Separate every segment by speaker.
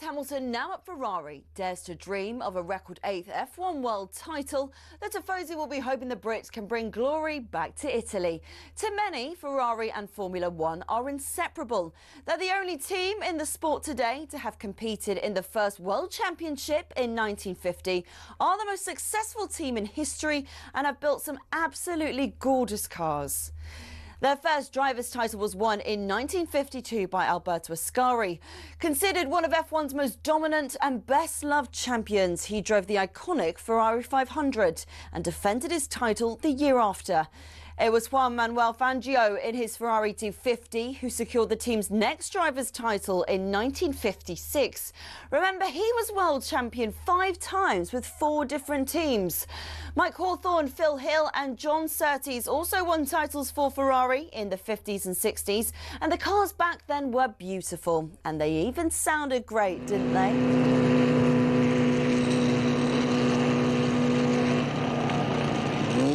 Speaker 1: Hamilton, now at Ferrari, dares to dream of a record 8th F1 world title. The Tifosi will be hoping the Brits can bring glory back to Italy. To many, Ferrari and Formula One are inseparable. They're the only team in the sport today to have competed in the first World Championship in 1950, are the most successful team in history and have built some absolutely gorgeous cars. Their first driver's title was won in 1952 by Alberto Ascari. Considered one of F1's most dominant and best-loved champions, he drove the iconic Ferrari 500 and defended his title the year after. It was Juan Manuel Fangio in his Ferrari 250 who secured the team's next driver's title in 1956. Remember, he was world champion 5 times with 4 different teams. Mike Hawthorne, Phil Hill and John Surtees also won titles for Ferrari in the 50s and 60s, and the cars back then were beautiful, and they even sounded great, didn't they?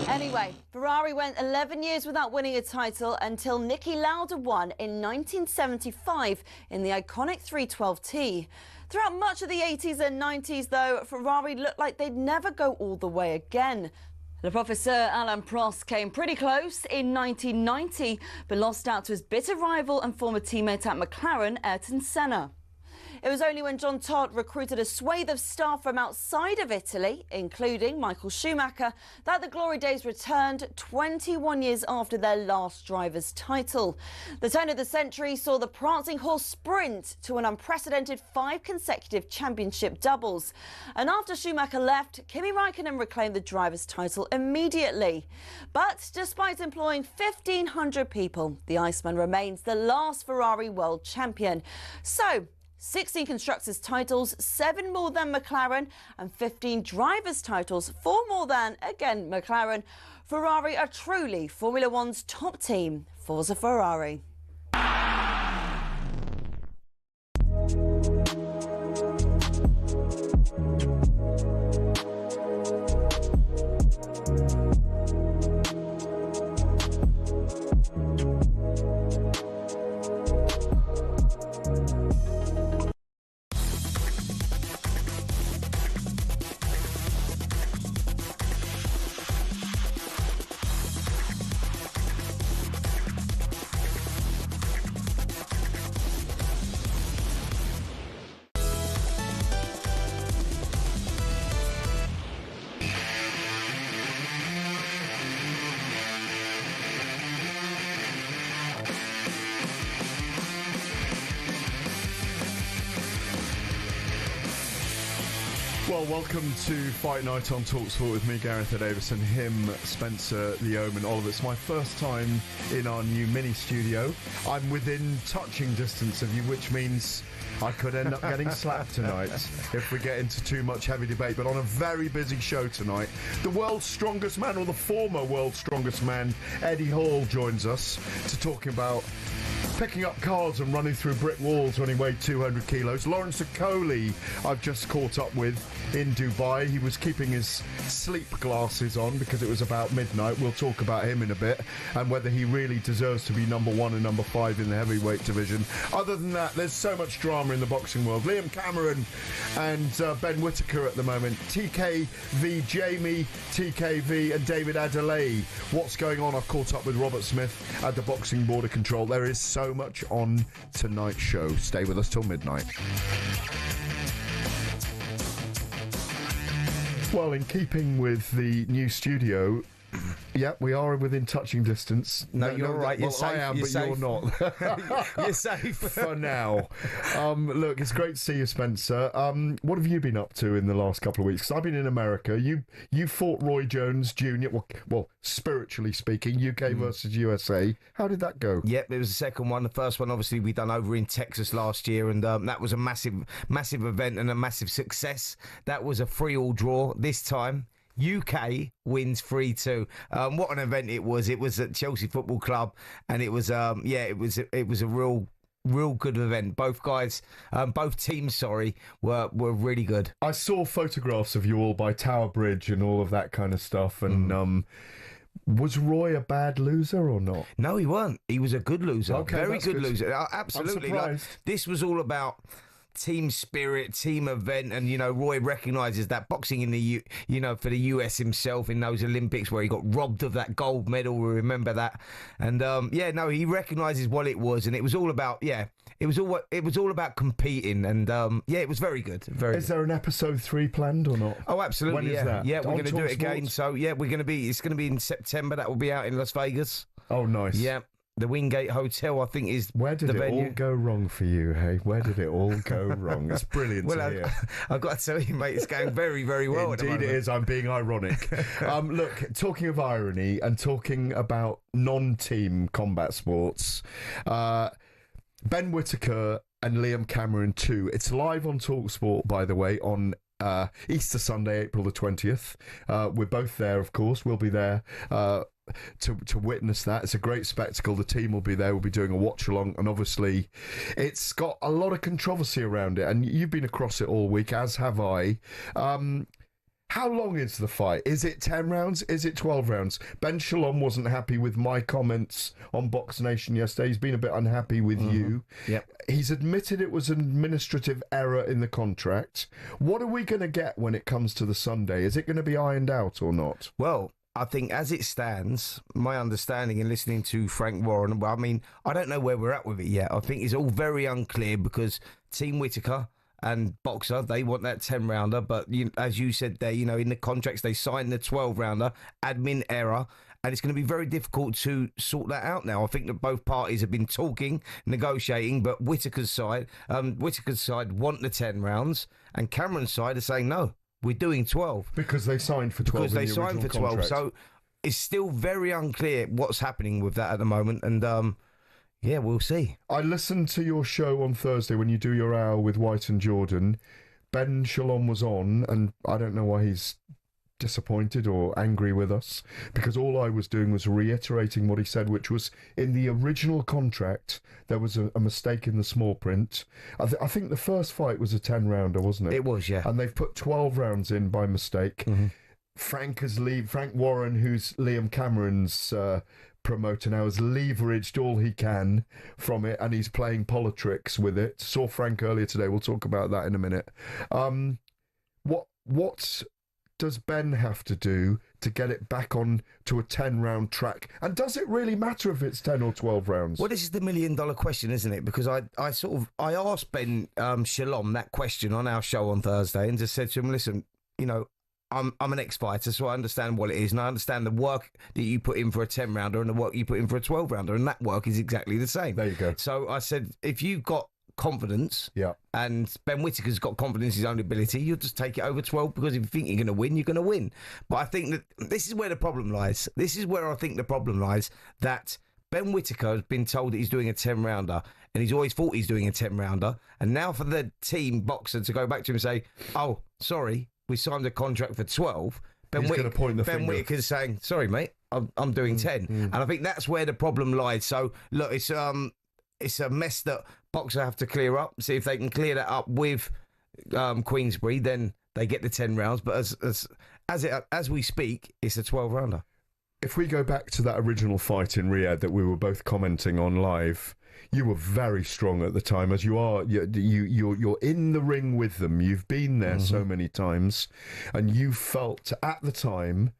Speaker 1: Anyway, Ferrari went 11 years without winning a title until Niki Lauda won in 1975 in the iconic 312T. Throughout much of the 80s and 90s, though, Ferrari looked like they'd never go all the way again. Le Professeur Alain Prost came pretty close in 1990, but lost out to his bitter rival and former teammate at McLaren, Ayrton Senna. It was only when John Todt recruited a swathe of staff from outside of Italy, including Michael Schumacher, that the glory days returned 21 years after their last driver's title. The turn of the century saw the prancing horse sprint to an unprecedented 5 consecutive championship doubles. And after Schumacher left, Kimi Raikkonen reclaimed the driver's title immediately. But despite employing 1,500 people, the Iceman remains the last Ferrari world champion. So, 16 constructors' titles, 7 more than McLaren, and 15 drivers' titles, 4 more than, again, McLaren. Ferrari are truly Formula One's top team. Forza Ferrari.
Speaker 2: Well, welcome to Fight Night on talkSPORT with me, Gareth Davies, and him, Spencer, the Omen, Oliver. It's my first time in our new mini studio. I'm within touching distance of you, which means I could end up getting slapped tonight if we get into too much heavy debate. But on a very busy show tonight, the world's strongest man, or the former world's strongest man, Eddie Hall, joins us to talk about picking up cars and running through brick walls when he weighed 200 kilos. Lawrence Okolie, I've just caught up with in Dubai. He was keeping his sleep glasses on because it was about midnight. We'll talk about him in a bit and whether he really deserves to be number 1 and number 5 in the heavyweight division. Other than that, there's so much drama in the boxing world. Liam Cameron and Ben Whitaker at the moment. TK v Jamie, TKV and David Adeleye. What's going on? I've caught up with Robert Smith at the Boxing Border Control. There is so much on tonight's show. Stay with us till midnight. Well, in keeping with the new studio, yeah, we are within touching distance.
Speaker 3: No, you're right. You're safe.
Speaker 2: I am,
Speaker 3: you're
Speaker 2: but
Speaker 3: safe.
Speaker 2: you're not.
Speaker 3: You're safe
Speaker 2: for now. Look, it's great to see you, Spencer. What have you been up to in the last couple of weeks? 'Cause I've been in America. You fought Roy Jones Jr. Well, spiritually speaking, UK versus USA. How did that go?
Speaker 3: Yep, it was the second one. The first one, obviously, we done over in Texas last year, and that was a massive event and a massive success. That was a 3-all draw. This time, UK wins 3-2. What an event it was! It was at Chelsea Football Club, and it was it was a real good event. Both guys, both teams, were really good.
Speaker 2: I saw photographs of you all by Tower Bridge and all of that kind of stuff, and was Roy a bad loser or not?
Speaker 3: No, he weren't. He was a good loser.
Speaker 2: Okay,
Speaker 3: Very good
Speaker 2: good
Speaker 3: loser. Absolutely.
Speaker 2: I'm surprised.
Speaker 3: This was all about team spirit, team event, and Roy recognises that boxing in the for the US himself in those Olympics where he got robbed of that gold medal. We remember that, and he recognises what it was, and it was all about it was all about competing, and it was very good.
Speaker 2: Is there an episode 3 planned or not?
Speaker 3: Oh, absolutely.
Speaker 2: When is that?
Speaker 3: Yeah, we're going to do it again.
Speaker 2: Sports?
Speaker 3: So it's going to be in September. That will be out in Las Vegas.
Speaker 2: Oh, nice.
Speaker 3: Yeah. The Wingate Hotel, I think, is
Speaker 2: where did
Speaker 3: the
Speaker 2: it
Speaker 3: venue.
Speaker 2: all go wrong for you, hey? Where did it all go wrong? It's brilliant to hear.
Speaker 3: I've got to tell you, mate, it's going very, very well.
Speaker 2: Indeed it is. I'm being ironic. Look, talking of irony and talking about non-team combat sports, Ben Whitaker and Liam Cameron 2. It's live on talkSPORT, by the way, on Easter Sunday, April the 20th. We're both there, of course. We'll be there to witness that. It's a great spectacle. The team will be there. We'll be doing a watch along, and obviously it's got a lot of controversy around it, and you've been across it all week, as have I. How long is the fight? Is it 10 rounds? Is it 12 rounds? Ben Shalom wasn't happy with my comments on Box Nation yesterday. He's been a bit unhappy with you.
Speaker 3: Yep.
Speaker 2: He's admitted it was an administrative error in the contract. What are we going to get when it comes to the Sunday? Is it going to be ironed out or not?
Speaker 3: Well, I think as it stands, my understanding and listening to Frank Warren, I mean, I don't know where we're at with it yet. I think it's all very unclear because Team Whitaker and Boxer, they want that 10-rounder, but as you said there, in the contracts they signed the 12-rounder, admin error, and it's going to be very difficult to sort that out now. I think that both parties have been talking, negotiating, but Whitaker's side want the 10 rounds, and Cameron's side are saying no, we're doing 12
Speaker 2: because they signed for 12.
Speaker 3: Because they signed for 12, contract. So it's still very unclear what's happening with that at the moment, and we'll see.
Speaker 2: I listened to your show on Thursday when you do your hour with White and Jordan. Ben Shalom was on, and I don't know why he's disappointed or angry with us, because all I was doing was reiterating what he said, which was in the original contract there was a mistake in the small print. I think the first fight was a 10-rounder, wasn't it?
Speaker 3: It was, yeah.
Speaker 2: And they've put 12 rounds in by mistake. Mm-hmm. Frank Warren, who's Liam Cameron's promoter now, has leveraged all he can from it, and he's playing politics with it. Saw Frank earlier today. We'll talk about that in a minute. What does Ben have to do to get it back on to a 10-round track? And does it really matter if it's 10 or 12 rounds?
Speaker 3: Well, this is the million-dollar question, isn't it? Because I asked Ben Shalom that question on our show on Thursday and just said to him, listen, I'm an ex-fighter, so I understand what it is, and I understand the work that you put in for a 10-rounder and the work you put in for a 12-rounder, and that work is exactly the same.
Speaker 2: There you go.
Speaker 3: So I said, if you've got confidence, and Ben Whitaker's got confidence in his own ability, you'll just take it over 12, because if you think you're going to win, you're going to win. But I think that this is where the problem lies. This is where I think the problem lies, that Ben Whitaker has been told that he's doing a 10-rounder, and he's always thought he's doing a 10-rounder, and now for the team Boxer to go back to him and say, oh, sorry, we signed a contract for 12. Ben Whitaker's saying, sorry, mate, I'm doing 10. And I think that's where the problem lies. So, look, it's a mess that Boxer have to clear up. See if they can clear that up with Queensbury, then they get the 10 rounds. But as we speak, it's a 12-rounder.
Speaker 2: If we go back to that original fight in Riyadh that we were both commenting on live, you were very strong at the time, as you are. You're in the ring with them. You've been there so many times, and you felt at the time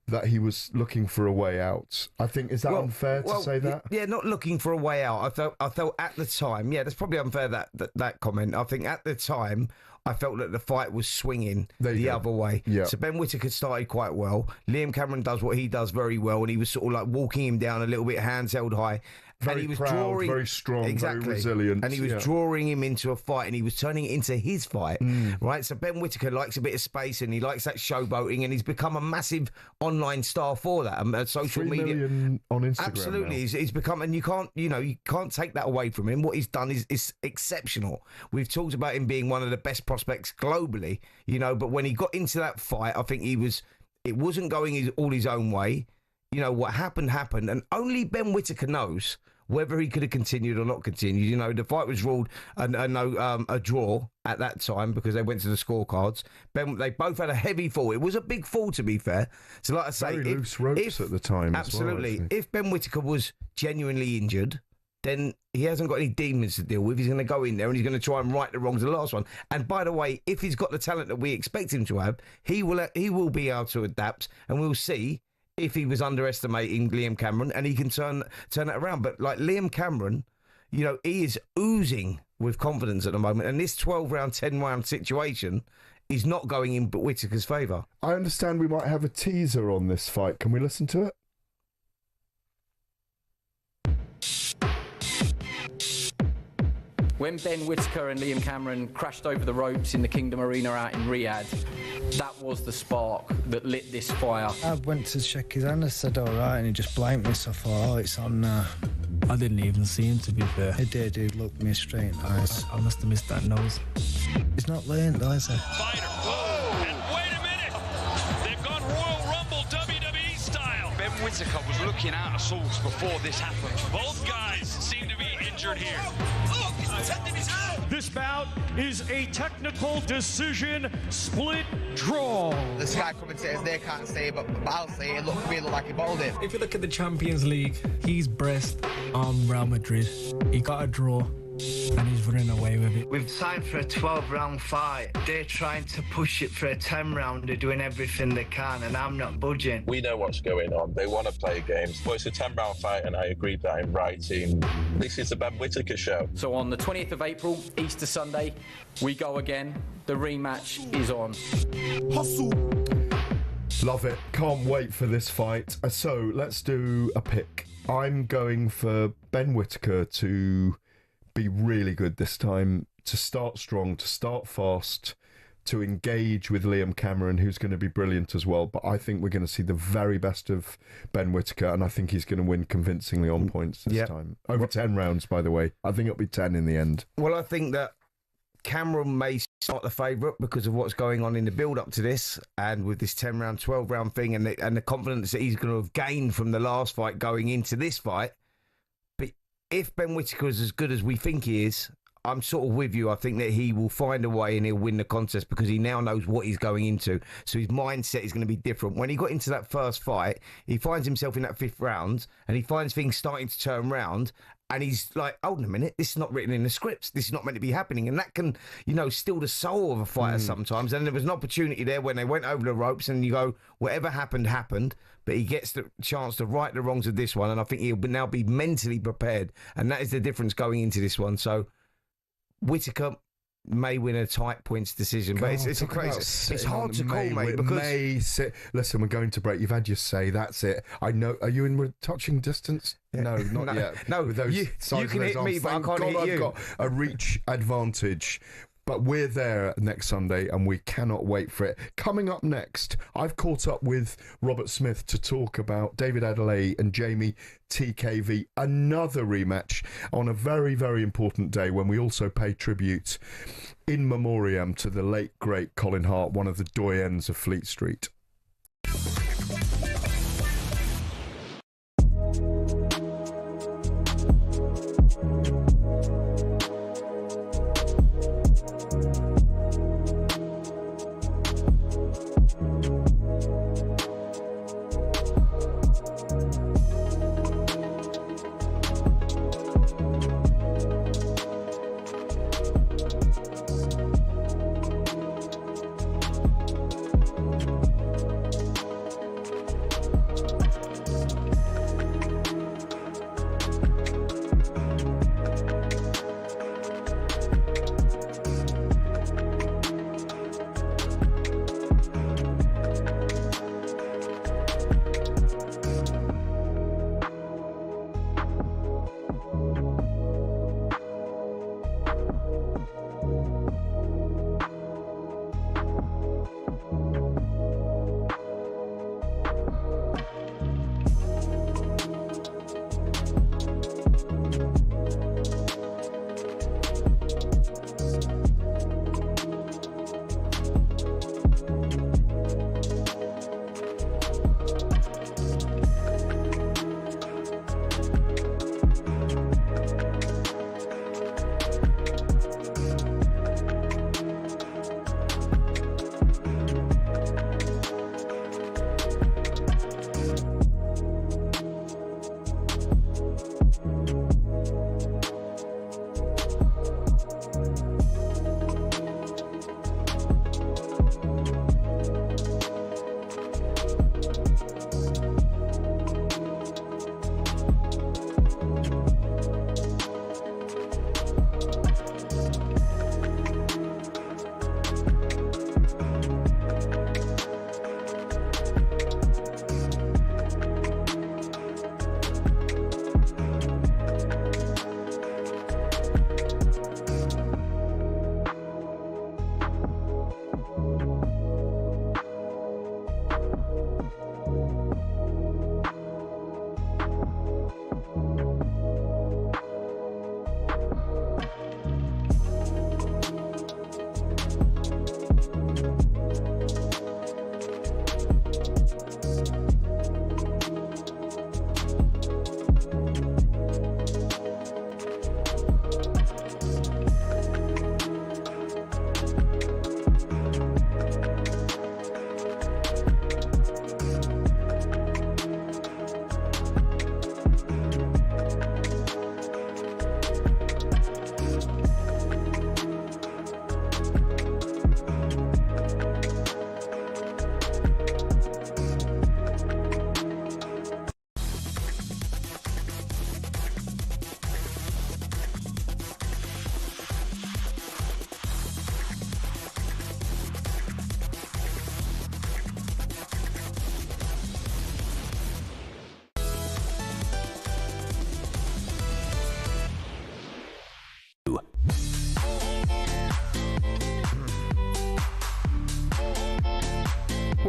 Speaker 2: that he was looking for a way out. I think, is that unfair to say that?
Speaker 3: Yeah, not looking for a way out. I felt at the time. Yeah, that's probably unfair, that comment. I think at the time, I felt that the fight was swinging the other way. Yeah. So Ben Whitaker started quite well. Liam Cameron does what he does very well, and he was sort of like walking him down a little bit, hands held high.
Speaker 2: Very proud, very strong, very resilient.
Speaker 3: And he was drawing him into a fight, and he was turning it into his fight, right? So Ben Whitaker likes a bit of space, and he likes that showboating, and he's become a massive online star for that. Social
Speaker 2: 3
Speaker 3: media
Speaker 2: million on Instagram.
Speaker 3: Absolutely, he's become, and you can't take that away from him. What he's done is exceptional. We've talked about him being one of the best prospects globally, but when he got into that fight, I think it wasn't going all his own way. What happened, and only Ben Whitaker knows whether he could have continued or not continued. The fight was ruled a draw at that time because they went to the scorecards. They both had a heavy fall. It was a big fall, to be fair. So, like I say,
Speaker 2: very loose ropes at the time.
Speaker 3: Absolutely.
Speaker 2: As well,
Speaker 3: if Ben Whitaker was genuinely injured, then he hasn't got any demons to deal with. He's going to go in there and he's going to try and right the wrongs of the last one. And by the way, if he's got the talent that we expect him to have, he will be able to adapt, and we'll see if he was underestimating Liam Cameron and he can turn it around. But like Liam Cameron, you know, he is oozing with confidence at the moment, and this 12-round, 10-round situation is not going in but Whitaker's favour.
Speaker 2: I understand we might have a teaser on this fight. Can we listen to it?
Speaker 4: When Ben Whitaker and Liam Cameron crashed over the ropes in the Kingdom Arena out in Riyadh, that was the spark that lit this fire.
Speaker 5: I went to shake his hand, I said, all right, and he just blanked me, so I thought, oh, it's on now.
Speaker 6: I didn't even see him, to be fair.
Speaker 5: He did, he looked me straight in the eyes.
Speaker 6: I must have missed that nose.
Speaker 5: He's not learned, though, is he?
Speaker 7: Fighter. Whoa! And wait a minute! They've gone Royal Rumble WWE style.
Speaker 8: Ben Whitaker was looking out of sorts before this happened.
Speaker 7: Both guys seem to be injured here.
Speaker 8: Look, he's protecting his hand.
Speaker 9: This bout is a technical decision split draw.
Speaker 10: The Sky commentators, they can't say it, but I'll say it. Look, we look like he bowled it.
Speaker 6: If you look at the Champions League, he's Brest, Real Madrid. He got a draw, and he's running away with it.
Speaker 11: We've signed for a 12-round fight. They're trying to push it for a 10-round. They're doing everything they can, and I'm not budging.
Speaker 12: We know what's going on. They want to play games. Well, it's a 10-round fight, and I agree that I'm writing. This is the Ben Whitaker show.
Speaker 4: So on the 20th of April, Easter Sunday, we go again. The rematch is on.
Speaker 2: Hustle. Love it. Can't wait for this fight. So let's do a pick. I'm going for Ben Whitaker to be really good this time, to start strong, to start fast, to engage with Liam Cameron, who's going to be brilliant as well. But I think we're going to see the very best of Ben Whitaker, and I think he's going to win convincingly on points this time. Over 10 rounds, by the way. I think it'll be 10 in the end.
Speaker 3: Well, I think that Cameron may start the favourite because of what's going on in the build-up to this, and with this 10-round, 12-round thing, and the confidence that he's going to have gained from the last fight going into this fight. But if Ben Whitaker is as good as we think he is, I'm sort of with you. I think that he will find a way and he'll win the contest because he now knows what he's going into. So his mindset is going to be different. When he got into that first fight, he finds himself in that 5th round and he finds things starting to turn round. And he's like, hold on a minute, this is not written in the scripts. This is not meant to be happening. And that can, you know, steal the soul of a fighter sometimes. And there was an opportunity there when they went over the ropes and you go, whatever happened, happened. But he gets the chance to right the wrongs of this one. And I think he'll now be mentally prepared. And that is the difference going into this one. So Whitaker may win a tight points decision, but it's crazy. It's hard to call, mate, because
Speaker 2: listen, we're going to break. You've had your say. That's it. I know. Are you in touching distance? No, not yet.
Speaker 3: No,
Speaker 2: with those
Speaker 3: you can hit me, but I can't hit you.
Speaker 2: I've got a reach advantage. But we're there next Sunday and we cannot wait for it. Coming up next, I've caught up with Robert Smith to talk about David Adeleye and Jamie TKV, another rematch on a very, very important day when we also pay tribute in memoriam to the late, great Colin Hart, one of the doyens of Fleet Street.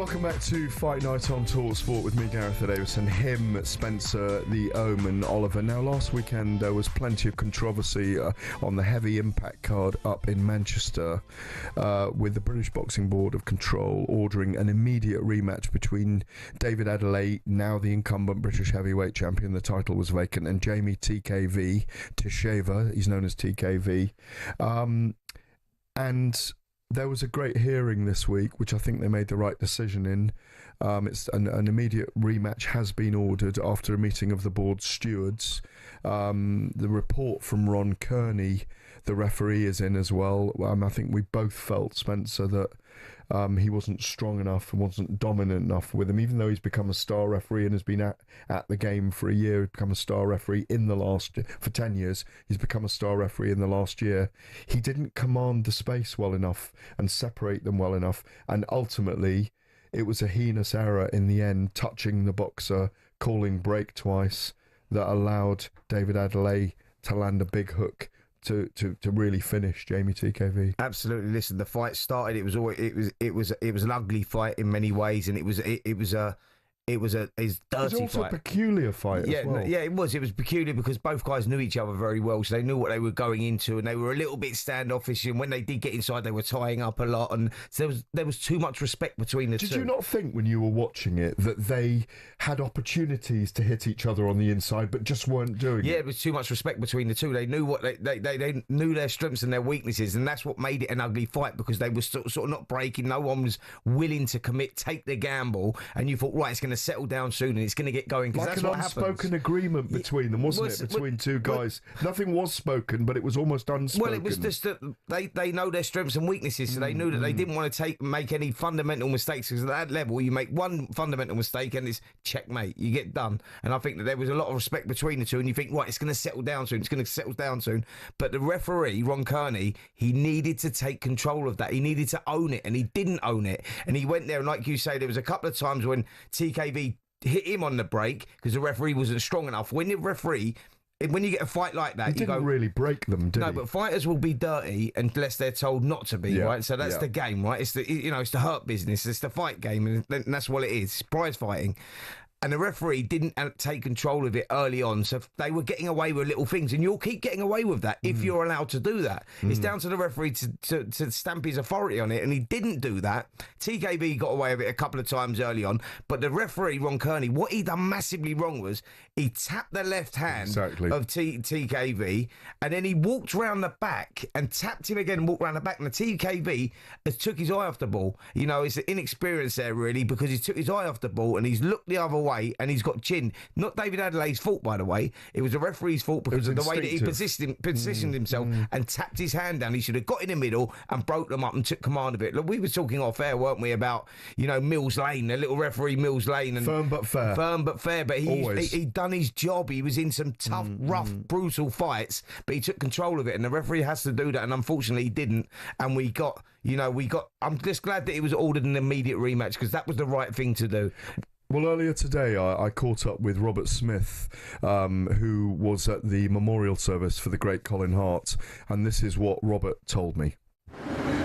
Speaker 2: Welcome back to Fight Night on talkSPORT with me, Gareth Davison, him, Spencer, the Omen, Oliver. Now, last weekend there was plenty of controversy on the heavy impact card up in Manchester with the British Boxing Board of Control ordering an immediate rematch between David Adeleye, now the incumbent British heavyweight champion, the title was vacant, and Jamie TKV Teixeira, he's known as TKV. And there was a great hearing this week, which I think they made the right decision in. It's an immediate rematch has been ordered after a meeting of the board's stewards. The report from Ron Kearney, the referee, is in as well. I think we both felt, Spencer, that he wasn't strong enough and wasn't dominant enough with him, even though he's become a star referee and has been at the game for a year. He's become a star referee for 10 years. He's become a star referee in the last year. He didn't command the space well enough and separate them well enough. And ultimately, it was a heinous error in the end, touching the boxer, calling break twice, that allowed David Adeleye to land a big hook to really finish Jamie TKV.
Speaker 3: Absolutely. Listen, the fight started. It was an ugly fight in many ways, and it was a dirty fight. It was also
Speaker 2: a peculiar fight as well.
Speaker 3: Yeah, it was. It was peculiar because both guys knew each other very well, so they knew what they were going into, and they were a little bit standoffish, and when they did get inside, they were tying up a lot, and so there was too much respect between the two.
Speaker 2: Did you not think when you were watching it that they had opportunities to hit each other on the inside, but just weren't doing it?
Speaker 3: Yeah, there was too much respect between the two. They knew what they knew their strengths and their weaknesses, and that's what made it an ugly fight, because they were sort of not breaking. No one was willing to commit, take the gamble, and you thought, right, it's going to settle down soon and it's going to get going, because that's what happens.
Speaker 2: Like an unspoken agreement between them, wasn't it? Between two guys. Nothing was spoken, but it was almost unspoken.
Speaker 3: Well, it was just that they know their strengths and weaknesses, so they knew that they didn't want to make any fundamental mistakes, because at that level, you make one fundamental mistake and it's checkmate. You get done. And I think that there was a lot of respect between the two, and you think, right, it's going to settle down soon. It's going to settle down soon. But the referee, Ron Kearney, he needed to take control of that. He needed to own it, and he didn't own it. And he went there, and like you say, there was a couple of times when TKV hit him on the break because the referee wasn't strong enough. When you get a fight like that,
Speaker 2: he didn't really break them, did he?
Speaker 3: No, but fighters will be dirty unless they're told not to be, right? So that's the game, right? It's the hurt business. It's the fight game, and that's what it is. It's prize fighting. And the referee didn't take control of it early on, so they were getting away with little things, and you'll keep getting away with that if you're allowed to do that. It's down to the referee to stamp his authority on it, and he didn't do that. TKV got away with it a couple of times early on, but the referee, Ron Kearney, what he done massively wrong was he tapped the left hand of TKV, and then he walked round the back and tapped him again and walked round the back, and the TKV has took his eye off the ball. You know, it's the inexperience there, really, because he took his eye off the ball, and he's looked the other way, and he's got chin. Not David Adelaye's fault, by the way. It was the referee's fault because of the way that he positioned himself and tapped his hand down. He should have got in the middle and broke them up and took command of it. Look, we were talking off air, weren't we, about, Mills Lane, the little referee Mills Lane. And
Speaker 2: firm but fair.
Speaker 3: But he'd done his job. He was in some tough, rough, brutal fights, but he took control of it, and the referee has to do that, and unfortunately he didn't. And I'm just glad that it was ordered an immediate rematch, because that was the right thing to do.
Speaker 2: Well, earlier today, I caught up with Robert Smith, who was at the memorial service for the great Colin Hart, and this is what Robert told me.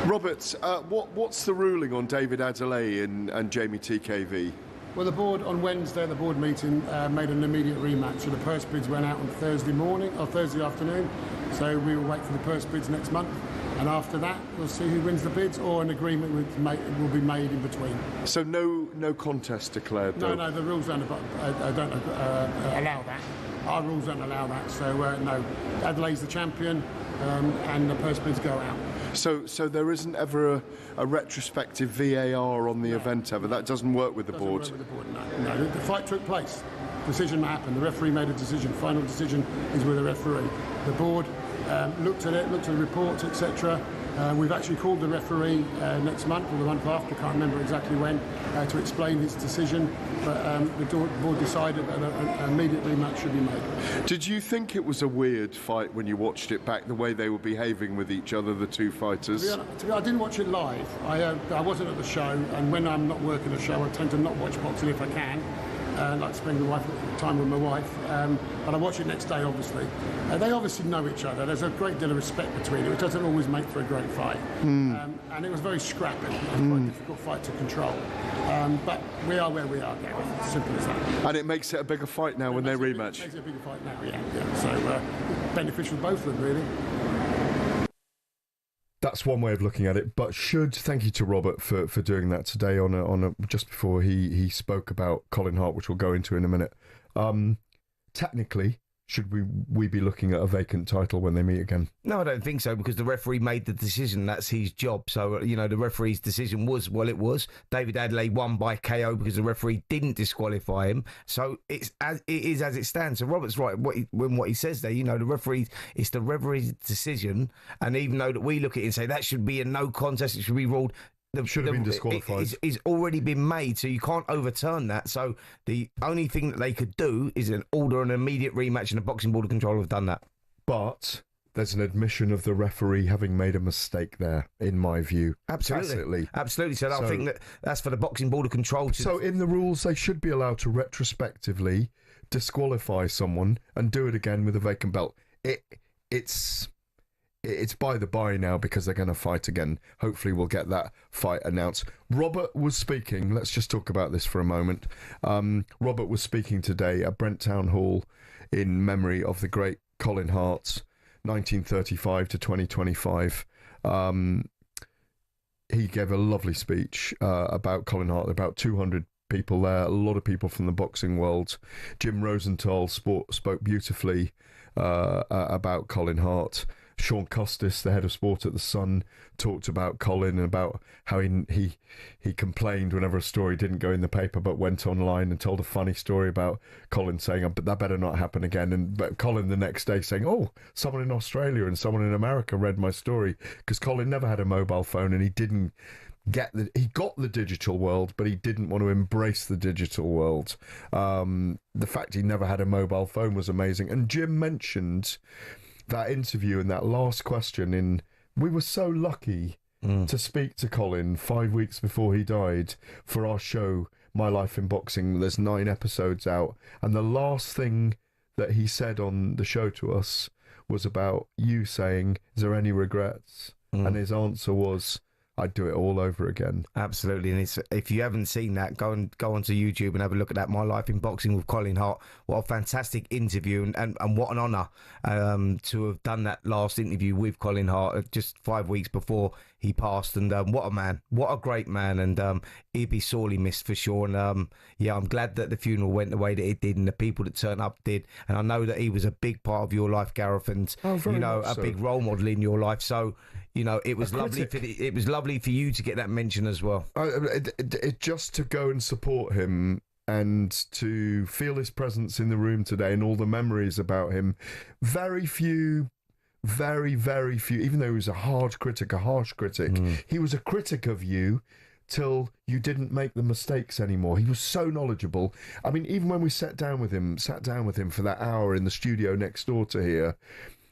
Speaker 2: Robert, what's the ruling on David Adeleye and Jamie TKV?
Speaker 13: Well, the board on Wednesday, the board meeting made an immediate rematch. So the purse bids went out on Thursday afternoon. So we will wait for the purse bids next month. And after that, we'll see who wins the bids, or an agreement will be made in between. So
Speaker 2: no contest declared, though?
Speaker 13: No, the rules don't allow that. Our rules don't allow that. So, no, Adelaide's the champion, and the purse bids go out.
Speaker 2: So there isn't ever a retrospective VAR on the event ever? That doesn't work with the board?
Speaker 13: Doesn't work with the board, no. The fight took place. Decision happened. The referee made a decision. Final decision is with the referee. The board looked at the reports, etc. We've actually called the referee next month or the month after, can't remember exactly when, to explain his decision. But the board decided that an immediate rematch should be made.
Speaker 2: Did you think it was a weird fight when you watched it back, the way they were behaving with each other, the two fighters?
Speaker 13: I didn't watch it live. I wasn't at the show, and when I'm not working a show, I tend to not watch boxing if I can. like spending time with my wife. But I watch it next day, obviously. They obviously know each other. There's a great deal of respect between them. It doesn't always make for a great fight. And it was very scrappy. It was quite a difficult fight to control. But we are where we are, Gareth. It's simple as that.
Speaker 2: And it makes it a bigger fight now when they rematch.
Speaker 13: It makes it a bigger fight now, yeah. So beneficial for both of them, really.
Speaker 2: That's one way of looking at it. But thank you to Robert for doing that today on a just before he spoke about Colin Hart, which we'll go into in a minute. Technically, should we be looking at a vacant title when they meet again?
Speaker 3: No, I don't think so, because the referee made the decision. That's his job. So, the referee's decision was, it was. David Adeleye won by KO because the referee didn't disqualify him. So it is as it stands. So Robert's right when what he says there. It's the referee's decision. And even though that we look at it and say that should be a no contest, it should be ruled.
Speaker 2: Should have been disqualified.
Speaker 3: It's already been made, so you can't overturn that. So the only thing that they could do is order an immediate rematch, and the Boxing Board of Control have done that.
Speaker 2: But there's an admission of the referee having made a mistake there, in my view.
Speaker 3: Absolutely. So I think that's for the Boxing Board of Control to...
Speaker 2: So in the rules, they should be allowed to retrospectively disqualify someone and do it again with a vacant belt. It's by the by now because they're going to fight again. Hopefully we'll get that fight announced. Robert was speaking. Let's just talk about this for a moment. Robert was speaking today at Brent Town Hall in memory of the great Colin Hart, 1935 to 2025. He gave a lovely speech about Colin Hart. About 200 people there, a lot of people from the boxing world. Jim Rosenthal spoke beautifully about Colin Hart. Sean Custis, the head of sport at The Sun, talked about Colin and about how he complained whenever a story didn't go in the paper but went online, and told a funny story about Colin saying, but that better not happen again. But Colin the next day saying, someone in Australia and someone in America read my story, because Colin never had a mobile phone and he didn't he got the digital world, but he didn't want to embrace the digital world. The fact he never had a mobile phone was amazing. And Jim mentioned that interview and that last question we were so lucky to speak to Colin 5 weeks before he died for our show, My Life in Boxing. There's 9 episodes out, and the last thing that he said on the show to us was about you saying, is there any regrets? And his answer was, I'd do it all over again. Absolutely. And if you haven't seen that, go onto YouTube and have a look at that. My Life in Boxing with Colin Hart. What a fantastic interview, and what an honour to have done that last interview with Colin Hart just 5 weeks before he passed. And what a man, what a great man. And he'd be sorely missed for sure. And I'm glad that the funeral went the way that it did and the people that turned up did. And I know that he was a big part of your life, Gareth, and a big role model in your life. So it was lovely for you to get that mention as well. Just to go and support him and to feel his presence in the room today and all the memories about him. Very, very few, even though he was a harsh critic, he was a critic of you till you didn't make the mistakes anymore. He was so knowledgeable. I mean, even when we sat down with him for that hour in the studio next door to here,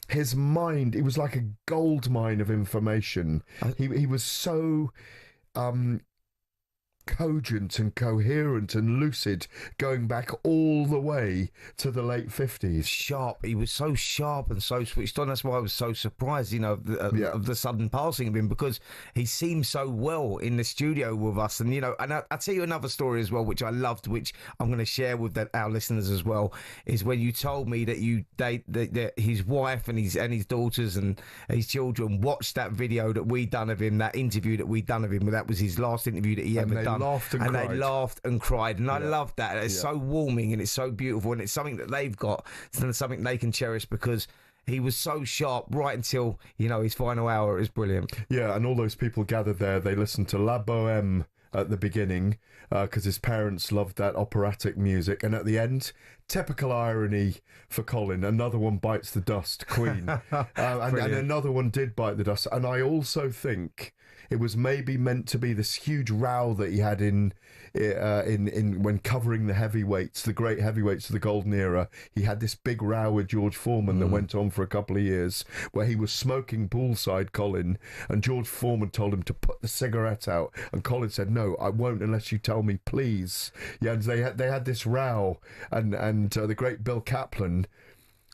Speaker 2: his mind, it was like a gold mine of information. He was so cogent and coherent and lucid, going back all the way to the late 50s. Sharp. He was so sharp and so switched on. That's why I was so surprised, of the sudden passing of him, because he seemed so well in the studio with us. And, and I'll tell you another story as well, which I loved, which I'm going to share with our listeners as well, is when you told me that his wife and his daughters and his children watched that video that we done of him, that interview that we done of him. That was his last interview that he ever done. They laughed and cried, and I love that. It's so warming and it's so beautiful, and it's something that they've got, it's something they can cherish, because he was so sharp right until his final hour. It was brilliant. Yeah, and all those people gathered there, they listened to La Bohème at the beginning because his parents loved that operatic music, and at the end typical irony for Colin. Another one bites the dust, Queen. And another one did bite the dust. And I also think it was maybe meant to be this huge row that he had in when covering the heavyweights, the great heavyweights of the golden era. He had this big row with George Foreman that went on for a couple of years, where he was smoking poolside Colin, and George Foreman told him to put the cigarette out, and Colin said, "No, I won't unless you tell me, please." Yeah, and they had this row, and the great Bill Kaplan,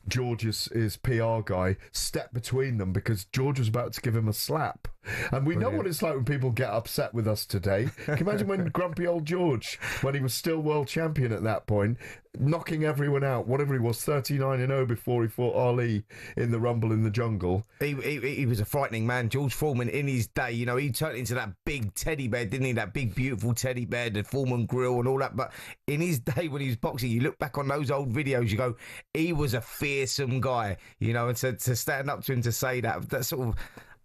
Speaker 2: George's PR guy, stepped between them because George was about to give him a slap. And we know what it's like when people get upset with us today. Can you imagine when grumpy old George, when he was still world champion at that point, knocking everyone out, whatever he was, 39-0 before he fought Ali in the Rumble in the Jungle.
Speaker 3: He was a frightening man. George Foreman, in his day, you know, he turned into that big teddy bear, didn't he? That big, beautiful teddy bear, the Foreman grill and all that. But in his day when he was boxing, you look back on those old videos, you go, he was a fearsome guy, you know, and to stand up to him to say that sort of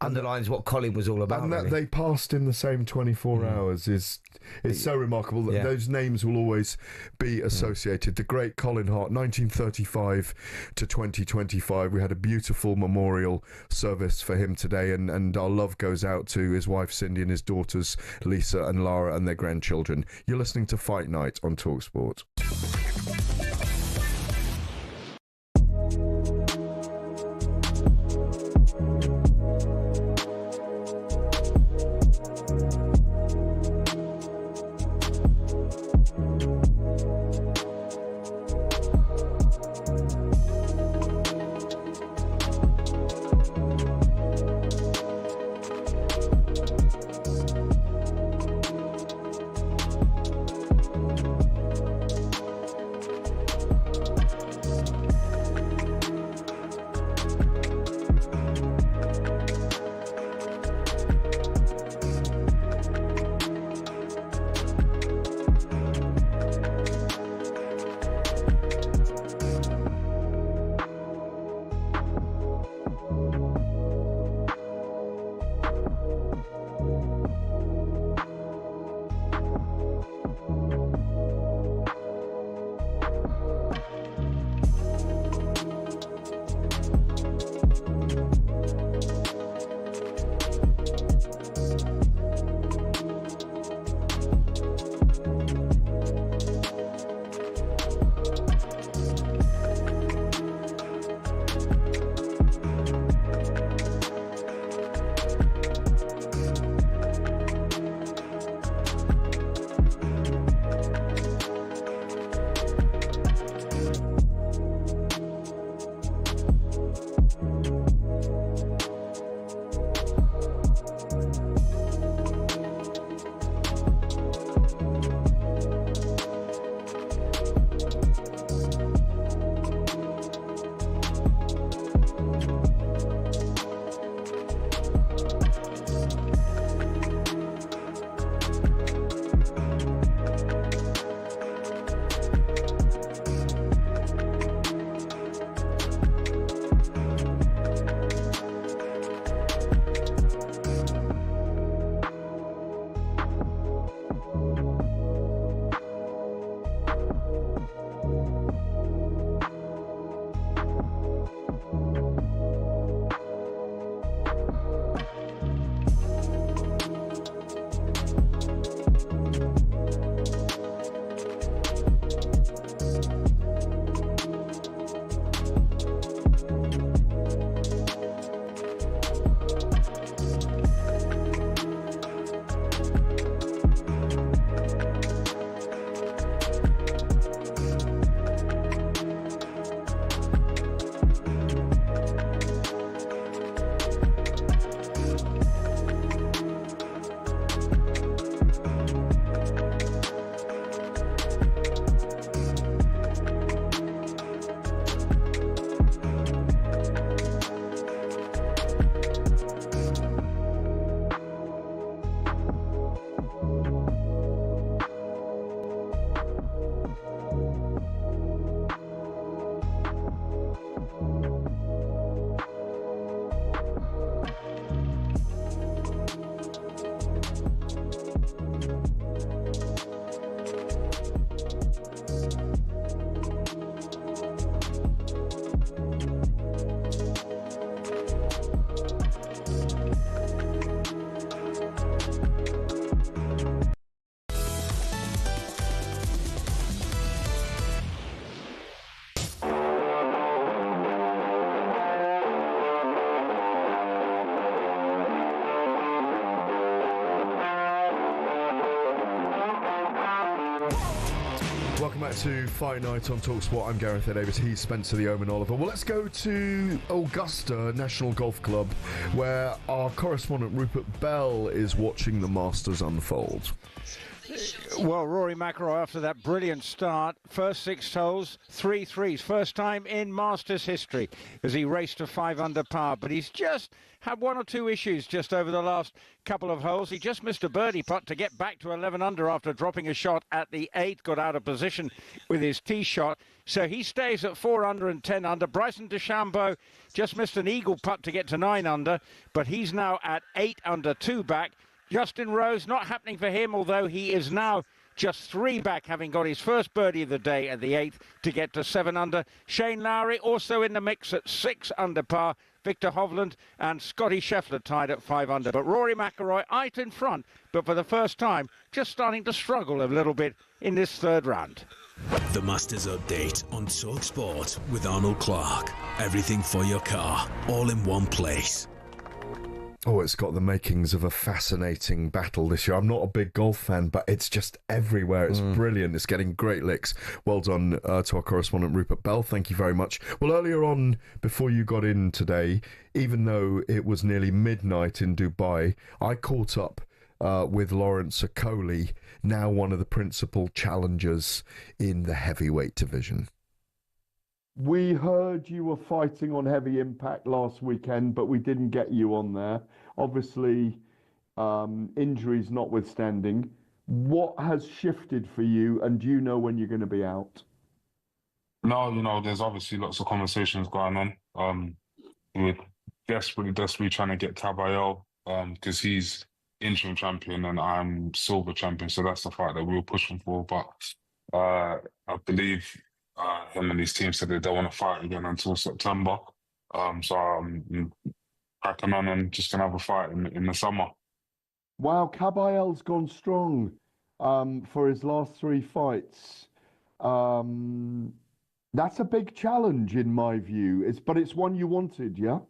Speaker 3: underlines what Colin was all about.
Speaker 2: And that they passed in the same 24 hours is so remarkable that those names will always be associated. The great Colin Hart, 1935 to 2025. We had a beautiful memorial service for him today, and our love goes out to his wife Cindy and his daughters Lisa and Lara and their grandchildren. You're listening to Fight Night on talkSPORT. Welcome back to Fight Night on talkSPORT. I'm Gareth Davies. He's Spencer the Omen Oliver. Well, let's go to Augusta National Golf Club, where our correspondent Rupert Bell is watching the Masters unfold.
Speaker 14: Well, Rory McIlroy, after that brilliant start, first 6 holes, 3 threes, first time in Masters history as he raced to 5 under par. But he's just had 1 or 2 issues just over the last couple of holes. He just missed a birdie putt to get back to 11 under after dropping a shot at the 8th, got out of position with his tee shot. So he stays at 4 under and 10 under. Bryson DeChambeau just missed an eagle putt to get to 9 under, but he's now at 8 under, 2 back. Justin Rose, not happening for him, although he is now just 3 back, having got his first birdie of the day at the 8th to get to 7 under. Shane Lowry also in the mix at 6 under par. Victor Hovland and Scotty Scheffler tied at 5 under. But Rory McIlroy out in front, but for the first time, just starting to struggle a little bit in this 3rd round.
Speaker 15: The Masters Update on talkSPORT with Arnold Clark. Everything for your car, all in one place.
Speaker 2: Oh, it's got the makings of a fascinating battle this year. I'm not a big golf fan, but it's just everywhere. It's brilliant. It's getting great licks. Well done to our correspondent, Rupert Bell. Thank you very much. Well, earlier on, before you got in today, even though it was nearly midnight in Dubai, I caught up with Lawrence Okolie, now one of the principal challengers in the heavyweight division. We heard you were fighting on Heavy Impact last weekend, but we didn't get you on there. Obviously, injuries notwithstanding. What has shifted for you, and do you know when you're going to be out?
Speaker 16: No, there's obviously lots of conversations going on. We're desperately trying to get Caballero, because he's interim champion and I'm silver champion, so that's the fight that we were pushing for. But I believe him and his team said they don't want to fight again until September. So I'm cracking on and just going to have a fight in the summer.
Speaker 2: Wow, Caballero's gone strong for his last 3 fights. That's a big challenge in my view. But it's one you wanted, yeah?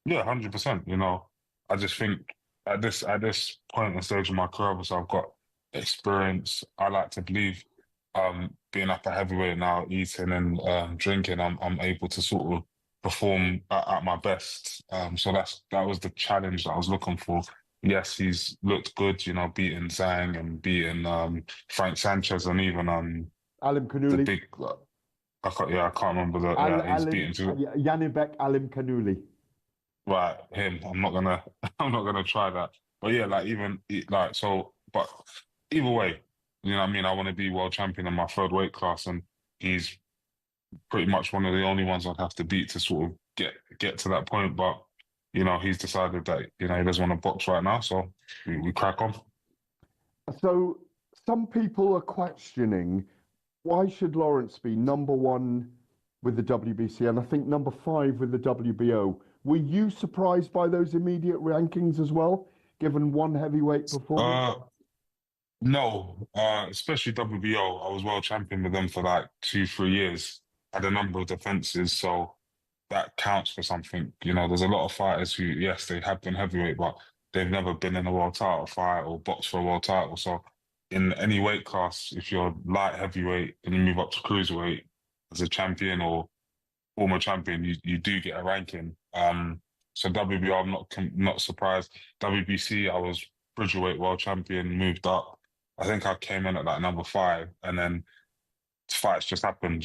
Speaker 16: Yeah, 100%. I just think at this point and stage of my career, so I've got experience. I like to believe being up at heavyweight now, eating and drinking, I'm able to sort of perform at my best. So that was the challenge that I was looking for. Yes, he's looked good, beating Zhang and beating Frank Sanchez and even
Speaker 2: Alim Kanuli.
Speaker 16: The big, I can't remember he's beaten
Speaker 2: Yanibek Alim Kanuli.
Speaker 16: Right, him. I'm not gonna try that. But yeah, but either way, I want to be world champion in my 3rd weight class, and he's pretty much one of the only ones I'd have to beat to sort of get to that point. But he's decided that he doesn't want to box right now, so we crack on. So some people are questioning, why should Lawrence be number 1 with the WBC and I think number 5 with the WBO? Were you surprised by those immediate rankings as well, given one heavyweight performance? No, especially WBO. I was world champion with them for like 2-3 years. Had a number of defenses, so that counts for something. There's a lot of fighters who, yes, they have been heavyweight, but they've never been in a world title fight or boxed for a world title. So in any weight class, if you're light heavyweight and you move up to cruiserweight as a champion or former champion, you do get a ranking. So WBO, I'm not surprised. WBC, I was Bridgerweight world champion, moved up. I think I came in at like number 5, and then fights just happened.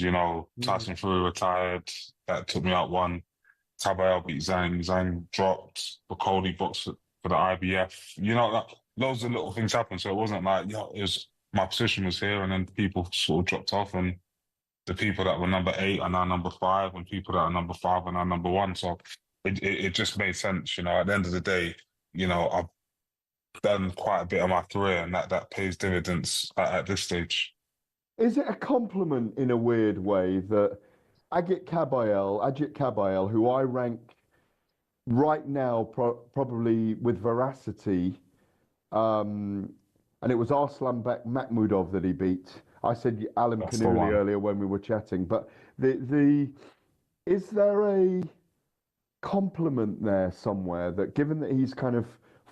Speaker 16: Tyson Fury retired. That took me out 1. Caballero beat Zhang. Zhang dropped. Okolie boxed for the IBF. Loads of little things happened. So it wasn't like, my position was here, and then people sort of dropped off, and the people that were number 8 are now number 5, and people that are number 5 are now number 1. So it just made sense. At the end of the day, I've done quite a bit of my career, and that pays dividends at this stage.
Speaker 2: Is it a compliment in a weird way that Ajit Caballero, who I rank right now probably with veracity, and it was Arslan Makhmudov that he beat. I said Alim Kanuli earlier when we were chatting, but is there a compliment there somewhere that, given that he's kind of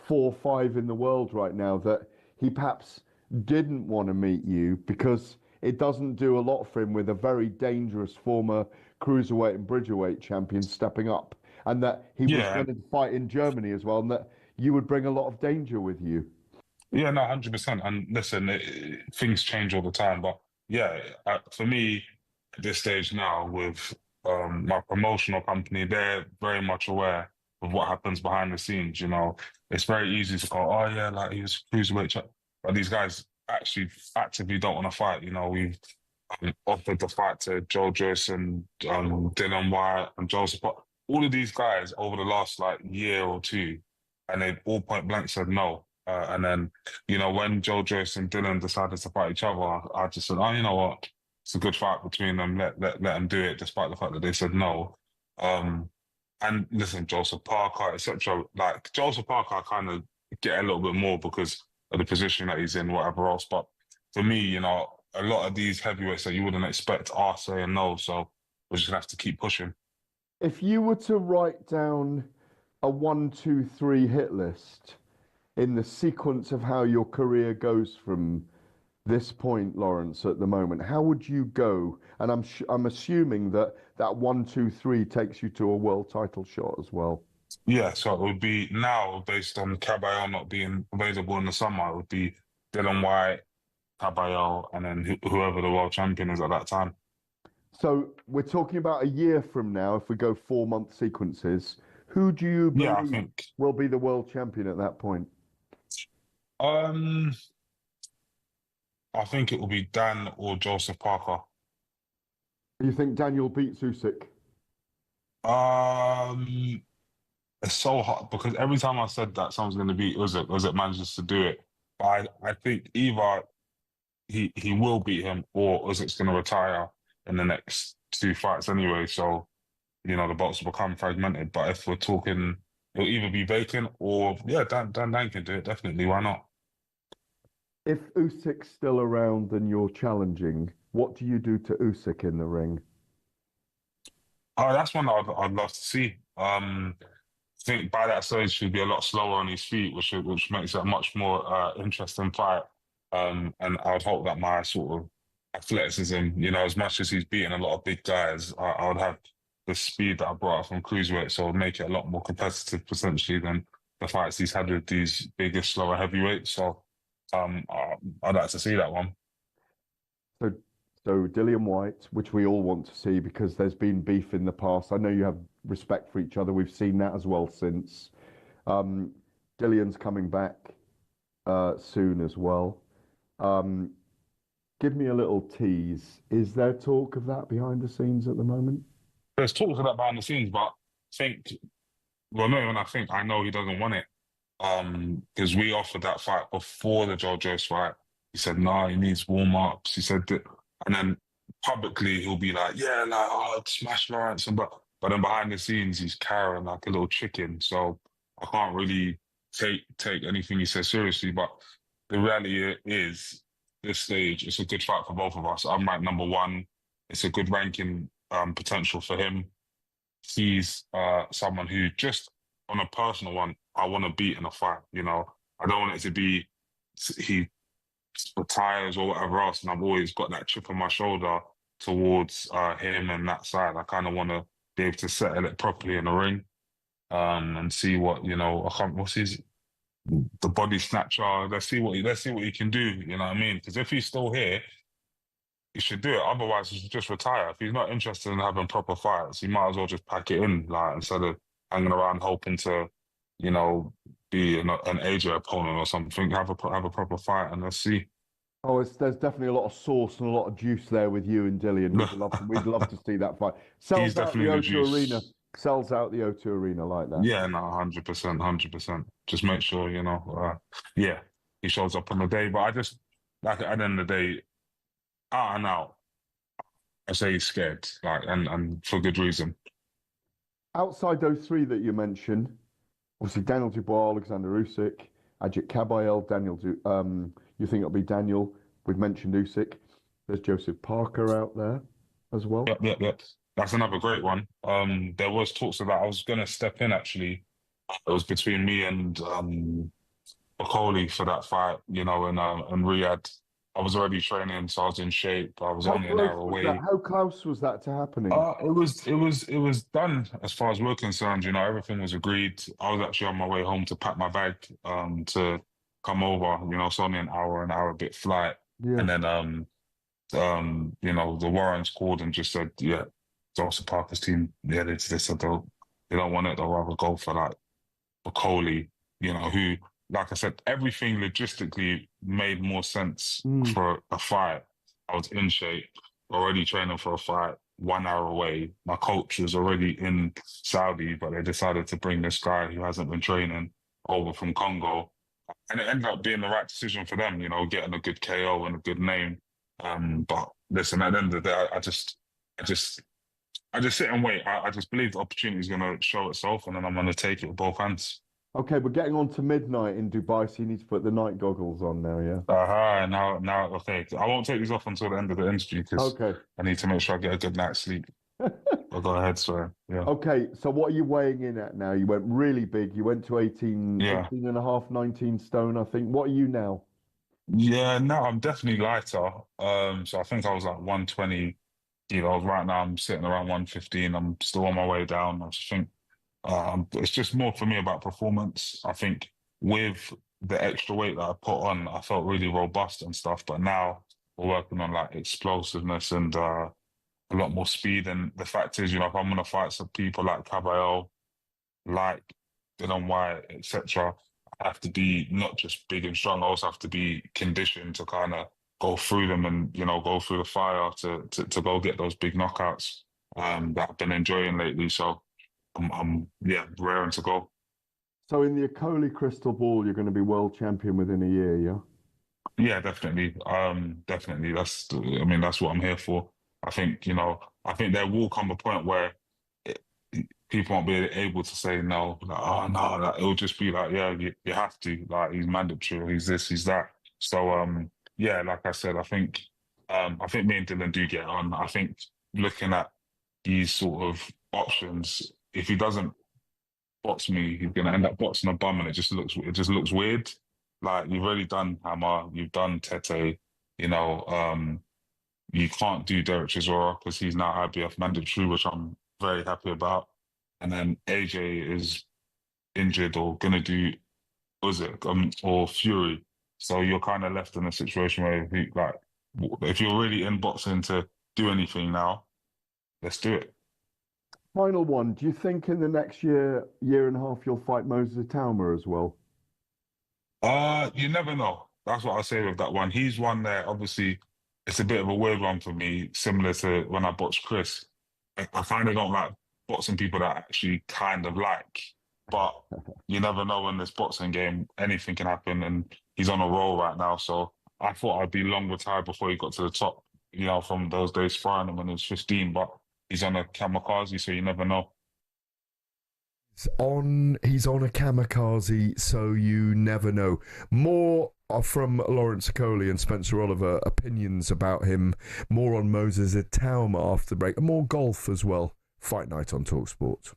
Speaker 2: 4-5 in the world right now, that he perhaps didn't want to meet you? Because it doesn't do a lot for him with a very dangerous former cruiserweight and bridgerweight champion stepping up, and that he was going to fight in Germany as well, and that you would bring a lot of danger with you.
Speaker 16: Yeah, no, 100%. And listen, things change all the time. But yeah, for me, at this stage now, with my promotional company, they're very much aware of what happens behind the scenes. You know, it's very easy to go, oh yeah, like he was cruiserweight, but these guys actually actively don't want to fight. You know, we've offered the fight to Joyce and Dylan Wyatt and Joseph. All of these guys over the last like year or two, and they all point blank said no. And then, you know, when Joyce and Dylan decided to fight each other, I just said, oh, you know what? It's a good fight between them. Let them do it, despite the fact that they said no. And listen, Joseph Parker, etc. Like Joseph Parker, I kind of get a little bit more because of the position that he's in, whatever else. But for me, you know, a lot of these heavyweights that you wouldn't expect are saying no. So we're just gonna have to keep pushing.
Speaker 2: If you were to write down a 1, 2, 3 hit list in the sequence of how your career goes from this point, Lawrence, at the moment, how would you go? And I'm assuming that 1, 2, 3 takes you to a world title shot as well.
Speaker 16: Yeah, so it would be now, based on Caballero not being available in the summer, it would be Dylan White, Caballero, and then whoever the world champion is at that time.
Speaker 2: So we're talking about a year from now, if we go 4-month sequences. Who do you believe will be the world champion at that point?
Speaker 16: I think it will be Dan or Joseph Parker.
Speaker 2: You think Daniel beats Usyk?
Speaker 16: It's so hard because every time I said that someone's going to beat Usyk manages to do it. But I think either he will beat him or Usyk's going to retire in the next 2 fights anyway. So, you know, the box will become fragmented. But if we're talking, it'll either be vacant or, yeah, Dan can do it, definitely. Why not?
Speaker 2: If Usyk's still around and you're challenging, what do you do to Usyk in the ring?
Speaker 16: Oh, that's one that I'd love to see. I think by that stage he'll be a lot slower on his feet, which makes it a much more interesting fight. And I'd hope that my sort of athleticism, you know, as much as he's beating a lot of big guys, I would have the speed that I brought up from cruiserweight, so it'd make it a lot more competitive potentially than the fights he's had with these bigger, slower heavyweights. So I'd like to see that one.
Speaker 2: So Dillian Whyte, which we all want to see because there's been beef in the past. I know you have respect for each other. We've seen that as well since. Dillian's coming back soon as well. Give me a little tease. Is there talk of that behind the scenes at the moment?
Speaker 16: There's talk of that behind the scenes, but I know he doesn't want it. Because we offered that fight before the Joyce fight. He said, no, he needs warm-ups. He said that, and then publicly he'll be like, yeah, like, oh, smash Lawrence. But then behind the scenes, he's carrying like a little chicken. So I can't really take anything he says seriously. But the reality is, this stage, it's a good fight for both of us. I'm ranked number 1. It's a good ranking potential for him. He's someone who, just on a personal one, I want to beat in a fight. You know, I don't want it to be he retires or whatever else, and I've always got that chip on my shoulder towards him and that side. I kind of want to be able to settle it properly in the ring and see what, you know, the body snatcher. Let's see what he can do. You know what I mean? Because if he's still here, he should do it. Otherwise, he should just retire. If he's not interested in having proper fights, he might as well just pack it in, like, instead of hanging around hoping to, you know, be an AJ opponent or something. Have a proper fight, and let's see.
Speaker 2: Oh, there's definitely a lot of sauce and a lot of juice there with you and Dillian. We'd love to see that fight. Sells out the O2 Arena. Sells out the O2 Arena like that.
Speaker 16: Yeah, no, 100%. Just make sure, you know, he shows up on the day. But I just, like, at the end of the day, out and out, I say he's scared, like, and for good reason.
Speaker 2: Outside those 3 that you mentioned, obviously Daniel Dubois, Alexander Usyk, Ajit Kabayel, you think it'll be Daniel? We've mentioned Usyk. There's Joseph Parker out there as well.
Speaker 16: Yep. That's another great one. There was talks of that. I was going to step in, actually. It was between me and Okolie for that fight, you know, in Riyadh. I was already training, so I was in shape. I was
Speaker 2: How
Speaker 16: only an
Speaker 2: close
Speaker 16: hour
Speaker 2: was
Speaker 16: away.
Speaker 2: that? How close was that to happening?
Speaker 16: It was done as far as we're concerned. You know, everything was agreed. I was actually on my way home to pack my bag, to come over. You know, it's only an hour a bit flight.
Speaker 2: Yeah.
Speaker 16: And then, you know, the Warrens called and just said, yeah, Dorset Parker's team, yeah, they said they don't want it. They'll rather go for like Okolie, you know, who, like I said, everything logistically made more sense for a fight. I was in shape, already training for a fight, 1 hour away. My coach was already in Saudi, but they decided to bring this guy who hasn't been training over from Congo. And it ended up being the right decision for them, you know, getting a good KO and a good name. But listen, at the end of the day, I just sit and wait. I just believe the opportunity is going to show itself, and then I'm going to take it with both hands.
Speaker 2: Okay, we're getting on to midnight in Dubai, so you need to put the night goggles on now, yeah?
Speaker 16: Now, okay. I won't take these off until the end of the interview because I need to make sure I get a good night's sleep. I'll go ahead, sorry. Yeah.
Speaker 2: Okay, so what are you weighing in at now? You went really big. You went to 18 and a half, 19 stone, I think. What are you now?
Speaker 16: Yeah, no, I'm definitely lighter. So I think I was like 120 kilos. Right now I'm sitting around 115. I'm still on my way down. I just think it's just more for me about performance. I think with the extra weight that I put on, I felt really robust and stuff. But now we're working on like explosiveness and a lot more speed. And the fact is, you know, if I'm going to fight some people like Caballero, like Dylan White, etc., I have to be not just big and strong. I also have to be conditioned to kind of go through them and, you know, go through the fire to go get those big knockouts that I've been enjoying lately. So I'm raring to go.
Speaker 2: So in the Okolie crystal ball, you're going to be world champion within a year, yeah?
Speaker 16: Yeah, definitely. Definitely. That's what I'm here for. I think there will come a point where people won't be able to say no. Like, oh no, like, it'll just be like, yeah, you have to. Like, he's mandatory. He's this. He's that. So yeah, like I said, I think me and Dylan do get on. I think looking at these sort of options, if he doesn't box me, he's gonna end up boxing a bum, and it just looks weird. Like, you've already done Hammer, you've done Tete, you know, you can't do Derek Chisora because he's now IBF mandatory, which I'm very happy about. And then AJ is injured or gonna do or Fury. So you're kind of left in a situation where if you're really in boxing to do anything now, let's do it.
Speaker 2: Final one. Do you think in the next year and a half, you'll fight Moses Itauma as well?
Speaker 16: You never know. That's what I say with that one. He's one there. Obviously, it's a bit of a weird one for me, similar to when I boxed Chris. I kind of don't like boxing people that I actually kind of like. But you never know in this boxing game, anything can happen, and he's on a roll right now. So I thought I'd be long retired before he got to the top, you know, from those days sparring him when he was 15, but he's on a kamikaze, so you never know.
Speaker 2: He's on a kamikaze, so you never know. More from Lawrence Okolie and Spencer Oliver, opinions about him. More on Moses Itauma after the break, and more golf as well. Fight Night on talkSPORT.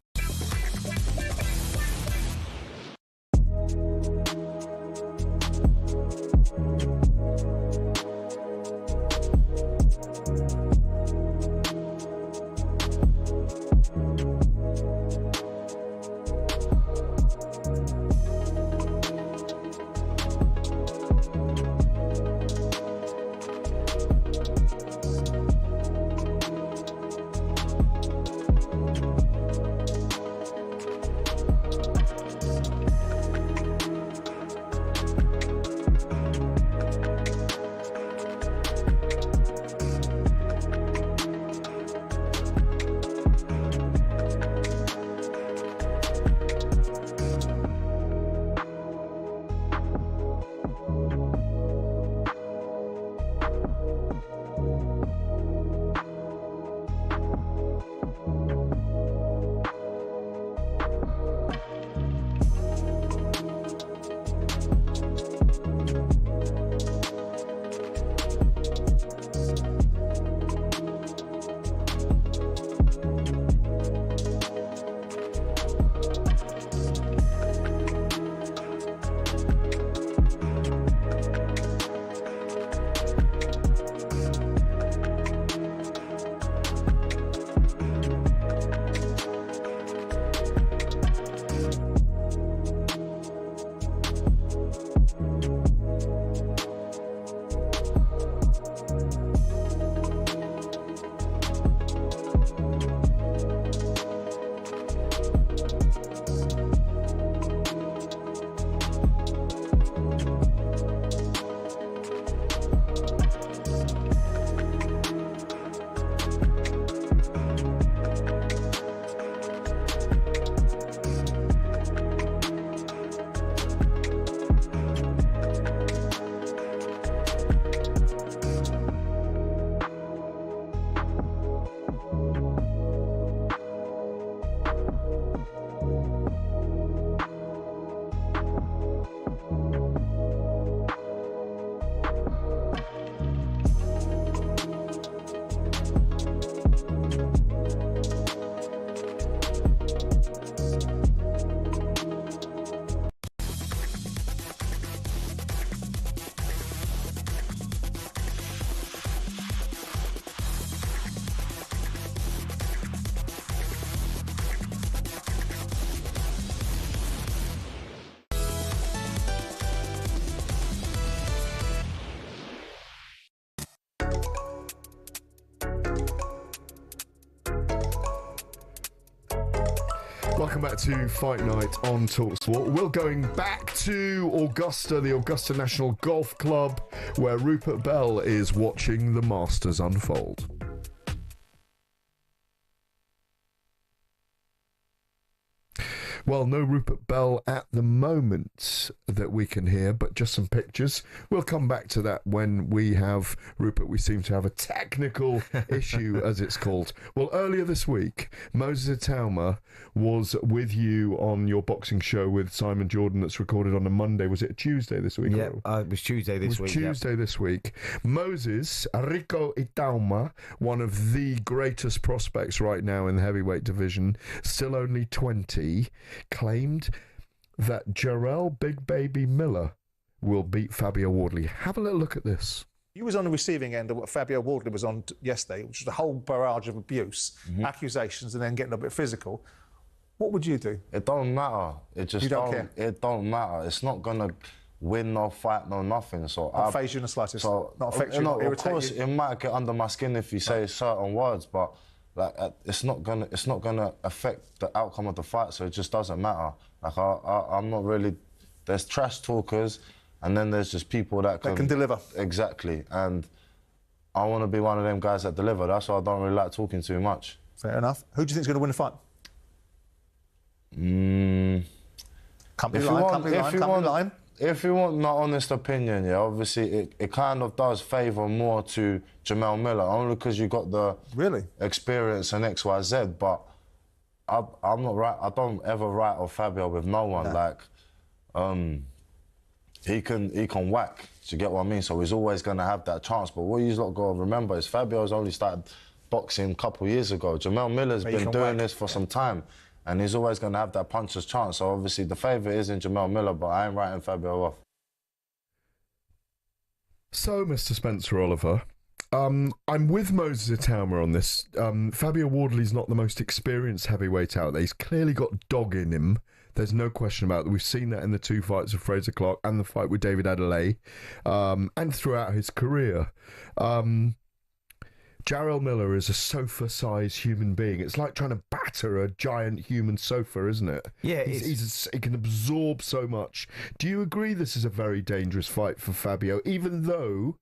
Speaker 2: welcome back to Fight Night on talkSPORT. We're going back to Augusta, the Augusta National Golf Club, where Rupert Bell is watching the Masters unfold. Well, no Rupert Bell at the moment that we can hear, but just some pictures. We'll come back to that when we have Rupert. We seem to have a technical issue, as it's called. Well, earlier this week, Moses Itauma was with you on your boxing show with Simon Jordan that's recorded on a Monday. Was it Tuesday this week?
Speaker 3: Yeah, it was Tuesday this week.
Speaker 2: Tuesday this week. Moses Rico Itauma, one of the greatest prospects right now in the heavyweight division, still only 20, claimed that Jarrell Big Baby Miller will beat Fabio Wardley. Have a little look at this.
Speaker 17: You was on the receiving end of what Fabio Wardley was on yesterday, which was a whole barrage of abuse, accusations, and then getting a bit physical. What would you do?
Speaker 18: It don't matter. It just
Speaker 17: You don't care?
Speaker 18: It don't matter. It's not gonna win, no fight, no nothing. So
Speaker 17: Not phase you in the slightest. Not affect you.
Speaker 18: No,
Speaker 17: Not
Speaker 18: of
Speaker 17: irritate
Speaker 18: course,
Speaker 17: you.
Speaker 18: it might get under my skin if you say certain words, but like it's not gonna affect the outcome of the fight. So it just doesn't matter. Like I'm not really. There's trash talkers, and then there's just people that can
Speaker 17: deliver.
Speaker 18: Exactly, and I want to be one of them guys that deliver. That's why I don't really like talking too much.
Speaker 17: Fair enough. Who do you think is going to win the fight? Can't be lying.
Speaker 18: If you want my honest opinion, yeah, obviously it kind of does favour more to Jarrell Miller, only because you got the experience and XYZ. But I'm not right. I don't ever write off Fabio with no one. Like, he can whack. Do you get what I mean? So he's always going to have that chance. But what you lot got to remember is Fabio's only started boxing a couple of years ago. Jarrell Miller's been doing this for some time. And he's always going to have that puncher's chance. So obviously the favourite is in Jarrell Miller, but I ain't writing Fabio off.
Speaker 2: So, Mr. Spencer Oliver, I'm with Moses Itauma on this. Fabio Wardley's not the most experienced heavyweight out there. He's clearly got dog in him. There's no question about that. We've seen that in the two fights of Fraser Clarke and the fight with David Adeleye, and throughout his career. Jarrell Miller is a sofa-sized human being. It's like trying to batter a giant human sofa, isn't it?
Speaker 3: Yeah,
Speaker 2: he can absorb so much. Do you agree this is a very dangerous fight for Fabio, even though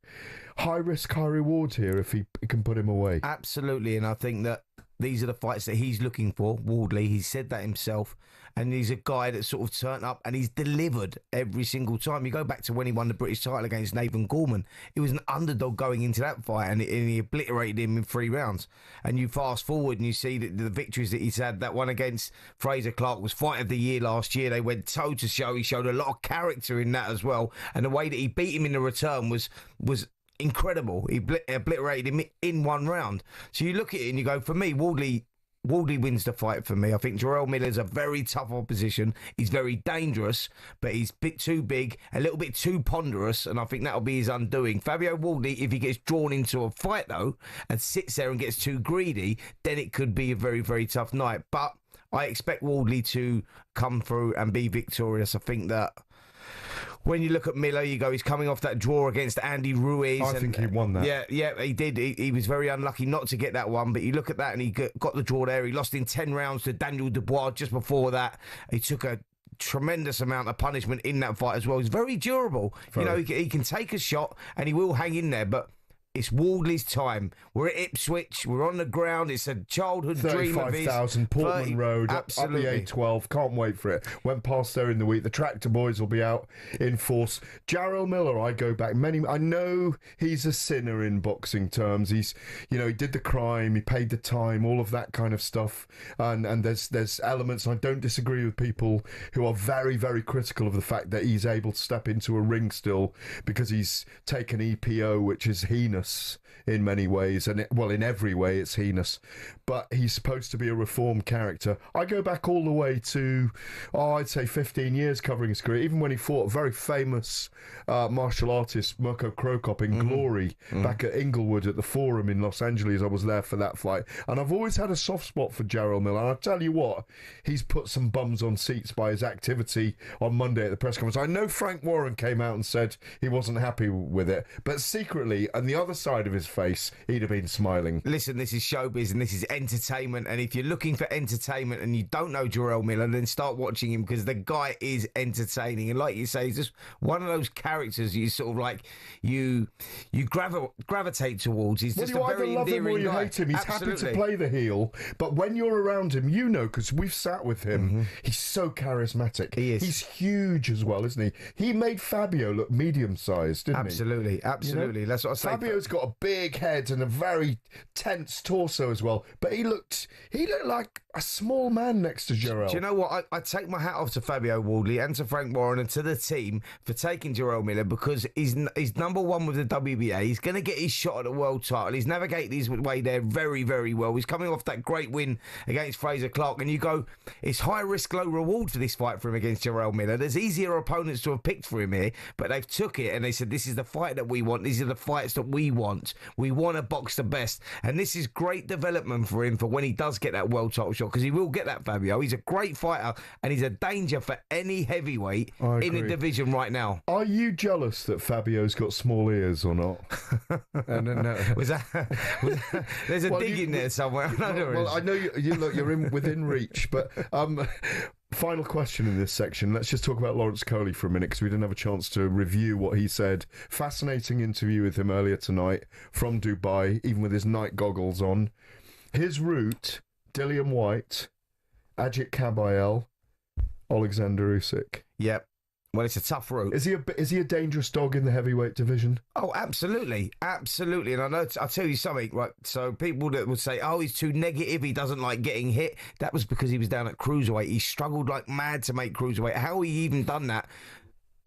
Speaker 2: high risk, high reward here if he can put him away?
Speaker 3: Absolutely, and I think that these are the fights that he's looking for, Wardley. He said that himself, and he's a guy that sort of turned up and he's delivered every single time. You go back to when he won the British title against Nathan Gorman. He was an underdog going into that fight, and he obliterated him in 3 rounds. And you fast forward and you see that the victories that he's had. That one against Fraser Clarke was Fight of the Year last year. They went toe to toe. He showed a lot of character in that as well, and the way that he beat him in the return was incredible. He obliterated him in 1 round. So you look at it and you go, for me, Wardley wins the fight for me. I think Jarrell Miller's a very tough opposition. He's very dangerous, but he's a bit too big, a little bit too ponderous, and I think that'll be his undoing. Fabio Wardley, if he gets drawn into a fight, though, and sits there and gets too greedy, then it could be a very, very tough night. But I expect Wardley to come through and be victorious. I think that when you look at Miller, you go, he's coming off that draw against Andy Ruiz.
Speaker 2: I think he won that.
Speaker 3: Yeah, he did. He was very unlucky not to get that one, but you look at that and he got the draw there. He lost in 10 rounds to Daniel Dubois just before that. He took a tremendous amount of punishment in that fight as well. He's very durable. You know, he can take a shot and he will hang in there, but it's Wardley's time. We're at Ipswich. We're on the ground. It's a childhood dream of his.
Speaker 2: 35,000 Portman Road, up the A12. Can't wait for it. Went past there in the week. The Tractor Boys will be out in force. Jarrell Miller, I go back many. I know he's a sinner in boxing terms. He's, he did the crime. He paid the time. All of that kind of stuff. And there's elements. I don't disagree with people who are very, very critical of the fact that he's able to step into a ring still because he's taken EPO, which is heinous in many ways, and in every way it's heinous, but he's supposed to be a reformed character. I go back all the way to I'd say 15 years covering his career, even when he fought a very famous martial artist, Mirko Krokop, in Glory back at Inglewood at the Forum in Los Angeles. I was there for that fight, and I've always had a soft spot for Jarrell Miller, and I tell you what, he's put some bums on seats by his activity on Monday at the press conference. I know Frank Warren came out and said he wasn't happy with it, but secretly, and the other side of his face, he'd have been smiling.
Speaker 3: Listen, this is showbiz and this is entertainment. And if you're looking for entertainment and you don't know Jarrell Miller, then start watching him because the guy is entertaining. And like you say, he's just one of those characters you sort of like you gravitate towards. He's just
Speaker 2: you
Speaker 3: a very
Speaker 2: either love him or you
Speaker 3: guy.
Speaker 2: hate him. He's
Speaker 3: Absolutely.
Speaker 2: happy to play the heel, but when you're around him, you know, because we've sat with him, he's so charismatic.
Speaker 3: He is.
Speaker 2: He's huge as well, isn't he? He made Fabio look medium-sized, didn't he?
Speaker 3: Absolutely.
Speaker 2: You know?
Speaker 3: That's what I say.
Speaker 2: Fabio's got a big head and a very tense torso as well, but he looked like a small man next to Jarrell.
Speaker 3: Do you know what? I take my hat off to Fabio Wardley and to Frank Warren and to the team for taking Jarrell Miller because he's number one with the WBA. He's going to get his shot at the world title. He's navigated his way there very, very well. He's coming off that great win against Fraser Clark, and you go, it's high risk, low reward for this fight for him against Jarrell Miller. There's easier opponents to have picked for him here, but they've took it and they said, this is the fight that we want. These are the fights that we want. We want to box the best, and this is great development for him for when he does get that world title shot, because he will get that, Fabio. He's a great fighter, and he's a danger for any heavyweight in the division right now.
Speaker 2: Are you jealous that Fabio's got small ears or not? No.
Speaker 3: Was that there's a dig in there somewhere?
Speaker 2: Well, I know you look, you're within reach, but final question in this section. Let's just talk about Lawrence Okolie for a minute because we didn't have a chance to review what he said. Fascinating interview with him earlier tonight from Dubai, even with his night goggles on. His route: Dillian Whyte, Ajit Kabayel, Alexander Usyk.
Speaker 3: Yep. Well, it's a tough route.
Speaker 2: Is he a dangerous dog in the heavyweight division?
Speaker 3: Oh, absolutely. Absolutely. And I'll tell you something, right? So people that would say, oh, he's too negative, he doesn't like getting hit. That was because he was down at cruiserweight. He struggled like mad to make cruiserweight. How he even done that,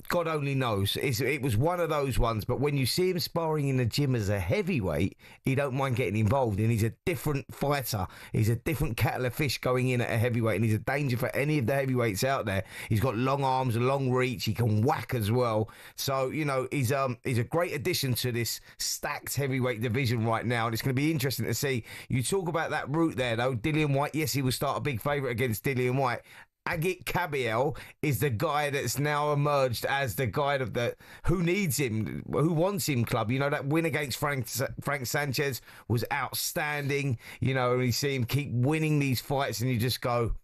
Speaker 3: God only knows. It was one of those ones, but when you see him sparring in the gym as a heavyweight, he don't mind getting involved, and he's a different fighter. He's a different kettle of fish going in at a heavyweight, and he's a danger for any of the heavyweights out there. He's got long arms, a long reach, he can whack as well. So, you know, he's a great addition to this stacked heavyweight division right now, and it's going to be interesting to see. You talk about that route there, though. Dillian Whyte, yes, he will start a big favourite against Dillian Whyte. Ajit Kabayel is the guy that's now emerged as the guy of the who needs him, who wants him club. You know, that win against Frank Sanchez was outstanding. You know, and you see him keep winning these fights and you just go,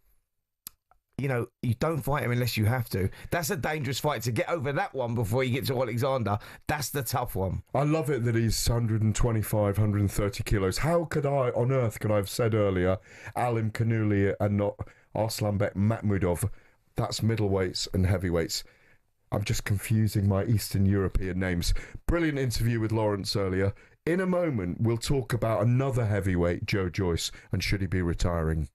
Speaker 3: you know, you don't fight him unless you have to. That's a dangerous fight. To get over that one before you get to Alexander, that's the tough one.
Speaker 2: I love it that he's 125, 130 kilos. How could on earth could I have said earlier Alim Kanuli and not Arslanbek Makhmudov? That's middleweights and heavyweights. I'm just confusing my Eastern European names. Brilliant interview with Lawrence earlier. In a moment, we'll talk about another heavyweight, Joe Joyce, and should he be retiring.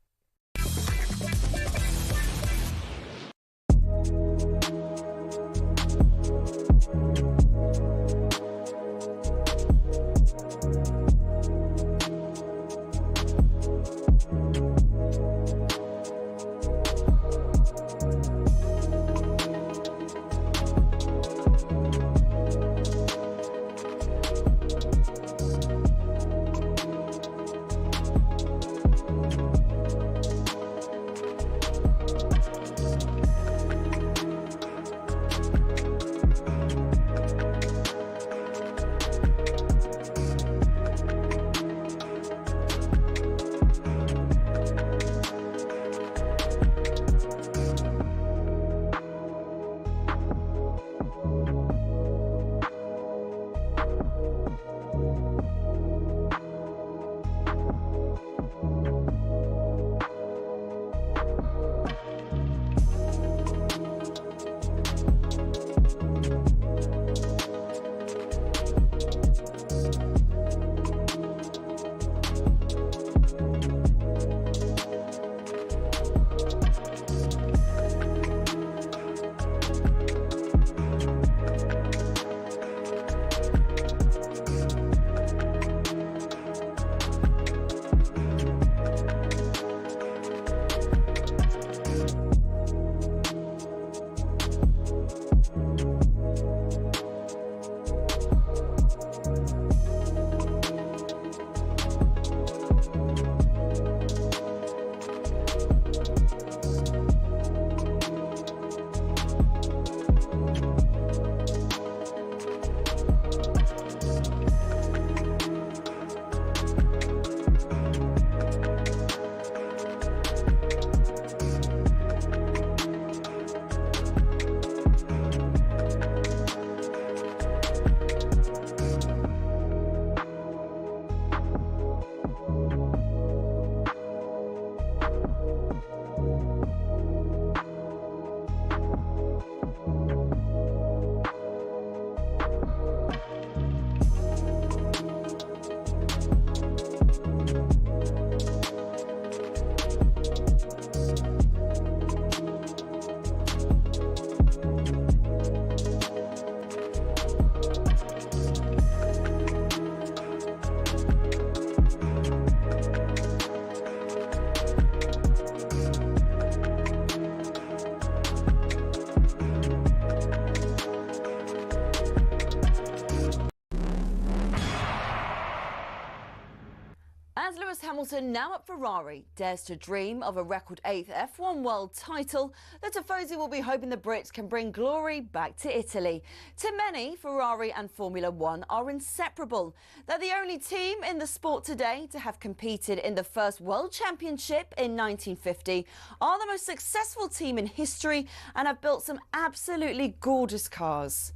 Speaker 1: Hamilton, now at Ferrari, dares to dream of a record 8th F1 world title. The Tifosi will be hoping the Brits can bring glory back to Italy. To many, Ferrari and Formula One are inseparable. They're the only team in the sport today to have competed in the first World Championship in 1950, are the most successful team in history, and have built some absolutely gorgeous cars.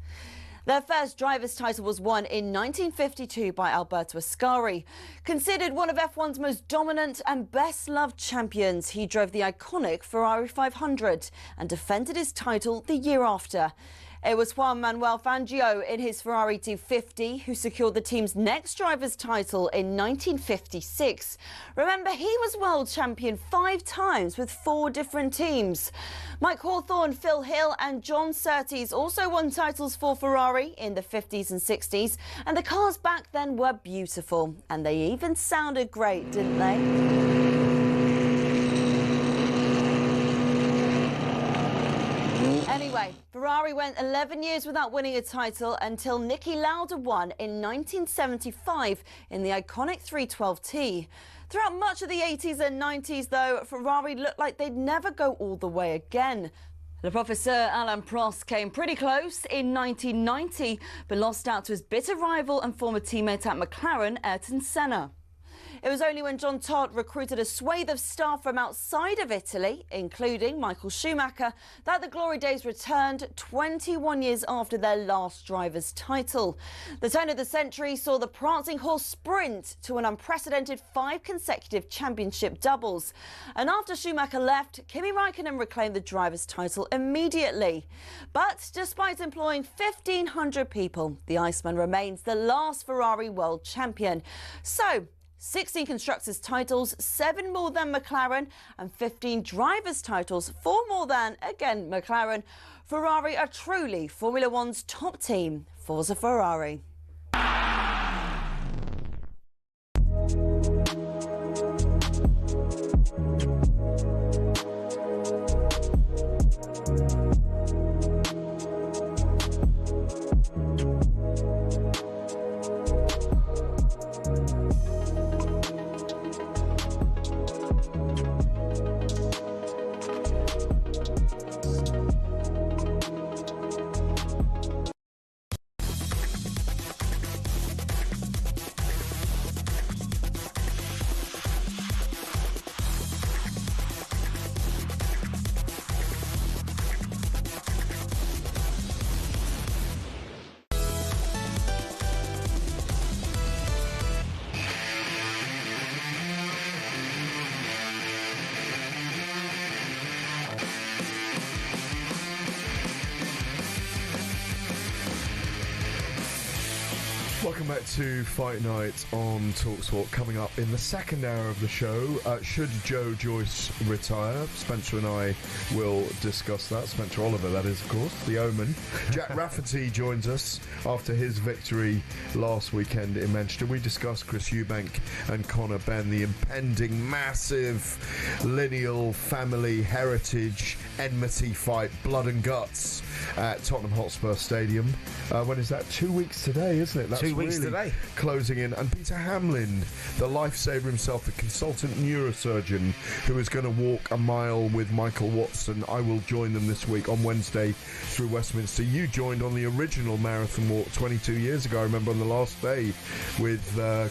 Speaker 1: Their first driver's title was won in 1952 by Alberto Ascari. Considered one of F1's most dominant and best-loved champions, he drove the iconic Ferrari 500 and defended his title the year after. It was Juan Manuel Fangio in his Ferrari 250 who secured the team's next driver's title in 1956. Remember, he was world champion 5 times with 4 different teams. Mike Hawthorne, Phil Hill and John Surtees also won titles for Ferrari in the 50s and 60s, and the cars back then were beautiful, and they even sounded great, didn't they? Anyway, Ferrari went 11 years without winning a title until Niki Lauda won in 1975 in the iconic 312T. Throughout much of the 80s and 90s, though, Ferrari looked like they'd never go all the way again. Le Professeur Alain Prost came pretty close in 1990, but lost out to his bitter rival and former teammate at McLaren, Ayrton Senna. It was only when John Todt recruited a swathe of staff from outside of Italy, including Michael Schumacher, that the glory days returned 21 years after their last driver's title. The turn of the century saw the prancing horse sprint to an unprecedented 5 consecutive championship doubles. And after Schumacher left, Kimi Räikkönen reclaimed the driver's title immediately. But despite employing 1,500 people, the Iceman remains the last Ferrari world champion. So, 16 constructors' titles, 7 more than McLaren, and 15 drivers' titles, 4 more than, again, McLaren. Ferrari are truly Formula One's top team. Forza Ferrari.
Speaker 2: Welcome back to Fight Night on talkSPORT. Coming up in the second hour of the show, should Joyce retire? Spencer and I will discuss that. Spencer Oliver, that is, of course, the Omen. Jack Rafferty joins us after his victory last weekend in Manchester. We discuss Chris Eubank and Conor Benn, the impending massive lineal family heritage enmity fight, blood and guts, at Tottenham Hotspur Stadium. When is that? 2 weeks today, isn't it? That's
Speaker 3: 2 weeks
Speaker 2: really
Speaker 3: today.
Speaker 2: Closing in. And Peter Hamlin, the lifesaver himself, the consultant neurosurgeon who is going to walk a mile with Michael Watson. I will join them this week on Wednesday through Westminster. You joined on the original marathon walk 22 years ago, I remember, on the last day with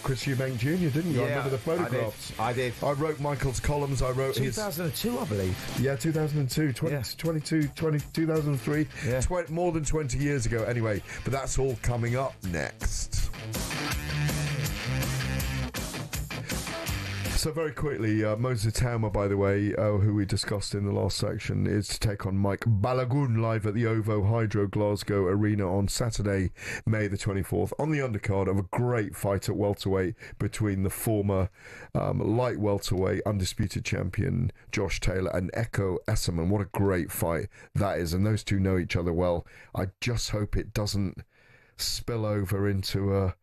Speaker 2: Chris Eubank Jr, didn't you?
Speaker 3: Yeah,
Speaker 2: I remember the photographs.
Speaker 3: I did.
Speaker 2: I wrote Michael's columns. I wrote
Speaker 3: 2002, I believe.
Speaker 2: Yeah, 2002, 2003.
Speaker 3: Yeah.
Speaker 2: More than 20 years ago, anyway. But that's all coming up next. So very quickly, Moses Tauma, by the way, who we discussed in the last section, is to take on Mike Balagun live at the OVO Hydro Glasgow Arena on Saturday, May the 24th, on the undercard of a great fight at welterweight between the former light welterweight undisputed champion Josh Taylor and Echo Esserman. What a great fight that is, and those two know each other well. I just hope it doesn't spill over into a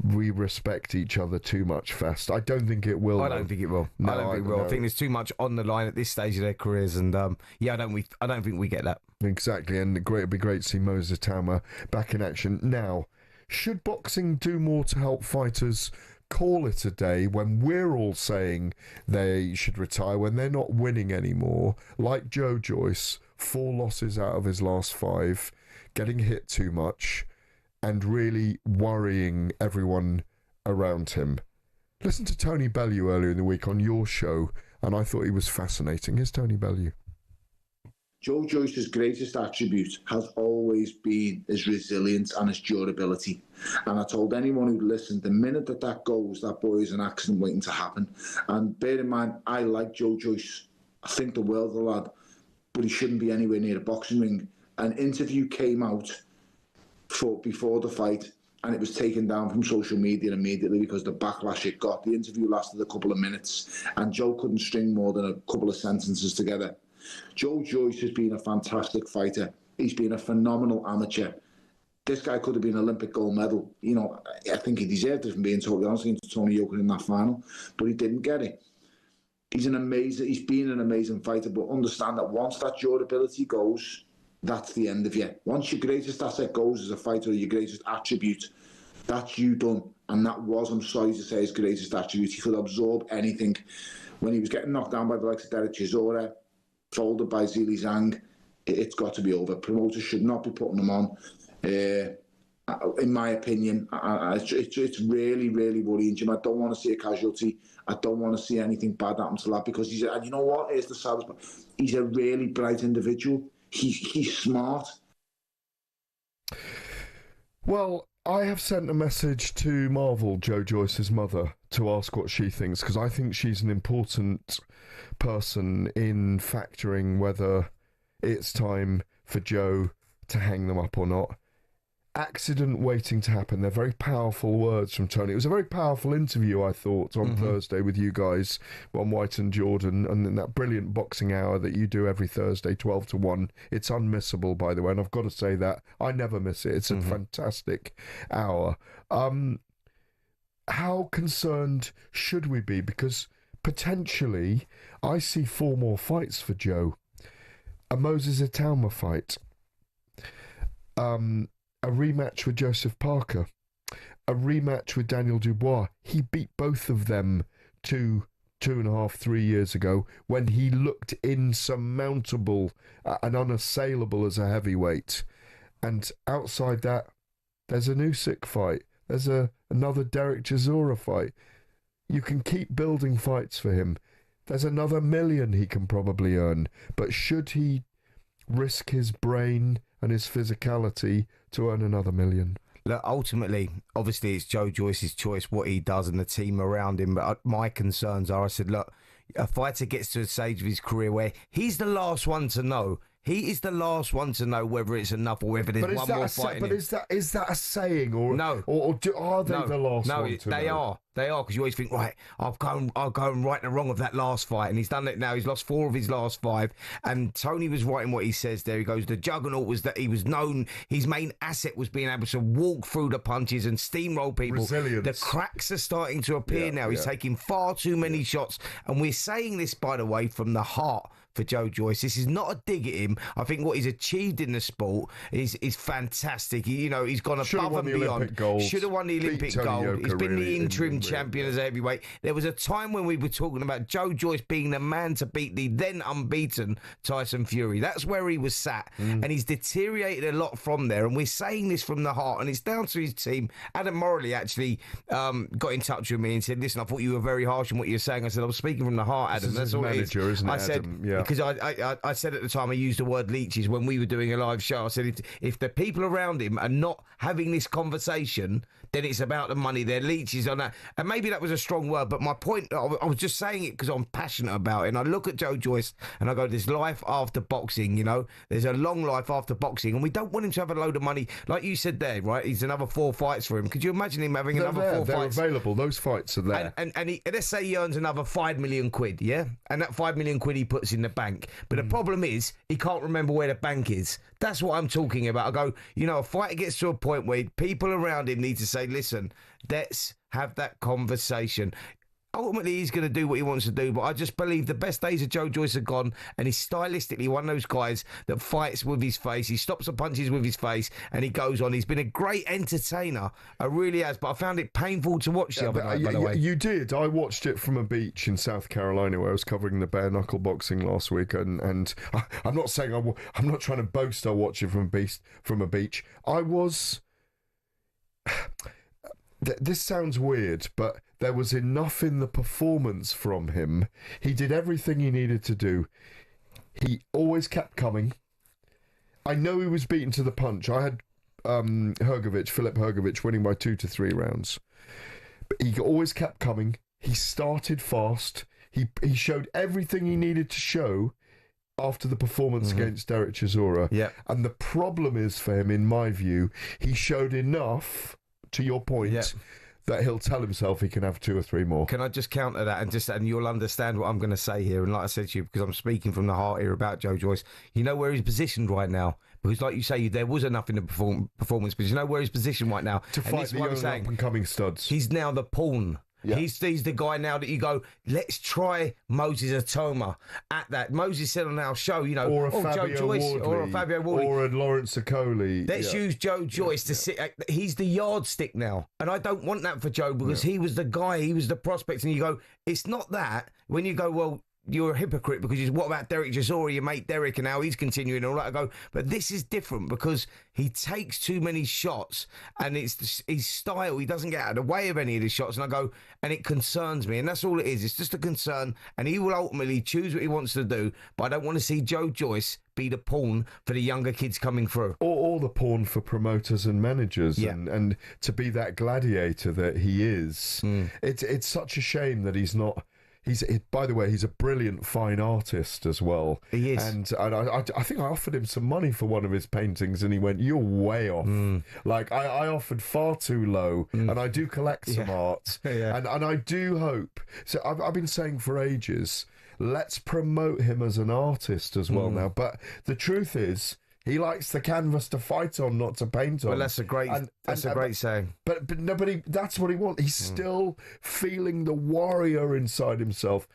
Speaker 2: we respect each other too much fest. I don't think it will.
Speaker 3: I don't think it will.
Speaker 2: No,
Speaker 3: I don't think it will. I think there's too much on the line at this stage of their careers, and I don't think we get that.
Speaker 2: Exactly, and it'd be great to see Moses Tauma back in action. Now, should boxing do more to help fighters call it a day when we're all saying they should retire, when they're not winning anymore, like Joe Joyce, 4 losses out of his last 5, getting hit too much, and really worrying everyone around him. Listen to Tony Bellew earlier in the week on your show, and I thought he was fascinating. Here's Tony Bellew.
Speaker 19: Joe Joyce's greatest attribute has always been his resilience and his durability. And I told anyone who'd listened, the minute that goes, that boy is an accident waiting to happen. And bear in mind, I like Joe Joyce. I think the world of the lad, but he shouldn't be anywhere near a boxing ring. An interview came out before the fight, and it was taken down from social media immediately because the backlash it got. The interview lasted a couple of minutes, and Joe couldn't string more than a couple of sentences together. Joe Joyce has been a fantastic fighter. He's been a phenomenal amateur. This guy could have been an Olympic gold medal. You know, I think he deserved it, from being totally honest, against Tony Yoka in that final, but he didn't get it. He's been an amazing fighter, but understand that once that durability goes, that's the end of you. Once your greatest asset goes as a fighter, or your greatest attribute, that's you done. And that was, I'm sorry to say, his greatest attribute. He could absorb anything. When he was getting knocked down by the likes of Derek Chisora, folded by Zhilei Zhang, it's got to be over. Promoters should not be putting them on. In my opinion, it's really, really worrying, Jim. I don't want to see a casualty. I don't want to see anything bad happen to that, because and you know what? Here's the saddest part. He's a really bright individual. He's smart.
Speaker 2: Well, I have sent a message to Marvel, Joe Joyce's mother, to ask what she thinks, because I think she's an important person in factoring whether it's time for Joe to hang them up or not. Accident waiting to happen. They're very powerful words from Tony. It was a very powerful interview, I thought, on Thursday with you guys, on White and Jordan, and in that brilliant boxing hour that you do every Thursday, 12 to 1. It's unmissable, by the way, and I've got to say that. I never miss it. It's a fantastic hour. How concerned should we be? Because potentially, I see 4 more fights for Joe. A Moses Itauma fight. A rematch with Joseph Parker, a rematch with Daniel Dubois. He beat both of them 2.5, 3 years ago when he looked insurmountable and unassailable as a heavyweight. And outside that, there's a Usyk fight. There's another Derek Chisora fight. You can keep building fights for him. There's another $1 million he can probably earn. But should he risk his brain and his physicality to earn another $1 million?
Speaker 3: Look, ultimately, obviously, it's Joe Joyce's choice, what he does and the team around him. But my concerns are, I said, look, a fighter gets to a stage of his career where he's the last one to know. He is the last one to know whether it's enough or whether there's one more fight in him.
Speaker 2: But is that a saying, or
Speaker 3: no?
Speaker 2: Are they the last one to know?
Speaker 3: No, they are. They are, because you always think, right, I'll go and right the wrong of that last fight. And he's done it now. He's lost 4 of his last 5. And Tony was right in what he says there. He goes, the juggernaut was that he was known, his main asset was being able to walk through the punches and steamroll people.
Speaker 2: Resilience.
Speaker 3: The cracks are starting to appear now. He's taking far too many shots. And we're saying this, by the way, from the heart for Joe Joyce. This is not a dig at him. I think what he's achieved in the sport is fantastic. He's gone above and beyond. Should have won the Olympic gold. He's been the interim champion as a heavyweight. There was a time when we were talking about Joe Joyce being the man to beat the then unbeaten Tyson Fury. That's where he was sat. And he's deteriorated a lot from there. And we're saying this from the heart. And it's down to his team. Adam Morley actually got in touch with me and said, listen, I thought you were very harsh in what you were saying. I said, I was speaking from the heart, Adam.
Speaker 2: That's all manager, isn't it,
Speaker 3: I said,
Speaker 2: Adam?
Speaker 3: because I said at the time, I used the word leeches when we were doing a live show. I said, if the people around him are not having this conversation, then it's about the money. They're leeches on that. And maybe that was a strong word, but my point, I was just saying it because I'm passionate about it. And I look at Joe Joyce and I go, there's life after boxing, There's a long life after boxing. And we don't want him to have a load of money. Like you said there, right? He's another 4 fights for him. Could you imagine him having another 4 fights?
Speaker 2: They're available. Those fights are there.
Speaker 3: And let's say he earns another 5 million quid, yeah? And that 5 million quid he puts in the bank. But the problem is, he can't remember where the bank is. That's what I'm talking about. I go, a fighter gets to a point where people around him need to say, listen, let's have that conversation. ultimately he's going to do what he wants to do, but I just believe the best days of Joe Joyce are gone, and he's stylistically one of those guys that fights with his face. He stops and punches with his face, and he goes on. He's been a great entertainer. I really has, but I found it painful to watch the other night, by the way.
Speaker 2: You did. I watched it from a beach in South Carolina where I was covering the bare knuckle boxing last week, and I'm not saying I'm not trying to boast I watched it from a beach. I was... This sounds weird, but there was enough in the performance from him. He did everything he needed to do. He always kept coming. I know he was beaten to the punch. I had Filip Hrgović winning by 2 to 3 rounds. But he always kept coming. He started fast. He showed everything he needed to show after the performance against Derek Chisora.
Speaker 3: Yeah.
Speaker 2: And the problem is for him, in my view, he showed enough, to your point, that he'll tell himself he can have 2 or 3 more.
Speaker 3: Can I just counter that and you'll understand what I'm going to say here? And like I said to you, because I'm speaking from the heart here about Joe Joyce, you know where he's positioned right now? Because like you say, there was enough in the performance, but you know where he's positioned right now?
Speaker 2: To fight the young up-and-coming studs.
Speaker 3: He's now the pawn. Yeah. He's the guy now that you go, let's try Moses Atoma at that. Moses said on our show, you know,
Speaker 2: or a
Speaker 3: Joe Joyce,
Speaker 2: Wardley,
Speaker 3: or a Fabio Wardley,
Speaker 2: or a Lawrence Okolie.
Speaker 3: Let's use Joe Joyce to sit. He's the yardstick now, and I don't want that for Joe because he was the guy, he was the prospect, and you go, it's not that. When you go, well, you're a hypocrite because what about Derek Chisora, your mate Derek, and how he's continuing and all that. I go, but this is different because he takes too many shots and it's his style. He doesn't get out of the way of any of his shots. And I go, and it concerns me. And that's all it is. It's just a concern. And he will ultimately choose what he wants to do. But I don't want to see Joe Joyce be the pawn for the younger kids coming through.
Speaker 2: Or the pawn for promoters and managers. Yeah. And to be that gladiator that he is. It's such a shame that he's not... by the way, he's a brilliant fine artist as well.
Speaker 3: He is.
Speaker 2: And I think I offered him some money for one of his paintings and he went, you're way off. Like, I offered far too low and I do collect some art. And I do hope... So I've been saying for ages, let's promote him as an artist as well now. But the truth is... He likes the canvas to fight on, not to paint on.
Speaker 3: Well, that's a great saying.
Speaker 2: But that's what he wants. He's still feeling the warrior inside himself.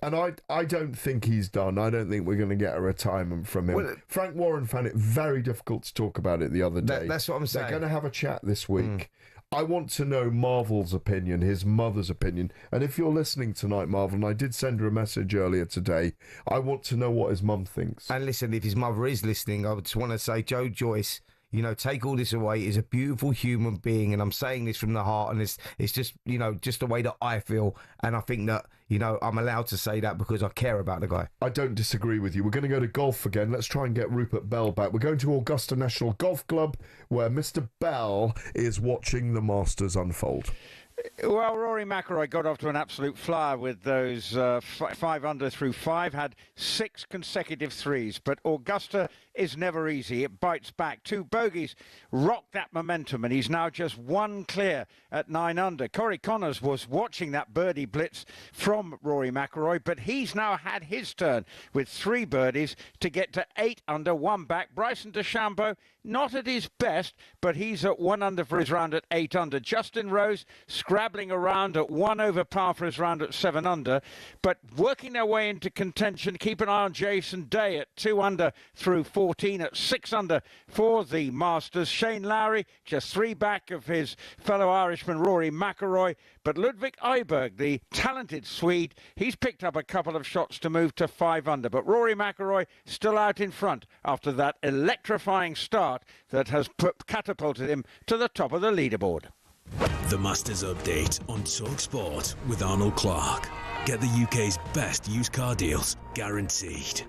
Speaker 2: And I don't think he's done. I don't think we're going to get a retirement from him. Well, Frank Warren found it very difficult to talk about it the other day.
Speaker 3: That's what I'm saying.
Speaker 2: They're going to have a chat this week. I want to know Marvel's opinion, his mother's opinion. And if you're listening tonight, Marvel, and I did send her a message earlier today, I want to know what his mum thinks.
Speaker 3: And listen, if his mother is listening, I just want to say, Joe Joyce, you know, take all this away, is a beautiful human being. And I'm saying this from the heart. And it's just, you know, just the way that I feel. And I think that, you know, I'm allowed to say that because I care about the guy.
Speaker 2: I don't disagree with you. We're going to go to golf again. Let's try and get Rupert Bell back. We're going to Augusta National Golf Club, where Mr. Bell is watching the Masters unfold.
Speaker 14: Well, Rory McIlroy got off to an absolute flyer with those 5 under through 5, had 6 consecutive threes. But Augusta is never easy. It bites back. 2 bogeys rocked that momentum, and he's now just 1 clear at 9 under. Corey Connors was watching that birdie blitz from Rory McIlroy, but he's now had his turn with 3 birdies to get to 8 under, 1 back. Bryson DeChambeau, not at his best, but he's at 1 under for his round at 8 under. Justin Rose scrabbling around at 1 over par for his round at 7 under, but working their way into contention. Keep an eye on Jason Day at 2 under through 14, at 6 under for the Masters. Shane Lowry just 3 back of his fellow Irishman Rory McIlroy, but Ludwig Åberg, the talented Swede, he's picked up a couple of shots to move to 5 under, but Rory McIlroy still out in front after that electrifying start that has catapulted him to the top of the leaderboard.
Speaker 15: The Masters Update on talkSPORT with Arnold Clark. Get the UK's best used car deals, guaranteed.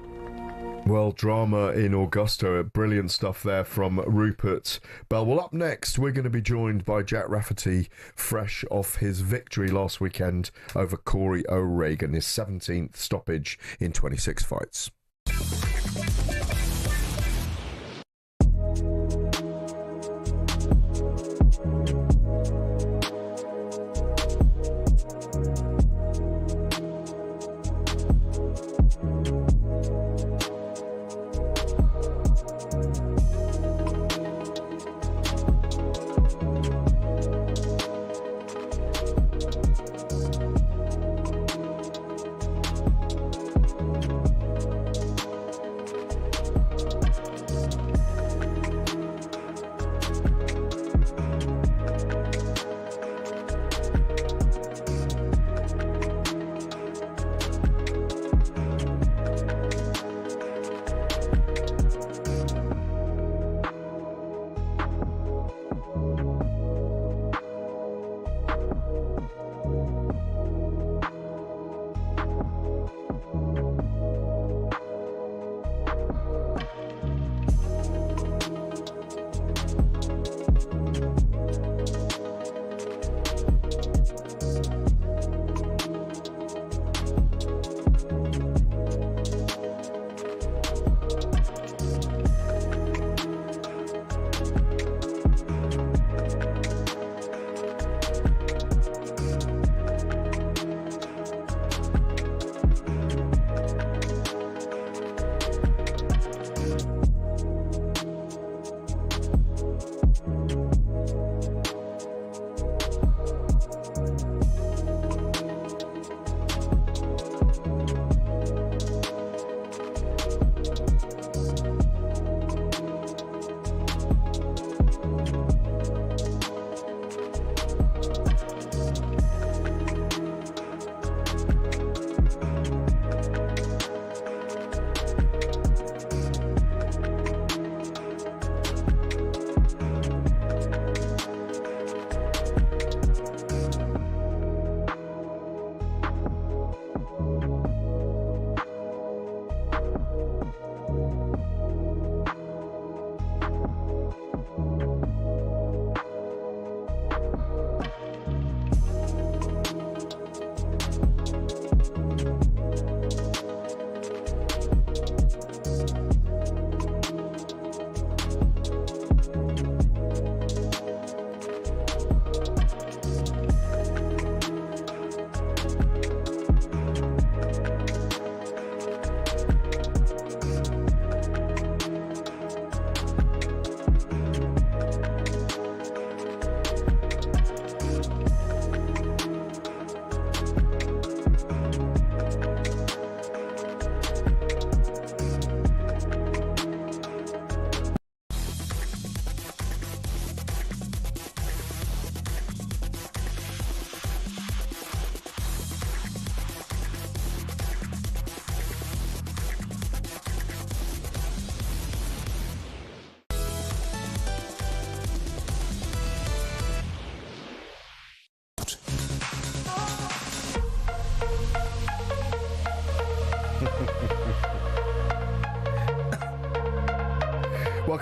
Speaker 2: Well, drama in Augusta. Brilliant stuff there from Rupert Bell. Well, up next, we're going to be joined by Jack Rafferty, fresh off his victory last weekend over Corey O'Regan, his 17th stoppage in 26 fights.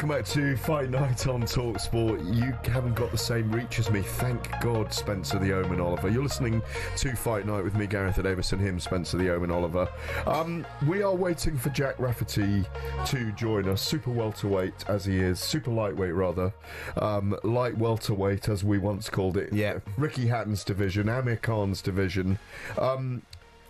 Speaker 2: Welcome back to Fight Night on talkSPORT. You haven't got the same reach as me, thank God, Spencer the Omen Oliver. You're listening to Fight Night with me, Gareth Davies, and him, Spencer the Omen Oliver. We are waiting for Jack Rafferty to join us. Super welterweight as he is, super lightweight rather, light welterweight as we once called it.
Speaker 3: Yeah.
Speaker 2: Ricky Hatton's division, Amir Khan's division.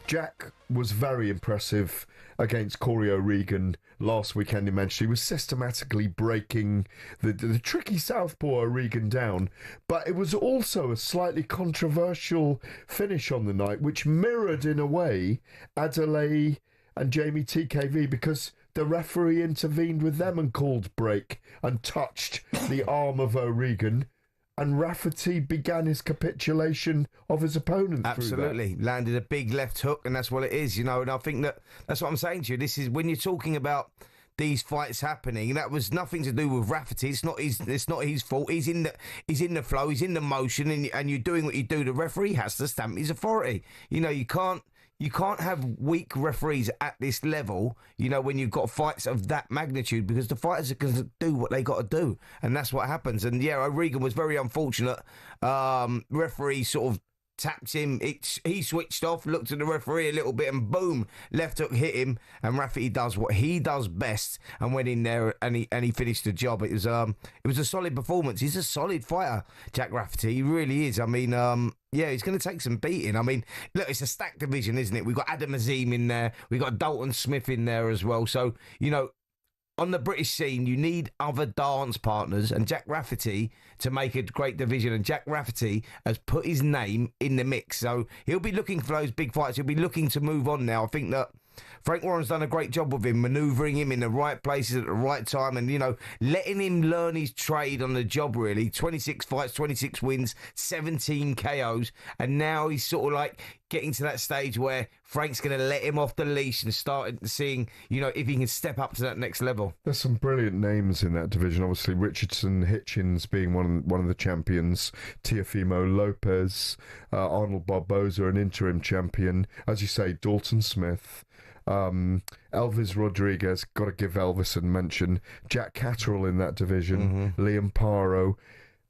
Speaker 2: Jack was very impressive against Corey O'Regan last weekend in Manchester. He was systematically breaking the tricky southpaw O'Regan down, but it was also a slightly controversial finish on the night, which mirrored in a way Adeleye and Jamie TKV, because the referee intervened with them and called break and touched the arm of O'Regan. And Rafferty began his capitulation of his opponent.
Speaker 3: Absolutely. Landed a big left hook, and that's what it is, and I think that's what I'm saying to you. This is when you're talking about these fights happening, that was nothing to do with Rafferty. It's not his fault. He's in the flow, he's in the motion, and you're doing what you do. The referee has to stamp his authority. You can't have weak referees at this level, when you've got fights of that magnitude, because the fighters are going to do what they got to do, and that's what happens. And yeah, O'Regan was very unfortunate. Referee sort of tapped him. He switched off, looked at the referee a little bit, and boom, left hook hit him. And Rafferty does what he does best and went in there and he finished the job. It was a solid performance. He's a solid fighter, Jack Rafferty. He really is. I mean, yeah, he's going to take some beating. I mean, look, it's a stacked division, isn't it? We've got Adam Azim in there. We've got Dalton Smith in there as well. So, on the British scene, you need other dance partners, and Jack Rafferty to make a great division. And Jack Rafferty has put his name in the mix. So he'll be looking for those big fights. He'll be looking to move on now. I think that Frank Warren's done a great job with him, manoeuvring him in the right places at the right time and, letting him learn his trade on the job, really. 26 fights, 26 wins, 17 KOs. And now he's sort of like getting to that stage where Frank's going to let him off the leash and start seeing, if he can step up to that next level.
Speaker 2: There's some brilliant names in that division. Obviously, Richardson Hitchens being one of the champions, Teofimo Lopez, Arnold Barboza, an interim champion. As you say, Dalton Smith. Elvis Rodriguez, got to give Elvis a mention. Jack Catterall in that division. Liam Paro.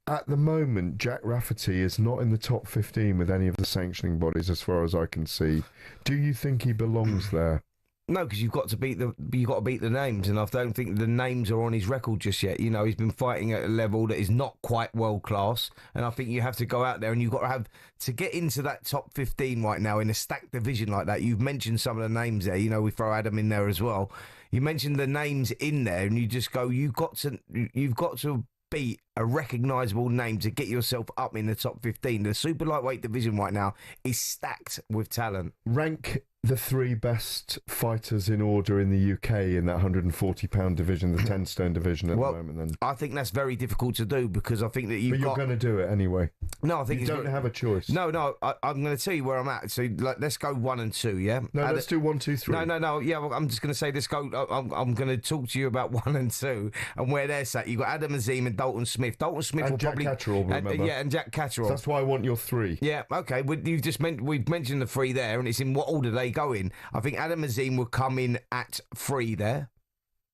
Speaker 2: At the moment, Jack Rafferty is not in the top 15 with any of the sanctioning bodies, as far as I can see. Do you think he belongs there?
Speaker 3: No, because you've got to beat the names, and I don't think the names are on his record just yet. He's been fighting at a level that is not quite world class, and I think you have to go out there and you've got to get into that top 15 right now in a stacked division like that. You've mentioned some of the names there. We throw Adam in there as well. You mentioned the names in there, and you just go, you've got to beat a recognisable name to get yourself up in the top 15. The super lightweight division right now is stacked with talent.
Speaker 2: Rank the three best fighters in order in the UK in that 140-pound division, the 10-stone division at the moment. Then
Speaker 3: I think that's very difficult to do, because I think that you're
Speaker 2: going to do it anyway.
Speaker 3: No, I think
Speaker 2: you don't have a choice.
Speaker 3: No, I'm going to tell you where I'm at. So let's go 1 and 2, yeah?
Speaker 2: No, let's do 1, 2, 3.
Speaker 3: No. Yeah, well, I'm just going to say let's go. I'm going to talk to you about 1 and 2 and where they're sat. You've got Adam Azim and Dalton Smith. Dalton Smith
Speaker 2: and
Speaker 3: will
Speaker 2: Jack Catterall, remember?
Speaker 3: And Jack Catterall.
Speaker 2: So that's why I want your 3.
Speaker 3: Yeah, okay. We've mentioned the 3 there, and it's in what order they go in. I think Adam Azim will come in at 3 there,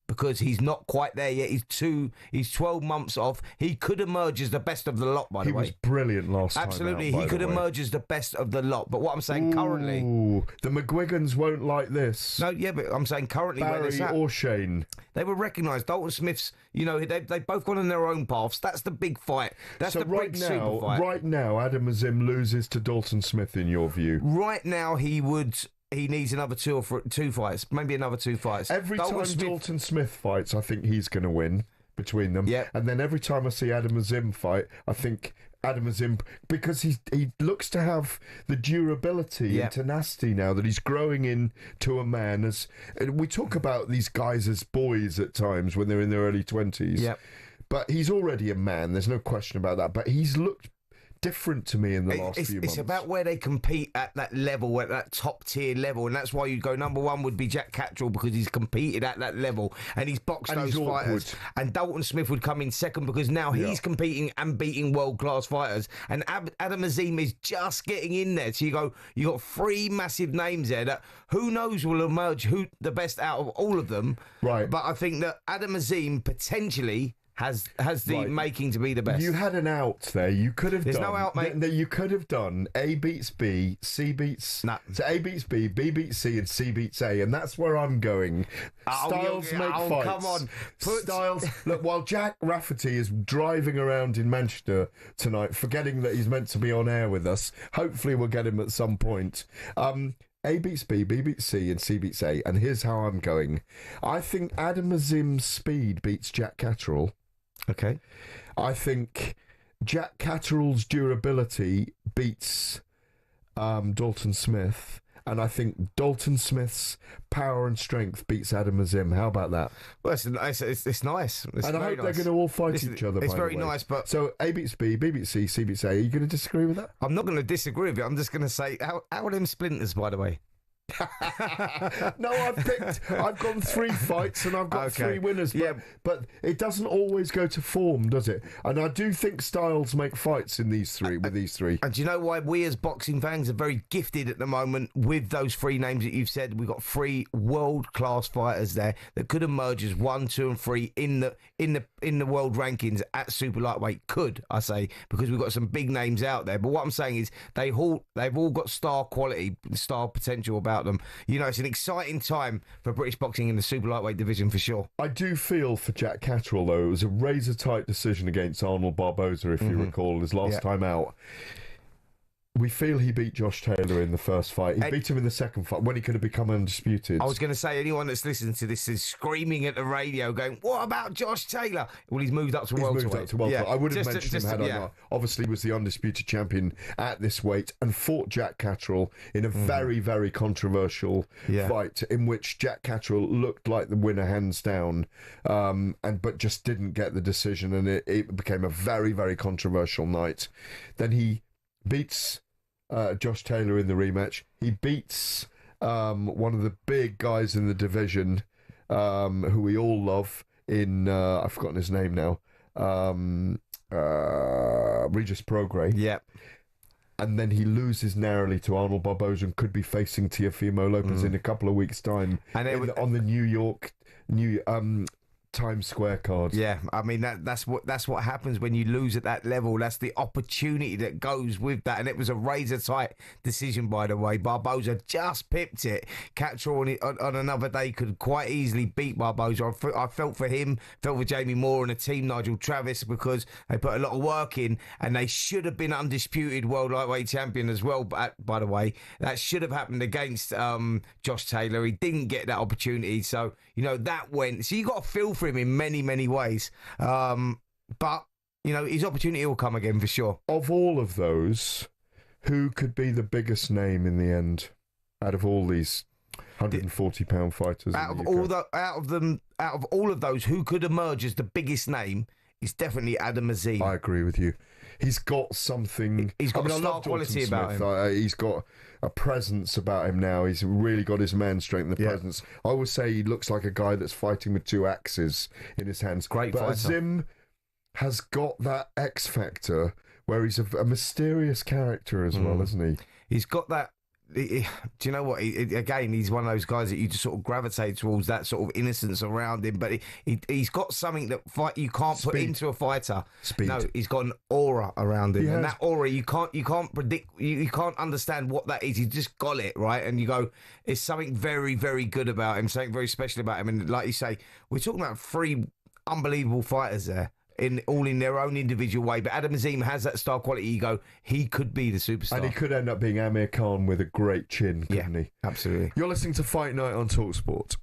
Speaker 3: because he's not quite there yet. He's 12 months off. He could emerge as the best of the lot, by the way.
Speaker 2: He was brilliant last time.
Speaker 3: Absolutely, he could emerge as the best of the lot. But what I'm saying currently,
Speaker 2: the McGuigans won't like this.
Speaker 3: No, yeah, but I'm saying currently,
Speaker 2: Barry or Shane,
Speaker 3: they were recognised. Dalton Smith's, they've both gone on their own paths. That's the big fight. That's the big super fight.
Speaker 2: Right now, Adam Azim loses to Dalton Smith, in your view.
Speaker 3: Right now, he needs another 2 fights, maybe another 2 fights.
Speaker 2: Every time Dalton Smith fights, I think he's going to win between them.
Speaker 3: Yeah.
Speaker 2: And then every time I see Adam Azim fight, I think Adam Azim, because he looks to have the durability and tenacity now that he's growing into a man. As we talk about these guys as boys at times when they're in their early 20s.
Speaker 3: Yeah.
Speaker 2: But he's already a man. There's no question about that. But he's looked different to me in the last few months.
Speaker 3: It's about where they compete at that level, at that top tier level, and that's why you'd go number one would be Jack Catterall, because he's competed at that level and he's boxed those fighters. And Dalton Smith would come in second because now he's competing and beating world-class fighters. And Adam Azim is just getting in there. So you got three massive names there that who knows will emerge who the best out of all of them.
Speaker 2: Right.
Speaker 3: But I think that Adam Azim potentially has the making to be the best.
Speaker 2: You had an out there. You could have
Speaker 3: There's
Speaker 2: done...
Speaker 3: no out, mate.
Speaker 2: You could have done A beats B, C beats...
Speaker 3: Nah.
Speaker 2: So A beats B, B beats C, and C beats A, and that's where I'm going. Styles make fights.
Speaker 3: Come on.
Speaker 2: Styles... Look, while Jack Rafferty is driving around in Manchester tonight, forgetting that he's meant to be on air with us, hopefully we'll get him at some point. A beats B, B beats C, and C beats A, and here's how I'm going. I think Adam Azim's speed beats Jack Catterall.
Speaker 3: Okay.
Speaker 2: I think Jack Catterall's durability beats Dalton Smith, and I think Dalton Smith's power and strength beats Adam Azim. How about that?
Speaker 3: Well, it's nice. It's
Speaker 2: and I hope they're going to all fight each other.
Speaker 3: It's
Speaker 2: by
Speaker 3: very
Speaker 2: the way.
Speaker 3: nice, but
Speaker 2: so A beats B, B beats C, C beats A. Are you going to disagree with that?
Speaker 3: I'm not going to disagree with you. I'm just going to say, how are them splinters, by the way?
Speaker 2: No, I've gone 3 fights and I've got 3 winners, but it doesn't always go to form, does it? And I do think Styles make fights in these three with these three.
Speaker 3: And do you know why we as boxing fans are very gifted at the moment with those 3 names that you've said? We've got 3 world-class fighters there that could emerge as 1, 2 and 3 in the world rankings at super lightweight. Could, I say, because we've got some big names out there. But what I'm saying is they've all got star quality, star potential about them. You know, it's an exciting time for British boxing in the super lightweight division for sure.
Speaker 2: I do feel for Jack Catterall, though, it was a razor-tight decision against Arnold Barboza, if you recall, his last time out. We feel he beat Josh Taylor in the first fight. He beat him in the second fight when he could have become undisputed.
Speaker 3: I was going to say, anyone that's listening to this is screaming at the radio going, what about Josh Taylor? Well, he's moved up to welterweight.
Speaker 2: Moved up to welterweight. I would have mentioned him had I not. Obviously was the undisputed champion at this weight and fought Jack Catterall in a very, very controversial fight in which Jack Catterall looked like the winner hands down, but just didn't get the decision, and it became a very, very controversial night. Then he beats Josh Taylor in the rematch. He beats one of the big guys in the division, who we all love, in I've forgotten his name now, Regis Prograis.
Speaker 3: Yeah.
Speaker 2: And then he loses narrowly to Arnold Barboza and could be facing Teofimo Lopez in a couple of weeks' time, and on the New York Times Square card.
Speaker 3: Yeah, I mean that's what happens when you lose at that level. That's the opportunity that goes with that, and it was a razor tight decision, by the way. Barboza just pipped it. Catterall on another day could quite easily beat Barboza. I felt for him, felt for Jamie Moore and the team, Nigel Travis, because they put a lot of work in, and they should have been undisputed world lightweight champion as well. But by the way, that should have happened against Josh Taylor. He didn't get that opportunity, so that went. So you got to feel for him in many, many ways. But, his opportunity will come again for sure.
Speaker 2: Of all of those, who could be the biggest name in the end out of all these 140-pound fighters?
Speaker 3: Out of all of those, who could emerge as the biggest name is definitely Adam Azim.
Speaker 2: I agree with you. He's got something.
Speaker 3: He's got star quality about him.
Speaker 2: He's got a presence about him now. He's really got his man strength and the presence. I would say he looks like a guy that's fighting with 2 axes in his hands.
Speaker 3: Great
Speaker 2: fighter. But Azim has got that X factor where he's a mysterious character as well, isn't he?
Speaker 3: He's got that. Do you know what? Again, he's one of those guys that you just sort of gravitate towards, that sort of innocence around him. But he's got something that you can't put into a fighter.
Speaker 2: Speed.
Speaker 3: No, he's got an aura around him, and that aura you can't predict. You can't understand what that is. You just got it right, and you go, it's something very, very good about him, something very special about him. And like you say, we're talking about 3 unbelievable fighters there. All in their own individual way, but Adam Azim has that star quality. You go, he could be the superstar,
Speaker 2: and he could end up being Amir Khan with a great chin, couldn't he?
Speaker 3: Absolutely.
Speaker 2: You're listening to Fight Night on talkSPORT.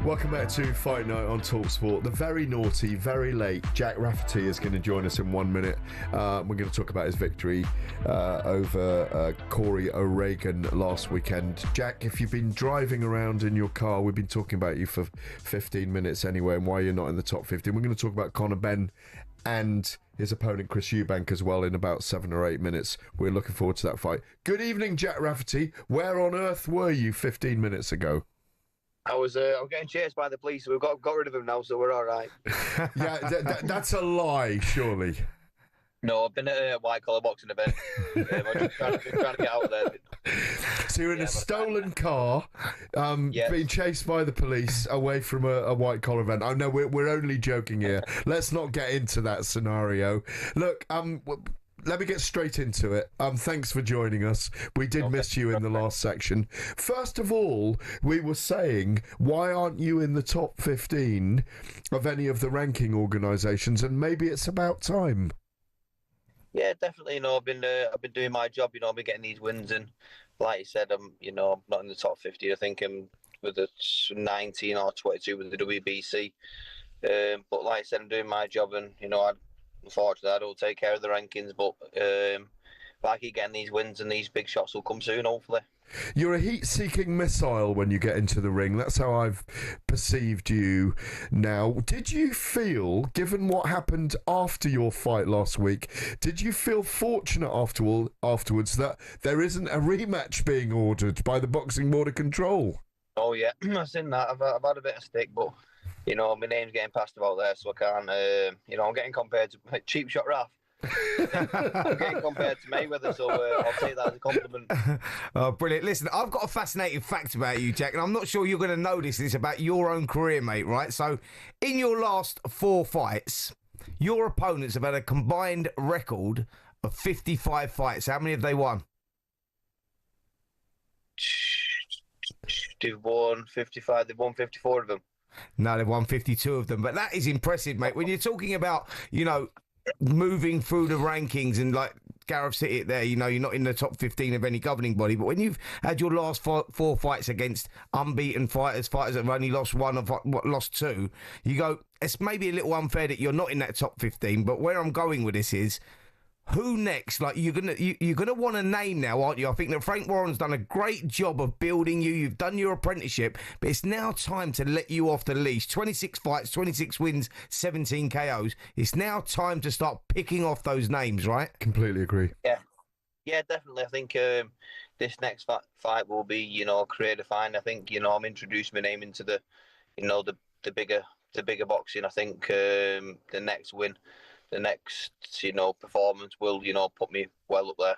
Speaker 2: Welcome back to Fight Night on talkSPORT. The very naughty, very late Jack Rafferty is going to join us in 1 minute. We're going to talk about his victory over Corey O'Regan last weekend. Jack, if you've been driving around in your car, we've been talking about you for 15 minutes anyway and why you're not in the top 15. We're going to talk about Conor Benn and his opponent Chris Eubank as well in about 7 or 8 minutes. We're looking forward to that fight. Good evening, Jack Rafferty. Where on earth were you 15 minutes ago?
Speaker 20: I was getting chased by the police. We've got rid of him now, so we're all right.
Speaker 2: Yeah, that's a lie, surely.
Speaker 20: No, I've been at a white-collar boxing event. I'm just trying to get out of there.
Speaker 2: So you're in a stolen car, being chased by the police away from a white-collar event. Oh, no, we're only joking here. Let's not get into that scenario. Look, let me get straight into it. Thanks for joining us. We did miss you in the last section. First of all, we were saying, why aren't you in the top 15 of any of the ranking organisations? And maybe it's about time.
Speaker 20: Yeah, definitely. I've been doing my job. I've been getting these wins, and like you said, I'm not in the top 50. I think I'm with the 19 or 22 with the WBC. But like I said, I'm doing my job, and unfortunately, I don't take care of the rankings, but if I keep getting these wins and these big shots will come soon, hopefully.
Speaker 2: You're a heat-seeking missile when you get into the ring. That's how I've perceived you now. Did you feel, given what happened after your fight last week, did you feel fortunate afterwards that there isn't a rematch being ordered by the Boxing Board of Control?
Speaker 20: Oh, yeah. I've seen that. I've had a bit of stick, but my name's getting passed about there, so I can't, I'm getting compared to Cheap Shot Raf. I'm getting compared to Mayweather, so I'll take that as a compliment.
Speaker 3: Oh, brilliant. Listen, I've got a fascinating fact about you, Jack, and I'm not sure you're going to notice this about your own career, mate, right? So, in your last 4 fights, your opponents have had a combined record of 55 fights. How many have they won?
Speaker 20: They've won 55. They've won 54 of them.
Speaker 3: No, they've won 52 of them. But that is impressive, mate. When you're talking about, you know, moving through the rankings and like Gareth said it there, you know, you're not in the top 15 of any governing body. But when you've had your last four fights against unbeaten fighters that have only lost one or lost two, you go, it's maybe a little unfair that you're not in that top 15. But where I'm going with this is, who next? Like you're gonna want a name now, aren't you? I think that Frank Warren's done a great job of building you. You've done your apprenticeship, but it's now time to let you off the leash. 26 fights, 26 wins, 17 KOs. It's now time to start picking off those names, right?
Speaker 2: Completely agree.
Speaker 20: Yeah, definitely. I think this next fight will be, you know, career defining. I think, you know, I'm introducing my name into the, you know, the bigger boxing. I think the next win, the next, you know, performance will, you know, put me well up there.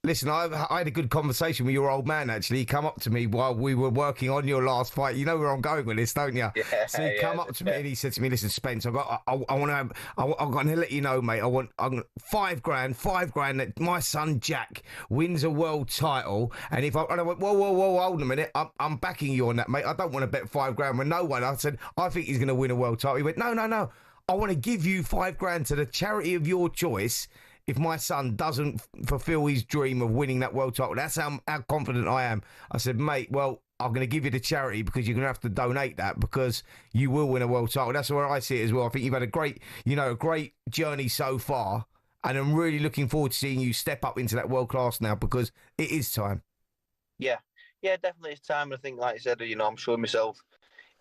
Speaker 3: Listen, I had a good conversation with your old man, actually. He come up to me while we were working on your last fight. You know where I'm going with this, don't you?
Speaker 20: Yeah,
Speaker 3: so he come up to me and he said to me, listen, Spence, I'm going to let you know, mate, I want $5 grand that my son Jack wins a world title. And I went, whoa, hold a minute. I'm backing you on that, mate. I don't want to bet $5 grand with no one. I said, I think he's going to win a world title. He went, no. I want to give you $5 grand to the charity of your choice if my son doesn't fulfil his dream of winning that world title. That's how confident I am. I said, mate, well, I'm going to give you the charity because you're going to have to donate that because you will win a world title. That's where I see it as well. I think you've had a great journey so far, and I'm really looking forward to seeing you step up into that world class now because it is time.
Speaker 20: Yeah, definitely it's time. I think, like I said, you know, I'm showing myself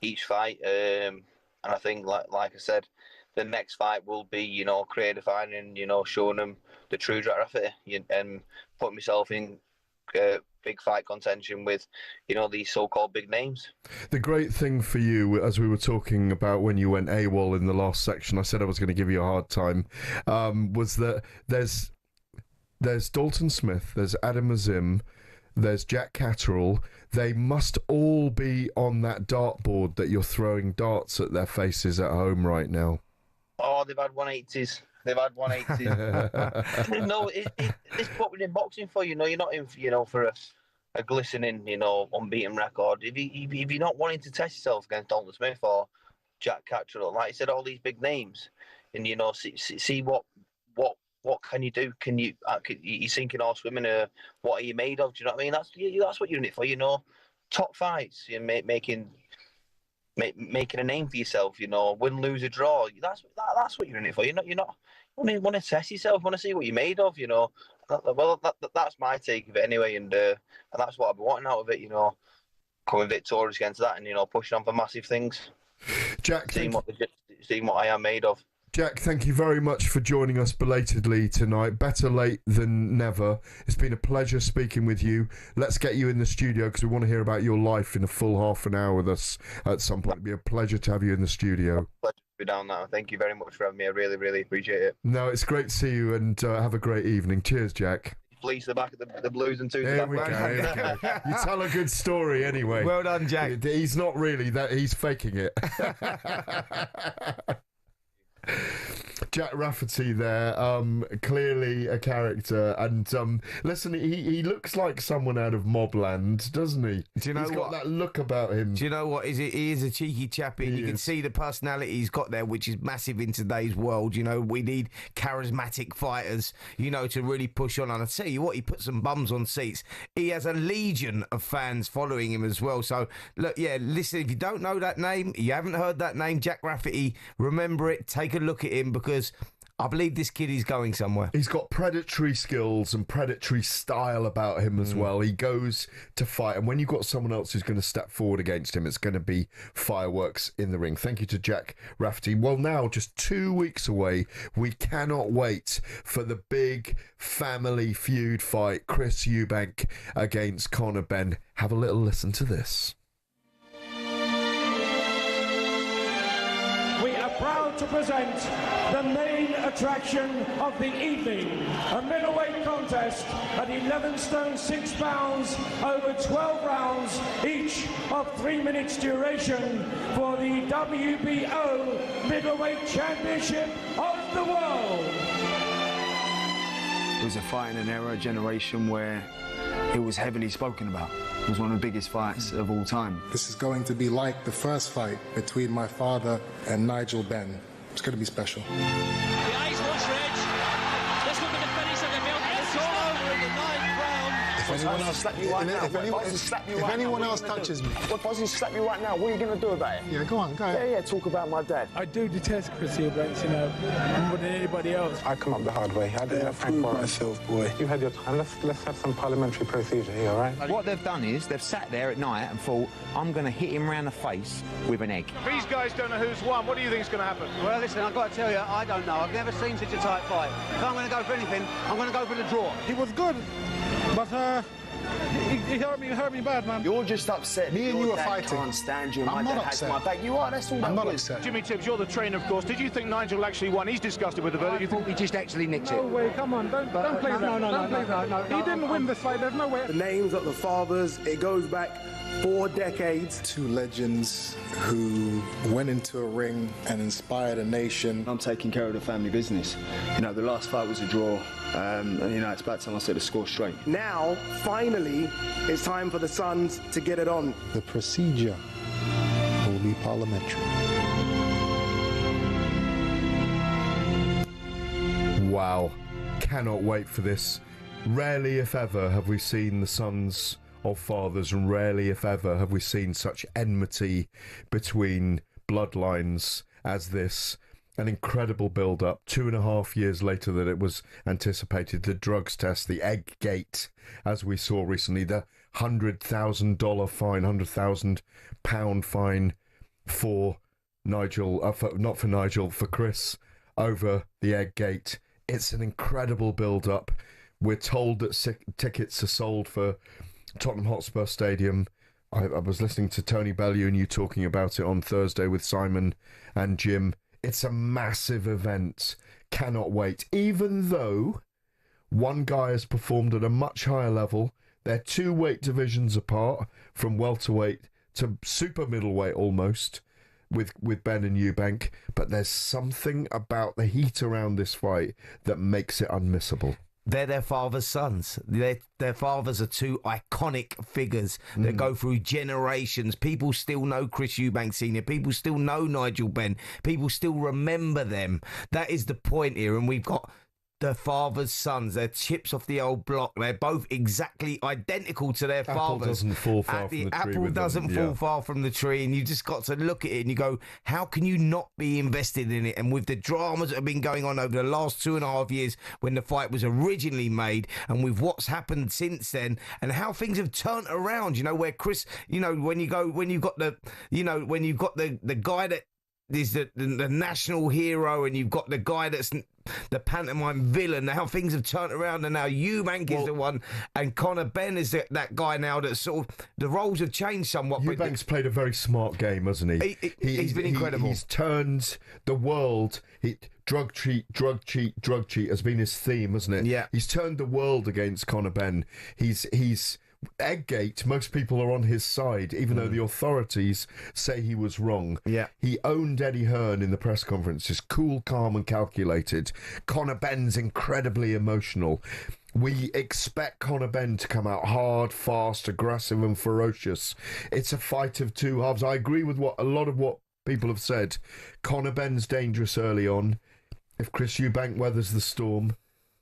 Speaker 20: each fight, and I think, like I said, the next fight will be, you know, career defining, you know, showing them the true Jack Rafferty and putting myself in big fight contention with, you know, these so-called big names.
Speaker 2: The great thing for you, as we were talking about when you went AWOL in the last section, I said I was going to give you a hard time, was that there's Dalton Smith, there's Adam Azim, there's Jack Catterall. They must all be on that dartboard that you're throwing darts at their faces at home right now.
Speaker 20: Oh, they've had 180s. No, it's what we're in boxing for. You know, you're not in, you know, for a glistening, you know, unbeaten record. If you're not wanting to test yourself against Dalton Smith or Jack Catterall, like I said, all these big names, and you know, see what can you do? You sinking or swimming? What are you made of? Do you know what I mean? That's what you're in it for. You know, top fights. You're making a name for yourself. You know, win, lose, or draw. That's what you're in it for. You're not. You want to test yourself. Want to see what you're made of. You know. Well, that's my take of it anyway, and that's what I've been wanting out of it. You know, coming victorious against that, and you know, pushing on for massive things.
Speaker 2: Jack,
Speaker 20: seeing what I am made of.
Speaker 2: Jack, thank you very much for joining us belatedly tonight. Better late than never. It's been a pleasure speaking with you. Let's get you in the studio because we want to hear about your life in a full half an hour with us at some point. It'd be a pleasure to have you in the studio.
Speaker 20: Pleasure to be down there. Thank you very much for having me. I really, really appreciate it.
Speaker 2: No, it's great to see you and have a great evening. Cheers, Jack.
Speaker 20: Fleece the back of the Blues and two.
Speaker 2: Here we go. You tell a good story anyway.
Speaker 3: Well done, Jack.
Speaker 2: He's not really that. He's faking it. Jack Rafferty there, clearly a character, and listen, he looks like someone out of Mobland, doesn't he?
Speaker 3: Do you know
Speaker 2: He's got that look about him.
Speaker 3: Do you know what? He is a cheeky chappy. You can see the personality he's got there, which is massive in today's world. You know, we need charismatic fighters, you know, to really push on. And I tell you what, he put some bums on seats. He has a legion of fans following him as well. So, look, yeah, listen, if you don't know that name, you haven't heard that name, Jack Rafferty, remember it, take a look at him, because I believe this kid is going somewhere.
Speaker 2: He's got predatory skills and predatory style about him as well. He goes to fight, and when you've got someone else who's going to step forward against him, it's going to be fireworks in the ring. Thank you to Jack Rafferty. Well, now, just 2 weeks away, we cannot wait for the big family feud fight, Chris Eubank against Conor Benn. Have a little listen to this.
Speaker 9: Proud to present the main attraction of the evening, a middleweight contest at 11 stone 6 pounds over 12 rounds, each of 3 minutes duration, for the WBO Middleweight Championship of the World.
Speaker 21: It was a fight in an era, a generation where it was heavily spoken about. It was one of the biggest fights of all time.
Speaker 13: This is going to be like the first fight between my father and Nigel Benn. It's going to be special.
Speaker 7: The eyes watch Reg. Let's look at the finish of the milk. It's all over in the 9th round.
Speaker 13: If anyone else touches me.
Speaker 21: What if I was to slap you right now? What are you going to do about it?
Speaker 13: Yeah, go on, go ahead.
Speaker 21: Yeah, talk about my dad.
Speaker 6: I do detest Chris Eubank, you know, more than anybody else.
Speaker 13: I come up the hard way. I didn't think for myself, boy. You had your time. Let's have some parliamentary procedure here, all right?
Speaker 22: What they've done is they've sat there at night and thought, I'm going to hit him round the face with an egg.
Speaker 9: These guys don't know who's won. What do you think is going to happen?
Speaker 22: Well, listen, I've got to tell you, I don't know. I've never seen such a tight fight. If I'm going to go for anything, I'm going to go for the draw.
Speaker 13: He was good, but he hurt me bad, man.
Speaker 21: You're just upset.
Speaker 13: Me and you are fighting.
Speaker 21: I can't stand you. And
Speaker 13: I'm
Speaker 21: my
Speaker 13: not
Speaker 21: dad
Speaker 13: upset.
Speaker 21: has my back. You are. That's all.
Speaker 13: I'm not
Speaker 21: is.
Speaker 13: upset.
Speaker 9: Jimmy Tibbs, you're the trainer, of course. Did you think Nigel actually won? He's disgusted with the verdict. You think
Speaker 22: he just actually nicked it?
Speaker 13: No way, come on, don't play that. Don't play that. He didn't win this fight, there's no way.
Speaker 23: The names of the fathers, it goes back 4 decades.
Speaker 13: Two legends who went into a ring and inspired a nation.
Speaker 21: I'm taking care of the family business. You know, the last fight was a draw. And, you know, it's about time I set the score straight.
Speaker 23: Now, finally, it's time for the Sons to get it on.
Speaker 13: The procedure will be parliamentary.
Speaker 2: Wow. Cannot wait for this. Rarely, if ever, have we seen the sons of fathers, and rarely, if ever, have we seen such enmity between bloodlines as this. An incredible build-up. 2.5 years later than it was anticipated. The drugs test, the egg gate, as we saw recently, the $100,000 fine, £100,000 fine for Nigel, not for Nigel, for Chris, over the egg gate. It's an incredible build-up. We're told that tickets are sold for Tottenham Hotspur Stadium. I was listening to Tony Bellew and you talking about it on Thursday with Simon and Jim. It's a massive event. Cannot wait. Even though one guy has performed at a much higher level, they're 2 weight divisions apart, from welterweight to super middleweight almost, with Benn and Eubank. But there's something about the heat around this fight that makes it unmissable.
Speaker 3: They're their father's sons. Their fathers are 2 iconic figures that go through generations. People still know Chris Eubank Sr. People still know Nigel Benn. People still remember them. That is the point here. And we've got their father's sons. They're chips off the old block. They're both exactly identical to their fathers.
Speaker 2: Doesn't fall far from the tree.
Speaker 3: Apple doesn't fall far from the tree, and you just got to look at it and you go, how can you not be invested in it? And with the dramas that have been going on over the last 2.5 years when the fight was originally made, and with what's happened since then, and how things have turned around, you know, where Chris, you know, when you've got the guy that is the national hero, and you've got the guy that's the pantomime villain. How things have turned around, and now Eubank is the one, and Conor Benn is that guy now. That sort of the roles have changed somewhat.
Speaker 2: Eubank's played a very smart game, hasn't he?
Speaker 3: He's been incredible.
Speaker 2: He's turned the world. Drug cheat has been his theme, hasn't it?
Speaker 3: Yeah.
Speaker 2: He's turned the world against Conor Benn. He's Eggate, most people are on his side, even though the authorities say he was wrong.
Speaker 3: Yeah.
Speaker 2: He owned Eddie Hearn in the press conference, just cool, calm and calculated. Conor Benn's incredibly emotional. We expect Conor Benn to come out hard, fast, aggressive and ferocious. It's a fight of 2 halves. I agree with a lot of what people have said. Conor Benn's dangerous early on. If Chris Eubank weathers the storm,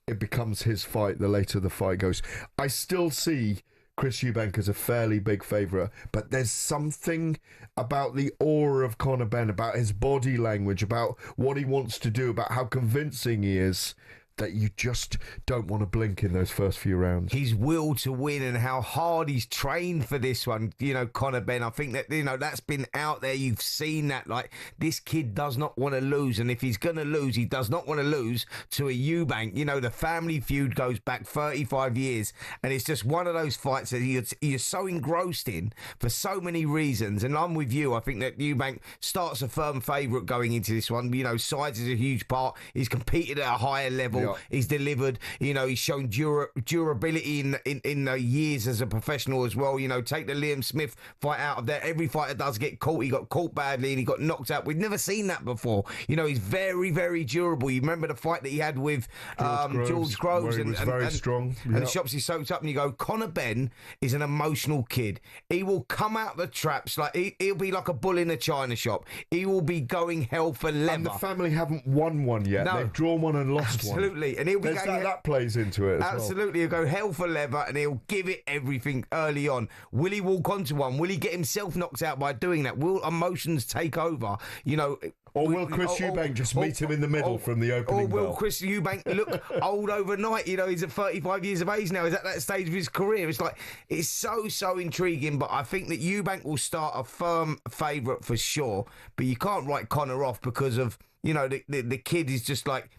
Speaker 2: it becomes his fight the later the fight goes. I still see Chris Eubank is a fairly big favourite, but there's something about the aura of Conor Benn, about his body language, about what he wants to do, about how convincing he is, that you just don't want to blink in those first few rounds.
Speaker 3: His will to win and how hard he's trained for this one, you know, Conor Benn. I think that, you know, that's been out there. You've seen that. Like, this kid does not want to lose. And if he's going to lose, he does not want to lose to a Eubank. You know, the family feud goes back 35 years. And it's just one of those fights that you're so engrossed in for so many reasons. And I'm with you. I think that Eubank starts a firm favourite going into this one. You know, size is a huge part. He's competed at a higher level.
Speaker 2: Yeah.
Speaker 3: He's delivered. You know, he's shown durability in the years as a professional as well. You know, take the Liam Smith fight out of there. Every fighter does get caught. He got caught badly and he got knocked out. We've never seen that before. You know, he's very, very durable. You remember the fight that he had with George Groves,
Speaker 2: where he was very strong.
Speaker 3: And the shops he soaked up, and you go, Conor Benn is an emotional kid. He will come out the traps like he'll be like a bull in a china shop. He will be going hell for leather.
Speaker 2: And the family haven't won one yet.
Speaker 3: No.
Speaker 2: They've drawn one and lost one.
Speaker 3: Absolutely. And he'll be going,
Speaker 2: that plays into it as
Speaker 3: absolutely. He'll go hell for leather and he'll give it everything early on. Will he walk onto one? Will he get himself knocked out by doing that? Will emotions take over? You know.
Speaker 2: Or will Chris Eubank just meet him in the middle from the opening
Speaker 3: bell? Or will
Speaker 2: bell?
Speaker 3: Chris Eubank look old overnight? You know, he's at 35 years of age now. He's at that stage of his career. It's like, it's so intriguing, but I think that Eubank will start a firm favourite for sure. But you can't write Conor off because of, you know, the kid is just like...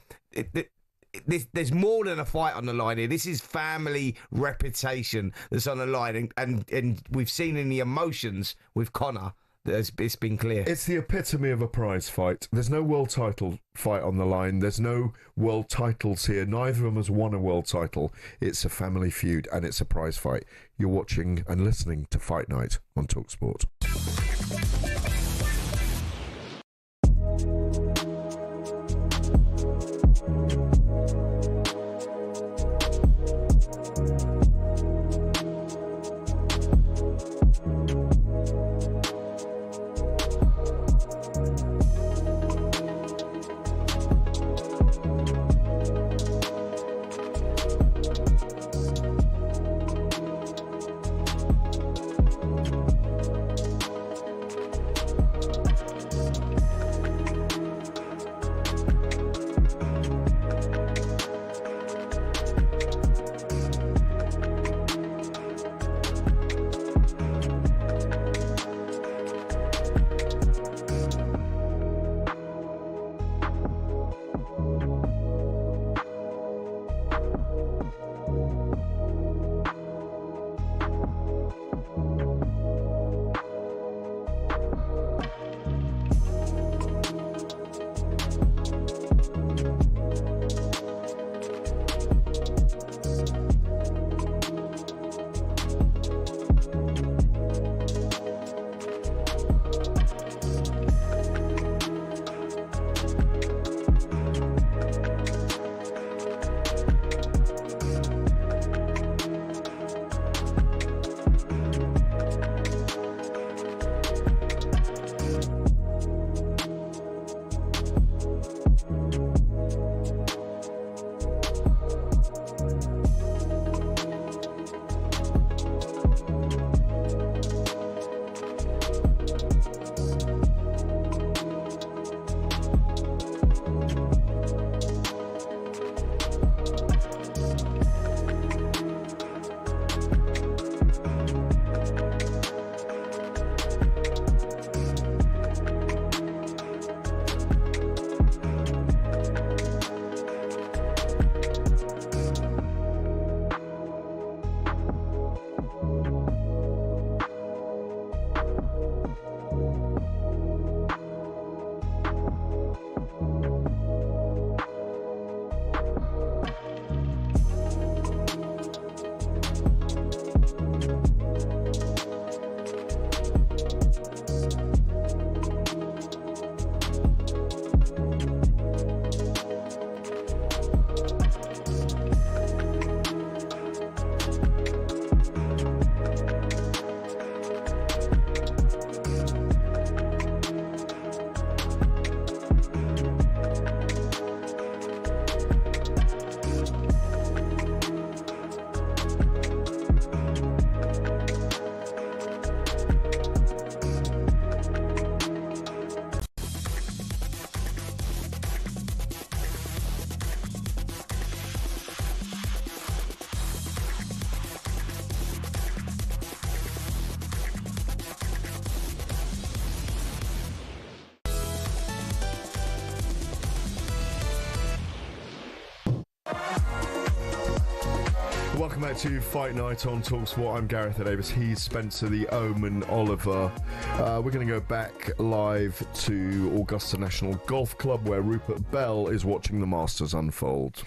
Speaker 3: There's more than a fight on the line here. This is family reputation that's on the line. And we've seen in the emotions with Conor, it's been clear.
Speaker 2: It's the epitome of a prize fight. There's no world title fight on the line. There's no world titles here. Neither of them has won a world title. It's a family feud and it's a prize fight. You're watching and listening to Fight Night on talkSPORT. Welcome back to Fight Night on talkSPORT. I'm Gareth Davies. He's Spencer the Omen Oliver. We're going to go back live to Augusta National Golf Club where Rupert Bell is watching the Masters unfold.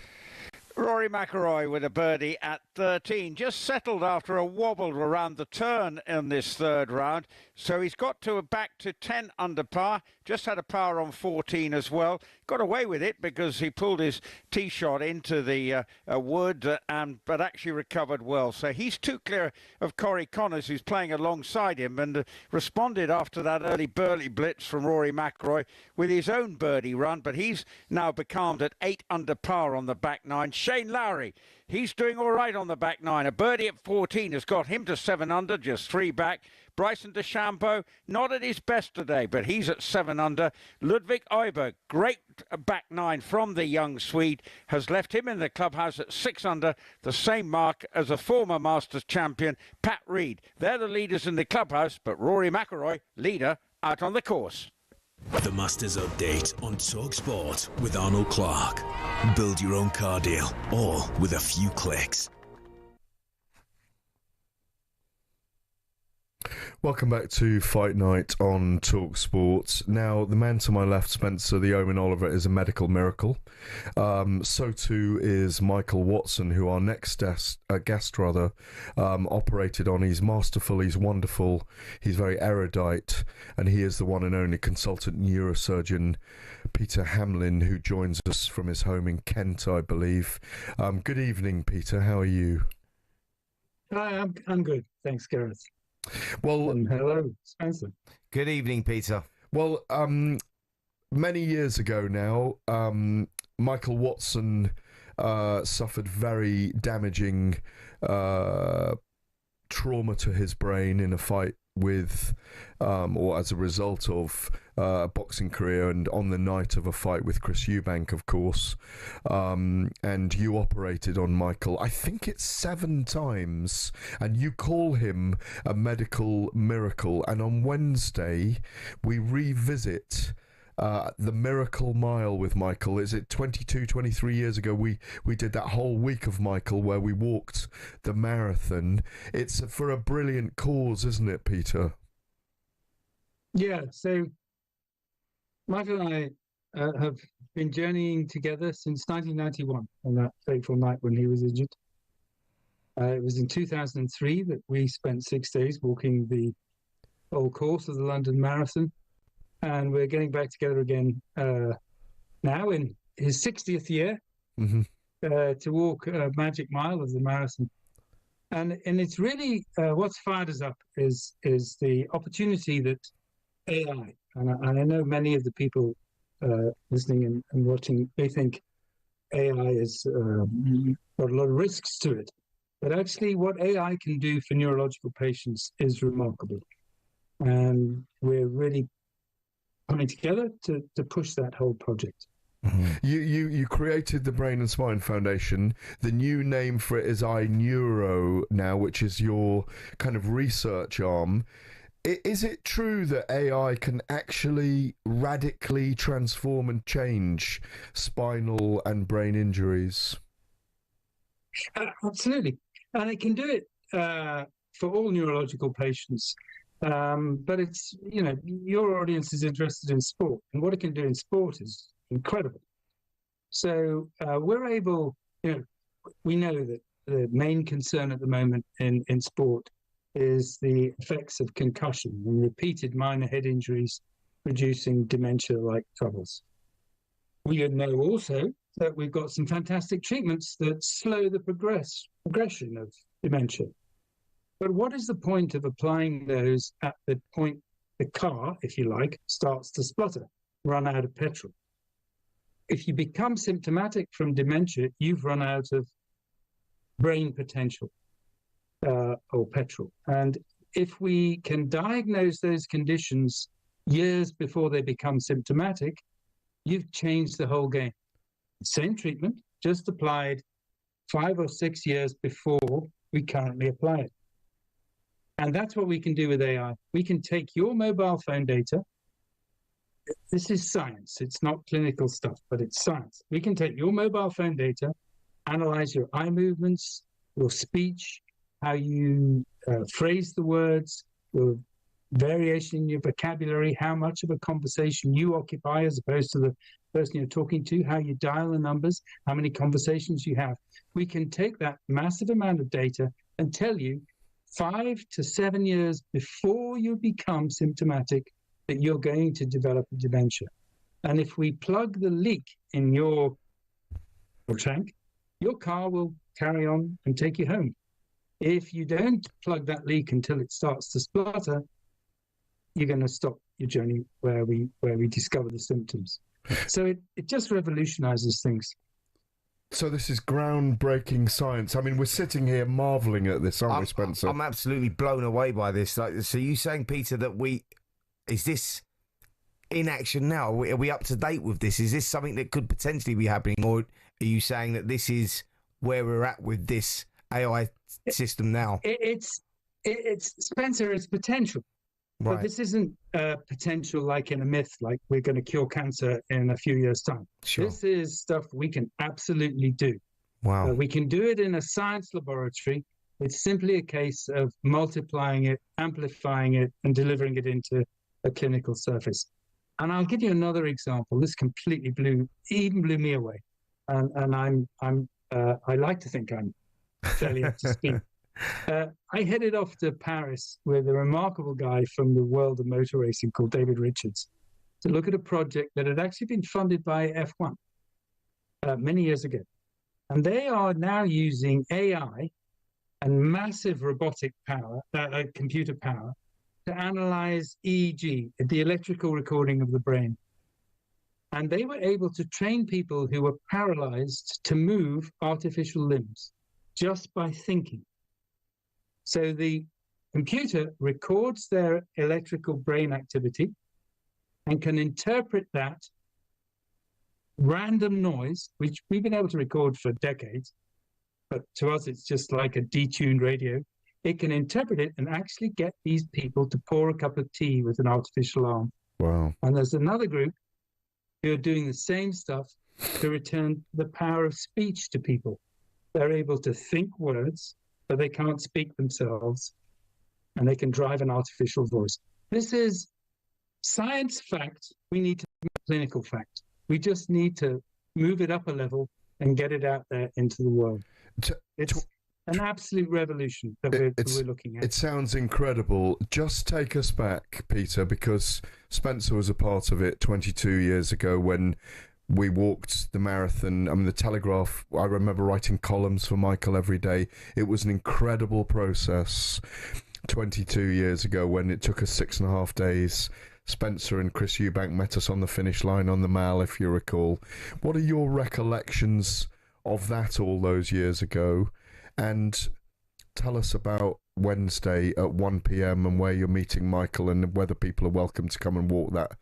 Speaker 14: Rory McIlroy with a birdie at 13. Just settled after a wobble around the turn in this third round. So he's got back to 10 under par. Just had a par on 14 as well. Got away with it because he pulled his tee shot into the wood, but actually recovered well. So he's 2 clear of Corey Connors, who's playing alongside him, and responded after that early birdie blitz from Rory McIlroy with his own birdie run. But he's now becalmed at 8 under par on the back nine. Shane Lowry, he's doing all right on the back nine. A birdie at 14 has got him to 7 under, just 3 back. Bryson DeChambeau, not at his best today, but he's at 7 under. Ludwig Eubank, great back nine from the young Swede, has left him in the clubhouse at 6 under, the same mark as a former Masters champion, Pat Reed. They're the leaders in the clubhouse, but Rory McIlroy, leader, out on the course.
Speaker 15: The Masters Update on talkSPORT with Arnold Clark. Build your own car deal, all with a few clicks.
Speaker 2: Welcome back to Fight Night on talkSPORT. Now, the man to my left, Spencer the Omen Oliver, is a medical miracle. So too is Michael Watson, who our next guest operated on. He's masterful, he's wonderful, he's very erudite, and he is the one and only consultant neurosurgeon, Peter Hamlin, who joins us from his home in Kent, I believe. Good evening, Peter. How are you?
Speaker 5: Hi, I'm good. Thanks, Gareth.
Speaker 2: Well,
Speaker 5: hello, Spencer.
Speaker 3: Good evening, Peter.
Speaker 2: Well, many years ago now, Michael Watson suffered very damaging trauma to his brain in a fight with, or as a result of a boxing career, and on the night of a fight with Chris Eubank, of course. And you operated on Michael, I think it's 7 times, and you call him a medical miracle. And on Wednesday, we revisit the Miracle Mile with Michael. Is it 23 years ago we did that whole week of Michael where we walked the marathon? It's for a brilliant cause, isn't it, Peter?
Speaker 5: Yeah, so Michael and I have been journeying together since 1991 on that fateful night when he was injured. It was in 2003 that we spent 6 days walking the whole course of the London Marathon. And we're getting back together again now in his 60th year to walk a magic mile of the marathon. And it's really what's fired us up is the opportunity that AI, and I know many of the people listening and watching, they think AI has got a lot of risks to it. But actually what AI can do for neurological patients is remarkable. And we're really coming together to push that whole project.
Speaker 2: You created the Brain and Spine Foundation. The new name for it is iNeuro now, which is your kind of research arm. Is it true that AI can actually radically transform and change spinal and brain injuries?
Speaker 5: Absolutely. And it can do it for all neurological patients. But it's, your audience is interested in sport, and what it can do in sport is incredible. So we're able, we know that the main concern at the moment in sport is the effects of concussion and repeated minor head injuries producing dementia-like troubles. We know also that we've got some fantastic treatments that slow the progression of dementia. But what is the point of applying those at the point the car, if you like, starts to splutter, run out of petrol? If you become symptomatic from dementia, you've run out of brain potential or petrol. And if we can diagnose those conditions years before they become symptomatic, you've changed the whole game. Same treatment, just applied 5 or 6 years before we currently apply it. And that's what we can do with AI. We can take your mobile phone data. This is science. It's not clinical stuff, but it's science. We can take your mobile phone data, analyze your eye movements, your speech, how you phrase the words, your variation in your vocabulary, how much of a conversation you occupy as opposed to the person you're talking to, how you dial the numbers, how many conversations you have. We can take that massive amount of data and tell you 5 to 7 years before you become symptomatic that you're going to develop a dementia. And if we plug the leak in your tank, your car will carry on and take you home. If you don't plug that leak until it starts to splutter, you're going to stop your journey where we discover the symptoms. So it just revolutionizes things.
Speaker 2: So this is groundbreaking science. I mean, we're sitting here marvelling at this, aren't we, Spencer?
Speaker 3: I'm absolutely blown away by this. So you saying, Peter, that is this in action now? Are we up to date with this? Is this something that could potentially be happening, or are you saying that this is where we're at with this AI system now?
Speaker 5: It's Spencer, it's potential.
Speaker 3: Right.
Speaker 5: But this isn't potential like in a myth, like we're going to cure cancer in a few years' time.
Speaker 3: Sure.
Speaker 5: This is stuff we can absolutely do.
Speaker 3: Wow.
Speaker 5: We can do it in a science laboratory. It's simply a case of multiplying it, amplifying it, and delivering it into a clinical surface. And I'll give you another example. This completely blew me away. And I like to think I'm fairly up to speed. I headed off to Paris with a remarkable guy from the world of motor racing called David Richards to look at a project that had actually been funded by F1 many years ago. And they are now using AI and massive robotic power, computer power, to analyze EEG, the electrical recording of the brain. And they were able to train people who were paralyzed to move artificial limbs just by thinking. So the computer records their electrical brain activity and can interpret that random noise, which we've been able to record for decades, but to us it's just like a detuned radio. It can interpret it and actually get these people to pour a cup of tea with an artificial arm.
Speaker 2: Wow.
Speaker 5: And there's another group who are doing the same stuff to return the power of speech to people. They're able to think words, but they can't speak themselves, and they can drive an artificial voice. This is science fact. We need to make clinical fact. We just need to move it up a level and get it out there into the world. It's an absolute revolution that we're looking at.
Speaker 2: It sounds incredible. Just take us back, Peter, because Spencer was a part of it 22 years ago when we walked the marathon. I mean, the Telegraph, I remember writing columns for Michael every day. It was an incredible process 22 years ago when it took us 6.5 days. Spencer and Chris Eubank met us on the finish line on the Mall, if you recall. What are your recollections of that all those years ago? And tell us about Wednesday at 1 p.m. and where you're meeting Michael and whether people are welcome to come and walk that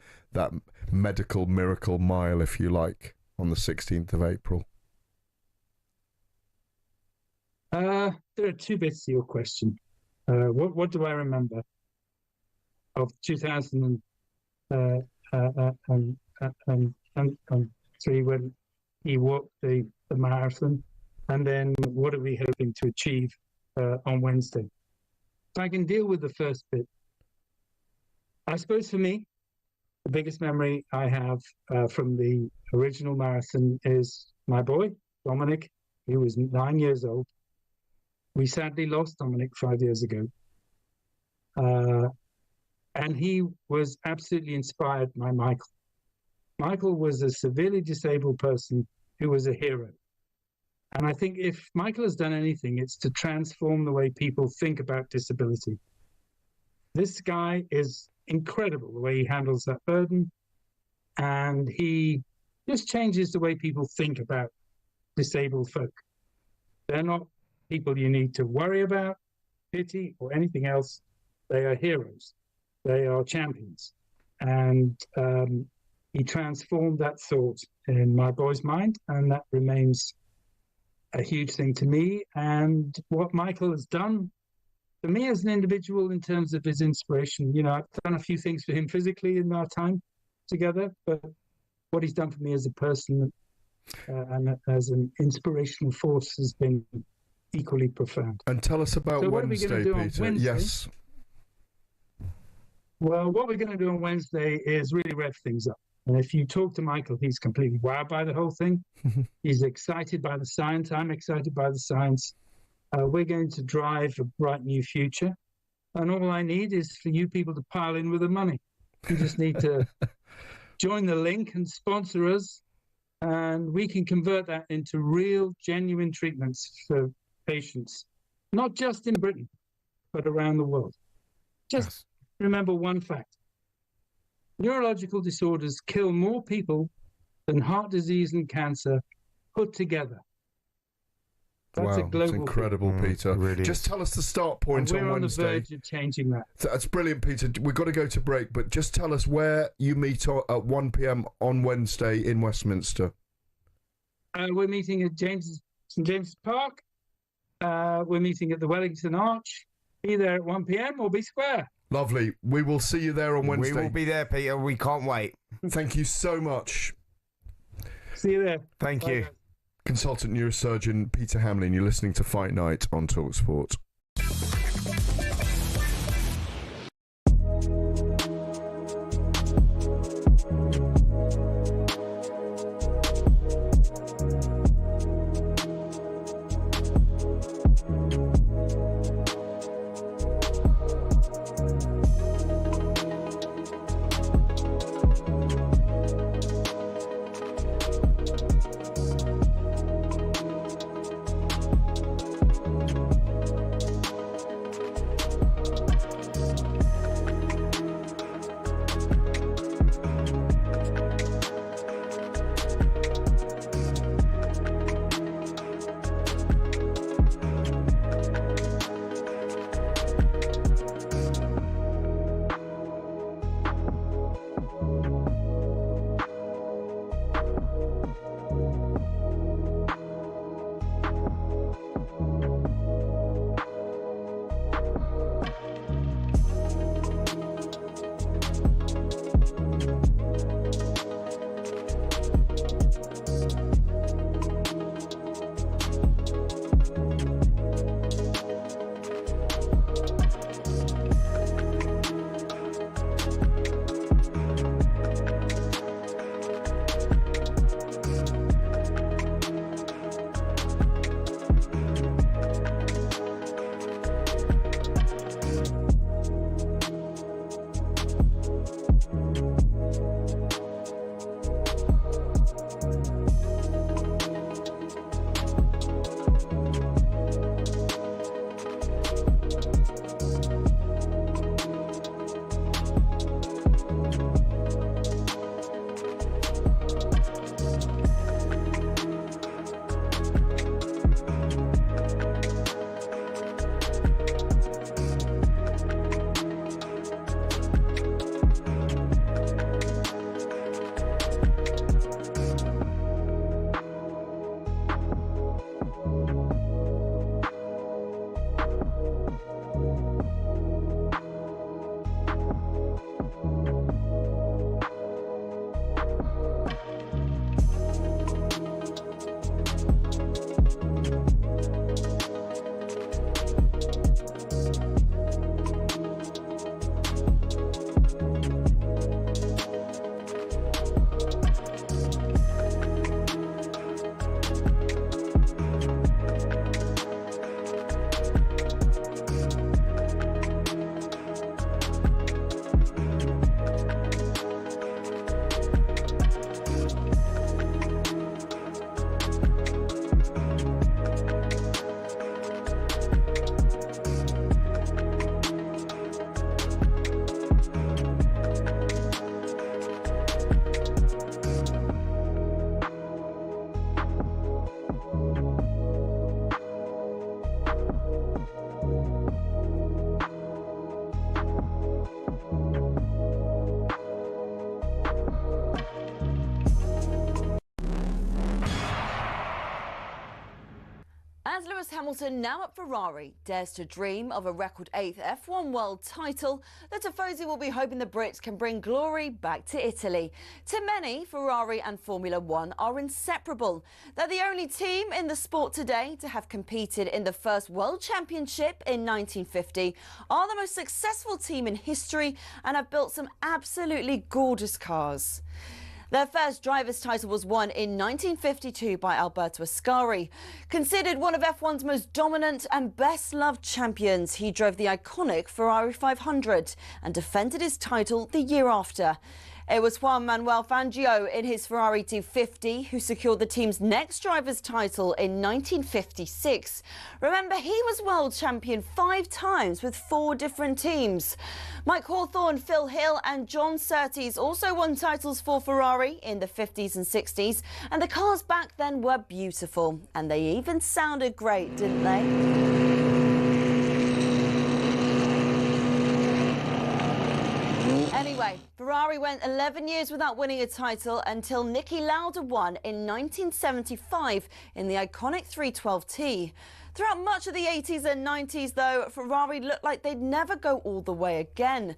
Speaker 2: medical miracle mile, if you like, on the 16th of April.
Speaker 5: There are two bits to your question. What do I remember of 2003 when he walked the marathon, and then what are we hoping to achieve on Wednesday? If I can deal with the first bit, I suppose for me, the biggest memory I have from the original marathon is my boy, Dominic. He was 9 years old. We sadly lost Dominic 5 years ago. And he was absolutely inspired by Michael. Michael was a severely disabled person who was a hero. And I think if Michael has done anything, it's to transform the way people think about disability. This guy is incredible, the way he handles that burden. And he just changes the way people think about disabled folk. They're not people you need to worry about, pity, or anything else. They are heroes. They are champions. And he transformed that thought in my boy's mind, and that remains a huge thing to me. And what Michael has done for me as an individual in terms of his inspiration, you know, I've done a few things for him physically in our time together, but what he's done for me as a person and as an inspirational force has been equally profound.
Speaker 2: And tell us about
Speaker 5: so
Speaker 2: Wednesday, Peter.
Speaker 5: Wednesday?
Speaker 2: Yes.
Speaker 5: Well, what we're going to do on Wednesday is really rev things up. And if you talk to Michael, he's completely wowed by the whole thing. He's excited by the science. I'm excited by the science. We're going to drive a bright new future. And all I need is for you people to pile in with the money. You just need to join the link and sponsor us. And we can convert that into real, genuine treatments for patients, not just in Britain, but around the world. Just remember one fact. Neurological disorders kill more people than heart disease and cancer put together. That's a global
Speaker 2: That's incredible, Peter.
Speaker 3: Really
Speaker 2: just tell us the start point on Wednesday.
Speaker 5: We're on the verge of changing that.
Speaker 2: That's brilliant, Peter. We've got to go to break, but just tell us where you meet at 1 p.m. on Wednesday in Westminster.
Speaker 5: We're meeting at St James's Park. We're meeting at the Wellington Arch. Be there at 1 p.m. or be square.
Speaker 2: Lovely. We will see you there on Wednesday.
Speaker 3: We will be there, Peter. We can't wait.
Speaker 2: Thank you so much.
Speaker 5: See you there.
Speaker 3: Thank you.
Speaker 2: Consultant neurosurgeon Peter Hamlin. You're listening to Fight Night on talkSPORT.
Speaker 1: As Lewis Hamilton, now at Ferrari, dares to dream of a record 8th F1 world title, the Tifosi will be hoping the Brits can bring glory back to Italy. To many, Ferrari and Formula One are inseparable. They're the only team in the sport today to have competed in the first World Championship in 1950, are the most successful team in history, and have built some absolutely gorgeous cars. Their first driver's title was won in 1952 by Alberto Ascari. Considered one of F1's most dominant and best-loved champions, he drove the iconic Ferrari 500 and defended his title the year after. It was Juan Manuel Fangio in his Ferrari 250 who secured the team's next driver's title in 1956. Remember, he was world champion 5 times with 4 different teams. Mike Hawthorne, Phil Hill and John Surtees also won titles for Ferrari in the 50s and 60s, and the cars back then were beautiful, and they even sounded great, didn't they? Anyway, Ferrari went 11 years without winning a title until Niki Lauda won in 1975 in the iconic 312T. Throughout much of the 80s and 90s, though, Ferrari looked like they'd never go all the way again.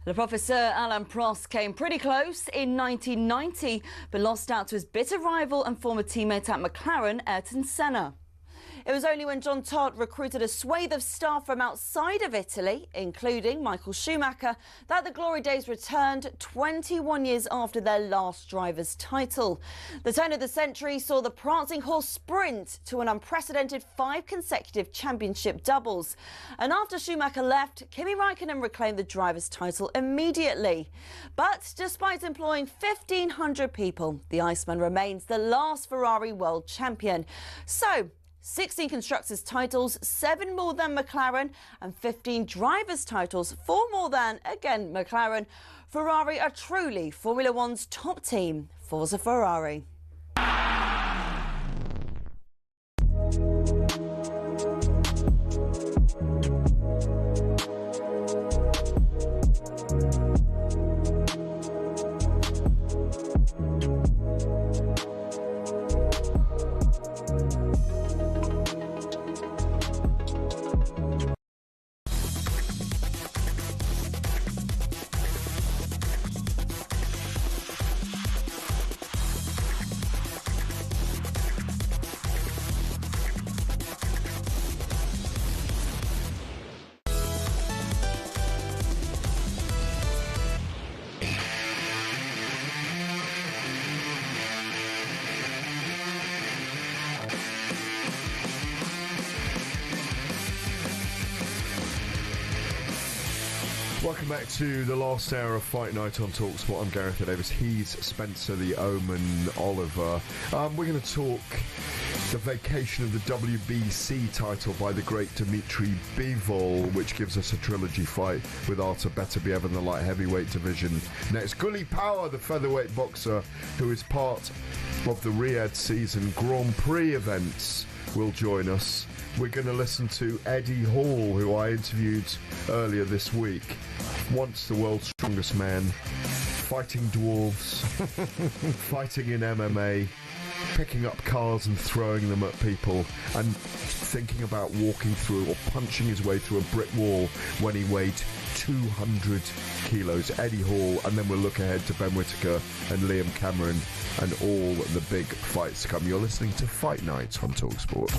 Speaker 1: Le Professeur Alain Prost came pretty close in 1990, but lost out to his bitter rival and former teammate at McLaren, Ayrton Senna. It was only when John Todt recruited a swathe of staff from outside of Italy, including Michael Schumacher, that the glory days returned 21 years after their last driver's title. The turn of the century saw the prancing horse sprint to an unprecedented 5 consecutive championship doubles. And after Schumacher left, Kimi Raikkonen reclaimed the driver's title immediately. But despite employing 1,500 people, the Iceman remains the last Ferrari world champion. So, 16 constructors' titles, 7 more than McLaren, and 15 drivers' titles, 4 more than, again, McLaren. Ferrari are truly Formula One's top team. Forza Ferrari.
Speaker 2: Welcome back to the last hour of Fight Night on talkSPORT. I'm Gareth Davies. He's Spencer the Omen Oliver. We're going to talk the vacation of the WBC title by the great Dmitry Bivol, which gives us a trilogy fight with Artur Beterbiev in the light heavyweight division. Next, Gully Power, the featherweight boxer who is part of the Riyadh season Grand Prix events, will join us. We're going to listen to Eddie Hall, who I interviewed earlier this week. Once the world's strongest man, fighting dwarves, fighting in MMA, picking up cars and throwing them at people, and thinking about walking through or punching his way through a brick wall when he weighed 200 kilos. Eddie Hall, and then we'll look ahead to Ben Whitaker and Liam Cameron and all the big fights to come. You're listening to Fight Night on talkSPORT.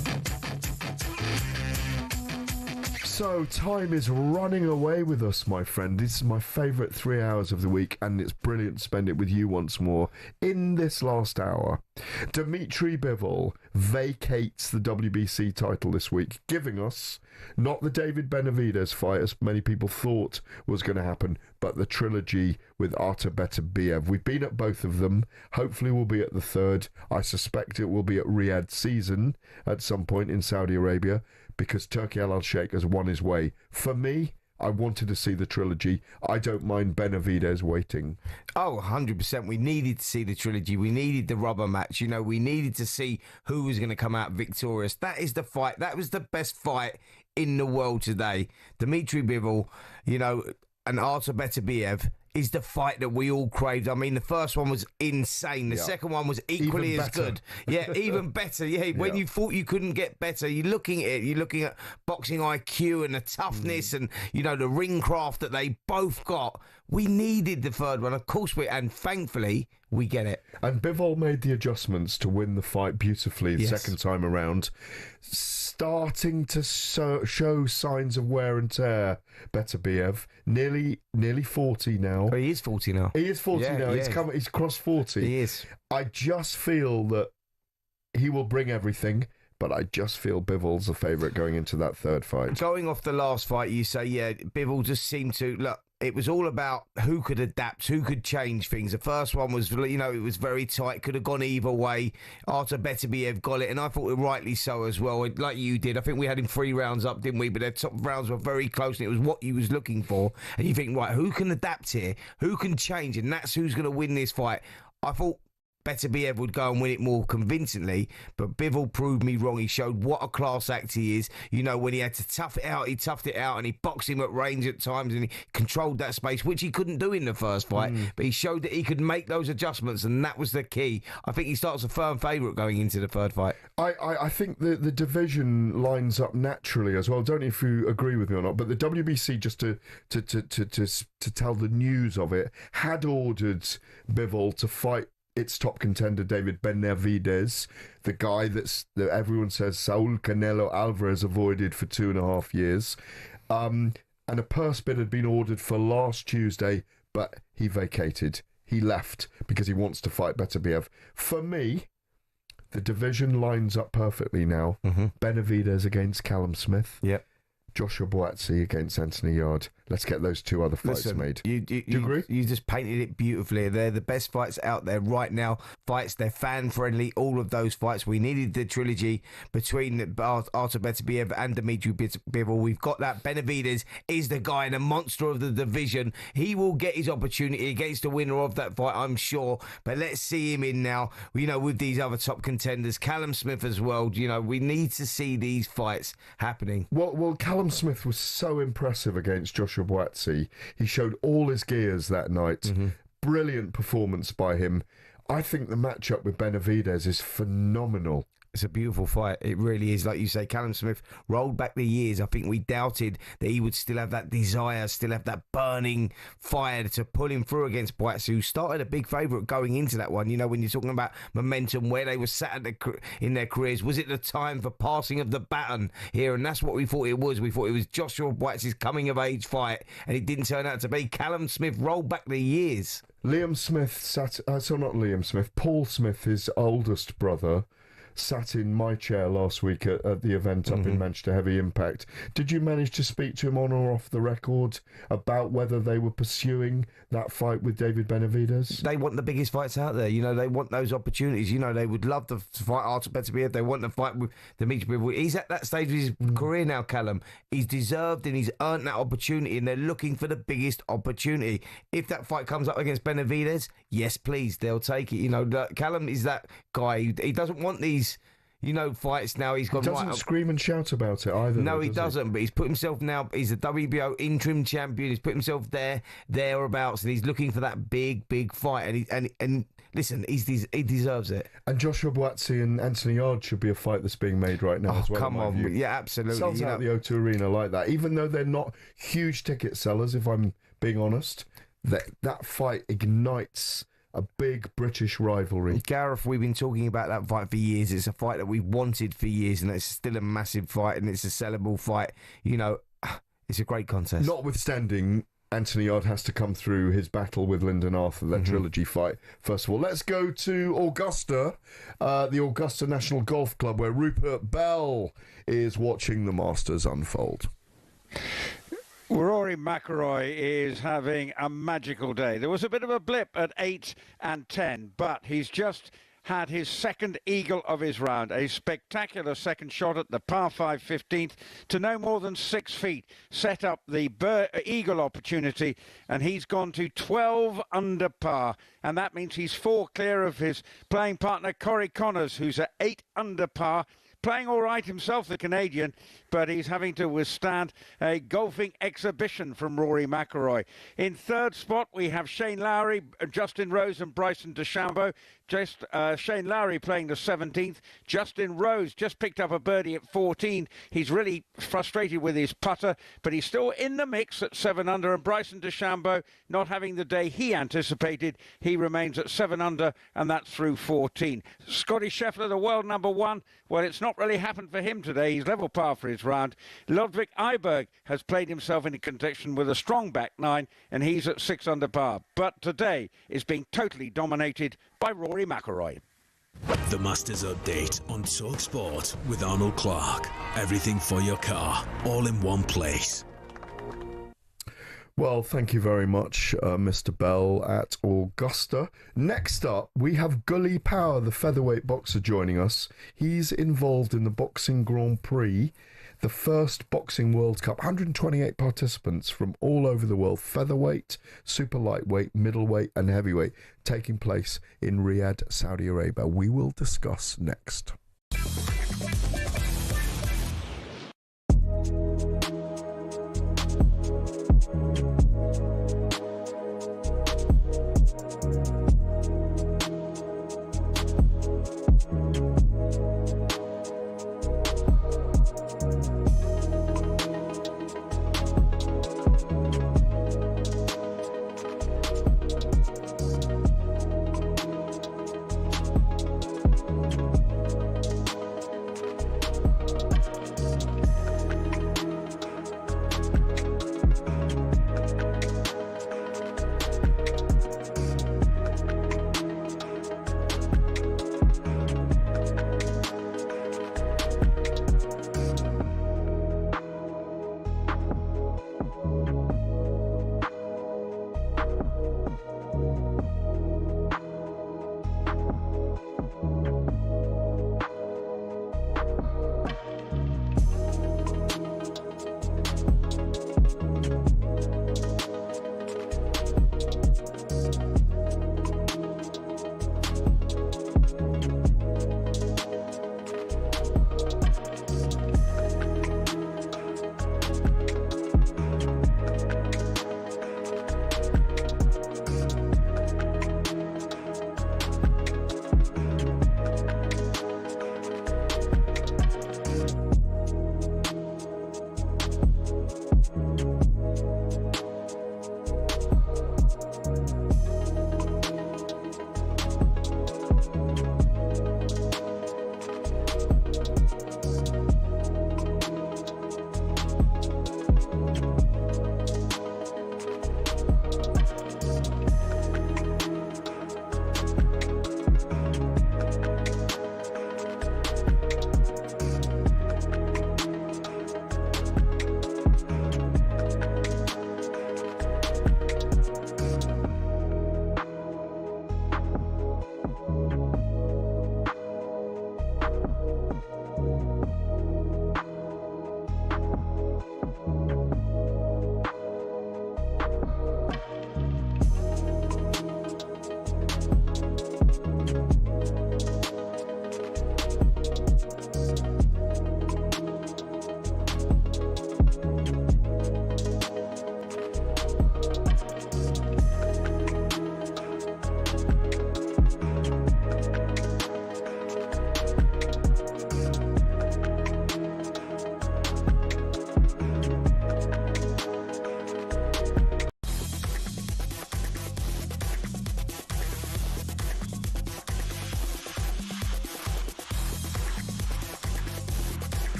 Speaker 2: So, time is running away with us, my friend. This is my favourite 3 hours of the week, and it's brilliant to spend it with you once more. In this last hour, Dmitry Bivol vacates the WBC title this week, giving us not the David Benavidez fight, as many people thought was going to happen, but the trilogy with Artur Beterbiev. We've been at both of them. Hopefully we'll be at the third. I suspect it will be at Riyadh season at some point in Saudi Arabia, because Turki Al-Sheikh has won his way. For me, I wanted to see the trilogy. I don't mind Benavidez waiting.
Speaker 3: Oh, 100%. We needed to see the trilogy. We needed the rubber match. You know, we needed to see who was going to come out victorious. That is the fight. That was the best fight in the world today. Dmitry Bivol, you know, and Artur Beterbiev is the fight that we all craved. I mean, the first one was insane. The second one was equally as good. Yeah, even better. Yeah, when you thought you couldn't get better, you're looking at it. You're looking at boxing IQ and the toughness and, you know, the ring craft that they both got. We needed the third one. Of course and thankfully, we get it.
Speaker 2: And Bivol made the adjustments to win the fight beautifully the second time around. Starting to show signs of wear and tear. Beterbiev, nearly 40 now. now.
Speaker 3: Oh, he is 40 now.
Speaker 2: He is 40 now.
Speaker 3: Yeah.
Speaker 2: He's crossed 40.
Speaker 3: He is.
Speaker 2: I just feel that he will bring everything, but I just feel Bivol's a favourite going into that third fight.
Speaker 3: Going off the last fight, you say, Bivol just seemed to... Look, it was all about who could adapt, who could change things. The first one was, it was very tight, could have gone either way. Artur Beterbiev got it, and I thought rightly so as well, like you did. I think we had him 3 rounds up, didn't we? But their top rounds were very close, and it was what you was looking for. And you think, right, who can adapt here? Who can change? And that's who's going to win this fight. I thought Beterbiev would go and win it more convincingly, but Bivol proved me wrong. He showed what a class act he is. When he had to tough it out, he toughed it out, and he boxed him at range at times, and he controlled that space, which he couldn't do in the first fight. But he showed that he could make those adjustments, and that was the key. I think he starts a firm favourite going into the third fight.
Speaker 2: I think the division lines up naturally as well. Don't know if you agree with me or not, but the WBC, just to tell the news of it, had ordered Bivol to fight its top contender, David Benavidez, the guy that everyone says Saul Canelo Alvarez avoided for 2.5 years. And a purse bid had been ordered for last Tuesday, but he vacated. He left because he wants to fight Beterbiev. For me, the division lines up perfectly now. Benavidez against Callum Smith.
Speaker 3: Yep.
Speaker 2: Joshua Buatsi against Anthony Yarde. Let's get those 2 other fights made.
Speaker 3: Do you agree? You just painted it beautifully. They're the best fights out there right now. They're fan-friendly, all of those fights. We needed the trilogy between Artur Beterbiev and Dimitri Bivol. We've got that. Benavidez is the guy and a monster of the division. He will get his opportunity against the winner of that fight, I'm sure. But let's see him in now, with these other top contenders. Callum Smith as well. We need to see these fights happening.
Speaker 2: Well, Callum Smith was so impressive against Joshua Buatsi. He showed all his gears that night. Brilliant performance by him. I think the matchup with Benavidez is phenomenal.
Speaker 3: It's a beautiful fight. It really is. Like you say, Callum Smith rolled back the years. I think we doubted that he would still have that desire, still have that burning fire to pull him through against Buatsi, who started a big favourite going into that one. When you're talking about momentum, where they were sat in their careers, was it the time for passing of the baton here? And that's what we thought it was. We thought it was Joshua Buatsi's coming-of-age fight, and it didn't turn out to be. Callum Smith rolled back the years.
Speaker 2: Paul Smith, his oldest brother, sat in my chair last week at the event up in Manchester Heavy Impact. Did you manage to speak to him on or off the record about whether they were pursuing that fight with David Benavidez?
Speaker 3: They want the biggest fights out there. They want those opportunities. They would love to fight Artur Beterbiev. They want to fight with Dimitri Bivol. He's at that stage of his career now, Callum. He's deserved and he's earned that opportunity, and they're looking for the biggest opportunity. If that fight comes up against Benavidez, yes, please, they'll take it. Callum is that guy. He doesn't want these fights now. He
Speaker 2: doesn't scream and shout about it either.
Speaker 3: No, he doesn't. But he's put himself now. He's a WBO interim champion. He's put himself thereabouts, and he's looking for that big fight. And listen, he deserves it.
Speaker 2: And Joshua Buatsi and Anthony Yarde should be a fight that's being made right now as well.
Speaker 3: Come on, yeah, absolutely.
Speaker 2: Sells out the O2 Arena like that, even though they're not huge ticket sellers. If I'm being honest, that fight ignites a big British rivalry.
Speaker 3: Gareth, we've been talking about that fight for years. It's a fight that we've wanted for years, and it's still a massive fight, and it's a sellable fight. It's a great contest.
Speaker 2: Notwithstanding, Anthony Yarde has to come through his battle with Lyndon Arthur, that trilogy fight. First of all, let's go to Augusta, the Augusta National Golf Club, where Rupert Bell is watching the Masters unfold.
Speaker 14: Rory McIlroy is having a magical day. There was a bit of a blip at 8 and 10, but he's just had his second eagle of his round, a spectacular second shot at the par 5 15th to no more than 6 feet, set up the eagle opportunity, and he's gone to 12 under par, and that means he's 4 clear of his playing partner Corey Connors, who's at 8 under par. Playing all right himself, the Canadian, but he's having to withstand a golfing exhibition from Rory McIlroy. In third spot, we have Shane Lowry, Justin Rose and Bryson DeChambeau. Just Shane Lowry playing the 17th. Justin Rose just picked up a birdie at 14. He's really frustrated with his putter, but he's still in the mix at 7 under. And Bryson DeChambeau not having the day he anticipated. He remains at 7 under, and that's through 14. Scotty Scheffler, the world number 1. Well, it's not really happened for him today. He's level par for his round. Ludwig Eiberg has played himself into contention with a strong back 9, and he's at 6 under par. But today is being totally dominated by Rory McIlroy.
Speaker 15: The Masters Update on talkSPORT with Arnold Clark. Everything for your car, all in one place.
Speaker 2: Well, thank you very much, Mr. Bell at Augusta. Next up, we have Gully Power, the featherweight boxer, joining us. He's involved in the Boxing Grand Prix, the first Boxing World Cup. 128 participants from all over the world, featherweight, super lightweight, middleweight and heavyweight, taking place in Riyadh, Saudi Arabia. We will discuss next.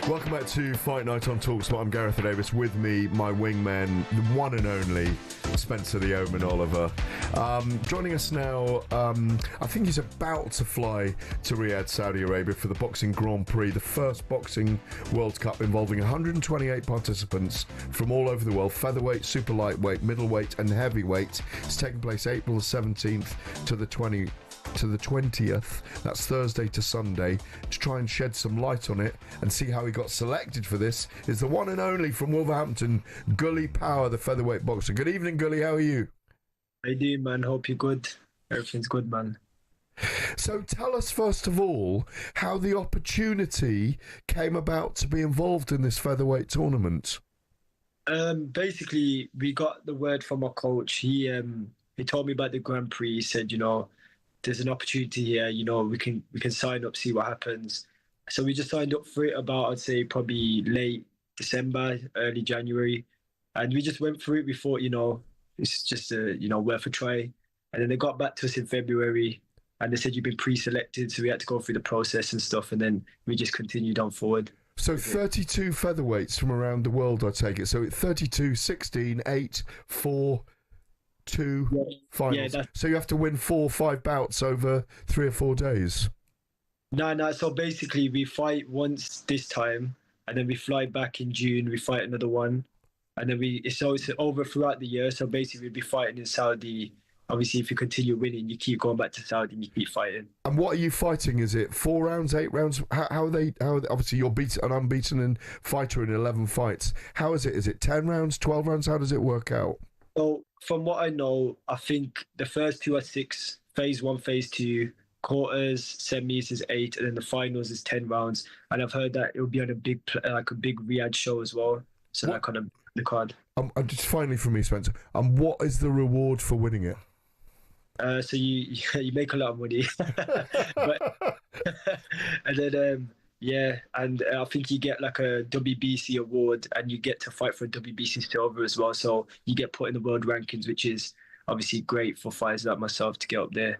Speaker 2: Welcome back to Fight Night on talkSPORT. I'm Gareth Davies. With me, my wingman, the one and only Spencer the Omen Oliver. Joining us now, I think he's about to fly to Riyadh, Saudi Arabia for the Boxing Grand Prix, the first Boxing World Cup involving 128 participants from all over the world, featherweight, super lightweight, middleweight and heavyweight. It's taking place April the 17th to the 20th. That's Thursday to Sunday. To try and shed some light on it and see how he got selected for this is the one and only from Wolverhampton, Gully Power, the featherweight boxer. Good evening, Gully. How are you?
Speaker 8: How you doing, man? Hope you're good. Everything's good, man.
Speaker 2: So tell us, first of all, how the opportunity came about to be involved in this featherweight tournament.
Speaker 8: Basically, we got the word from our coach. He told me about the Grand Prix. He said, there's an opportunity here. We can sign up, see what happens. So we just signed up for it about, I'd say, probably late December, early January, and we just went through it. We thought, it's just worth a try. And then they got back to us in February, and they said you've been pre-selected, so we had to go through the process and stuff, and then we just continued on forward.
Speaker 2: So 32 featherweights from around the world, I take it. So 32, 16, 8, 4, 2 finals. So you have to win 4 or 5 bouts over 3 or 4 days.
Speaker 8: No. So basically, we fight once this time, and then we fly back in June. We fight another one, and then it's over throughout the year. So basically, we'll be fighting in Saudi. Obviously, if you continue winning, you keep going back to Saudi and you keep fighting.
Speaker 2: And what are you fighting? Is it 4 rounds, 8 rounds? How are they? Obviously, you're an unbeaten fighter in 11 fights. How is it? Is it 10 rounds, 12 rounds? How does it work out?
Speaker 8: So from what I know, I think the first 2 are 6, phase 1, phase 2, quarters, semis is 8, and then the finals is 10 rounds. And I've heard that it'll be on a big Riyadh show as well. So that kind of the card.
Speaker 2: Just finally from me, Spencer. And what is the reward for winning it?
Speaker 8: So you make a lot of money, and then I think you get like a WBC award, and you get to fight for a WBC silver as well. So you get put in the world rankings, which is obviously great for fighters like myself to get up there.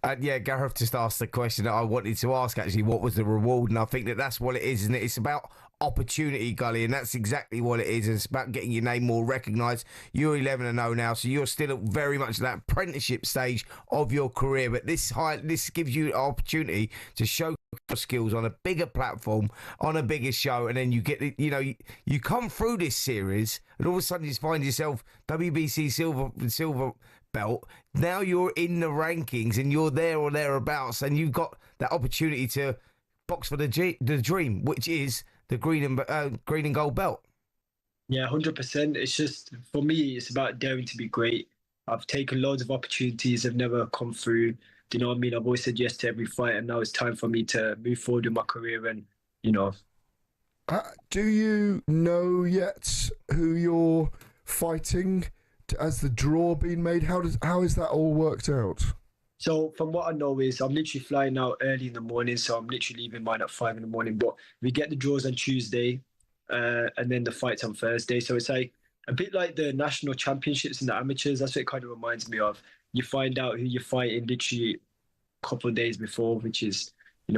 Speaker 3: Gareth just asked the question that I wanted to ask, actually. What was the reward? And I think that's what it is, isn't it? It's about opportunity, Gully, and that's exactly what it is. It's about getting your name more recognised. You're 11-0 now, so you're still very much at that apprenticeship stage of your career. But this gives you an opportunity to show your skills on a bigger platform, on a bigger show, and then you get, you come through this series, and all of a sudden you find yourself WBC silver belt. Now you're in the rankings, and you're there or thereabouts, and you've got that opportunity to box for the dream, which is the green and gold belt.
Speaker 8: Yeah, 100%. It's just, for me, it's about daring to be great. I've taken loads of opportunities. I've never come through. Do you know what I mean? I've always said yes to every fight, and now it's time for me to move forward in my career. And,
Speaker 2: do you know yet who you're fighting? Has the draw been made? How is that all worked out?
Speaker 8: So from what I know is I'm literally flying out early in the morning, so I'm literally leaving mine at 5 a.m. But we get the draws on Tuesday, and then the fight's on Thursday. So it's like a bit like the national championships and the amateurs. That's what it kind of reminds me of. You find out who you're fighting literally a couple of days before, which is,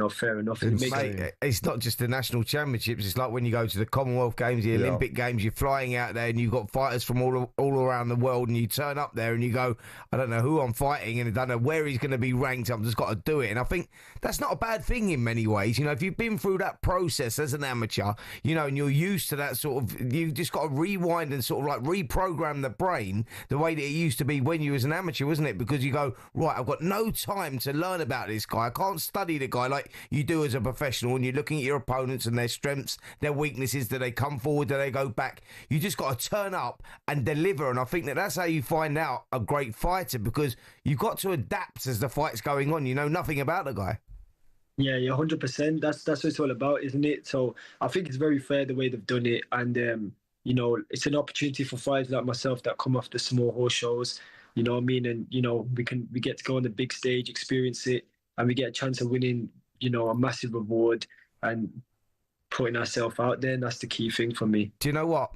Speaker 8: fair enough.
Speaker 3: Mate, it's not just the national championships. It's like when you go to the Commonwealth Games, the Olympic Games, you're flying out there and you've got fighters from all around the world, and you turn up there and you go, I don't know who I'm fighting and I don't know where he's going to be ranked. I've just got to do it. And I think that's not a bad thing in many ways. If you've been through that process as an amateur, and you're used to that sort of, you've just got to rewind and sort of like reprogram the brain the way that it used to be when you was an amateur, wasn't it? Because you go, right, I've got no time to learn about this guy. I can't study the guy like you do as a professional, and you're looking at your opponents and their strengths, their weaknesses. Do they come forward? Do they go back? You just got to turn up and deliver. And I think that's how you find out a great fighter, because you've got to adapt as the fight's going on. You know nothing about the guy.
Speaker 8: Yeah, 100%. That's what it's all about, isn't it? So I think it's very fair the way they've done it, and it's an opportunity for fighters like myself that come off the small horse shows. You know what I mean? And we get to go on the big stage, experience it, and we get a chance of winning, a massive reward and putting ourselves out there. And that's the key thing for me.
Speaker 3: Do you know what?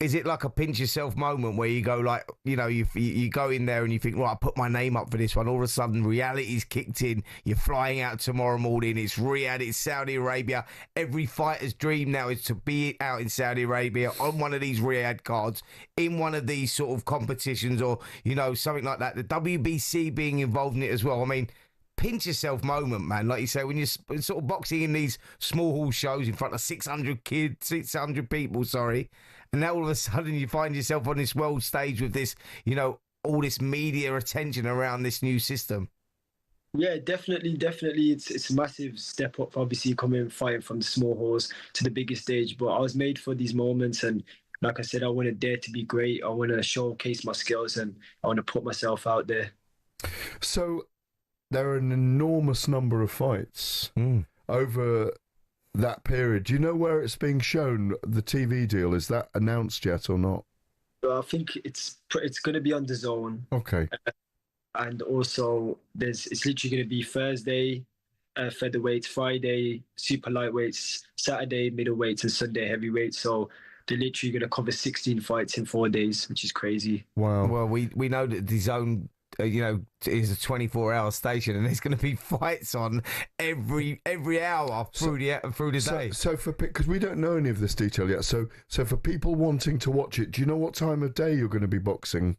Speaker 3: Is it like a pinch yourself moment where you go like, you go in there and you think, right, I put my name up for this one. All of a sudden, reality's kicked in. You're flying out tomorrow morning. It's Riyadh. It's Saudi Arabia. Every fighter's dream now is to be out in Saudi Arabia on one of these Riyadh cards, in one of these sort of competitions, or, something like that. The WBC being involved in it as well. I mean, pinch yourself moment, man. Like you say, when you're sort of boxing in these small hall shows in front of 600 people, and now all of a sudden you find yourself on this world stage with this, all this media attention around this new system.
Speaker 8: Yeah, definitely. It's a massive step up, obviously, coming fighting from the small halls to the biggest stage. But I was made for these moments, and like I said, I want to dare to be great. I want to showcase my skills, and I want to put myself out there.
Speaker 2: So, there are an enormous number of fights over that period. Do you know where it's being shown, the TV deal? Is that announced yet or not?
Speaker 8: I think it's going to be on DAZN.
Speaker 2: Okay.
Speaker 8: And also, it's literally going to be Thursday, featherweights, Friday, super lightweights, Saturday, middleweights, and Sunday heavyweights. So they're literally going to cover 16 fights in 4 days, which is crazy.
Speaker 2: Wow.
Speaker 3: Well, we know that DAZN, is a 24-hour station, and there's going to be fights on every hour through the day.
Speaker 2: So because we don't know any of this detail yet, so for people wanting to watch it, do you know what time of day you're going to be boxing?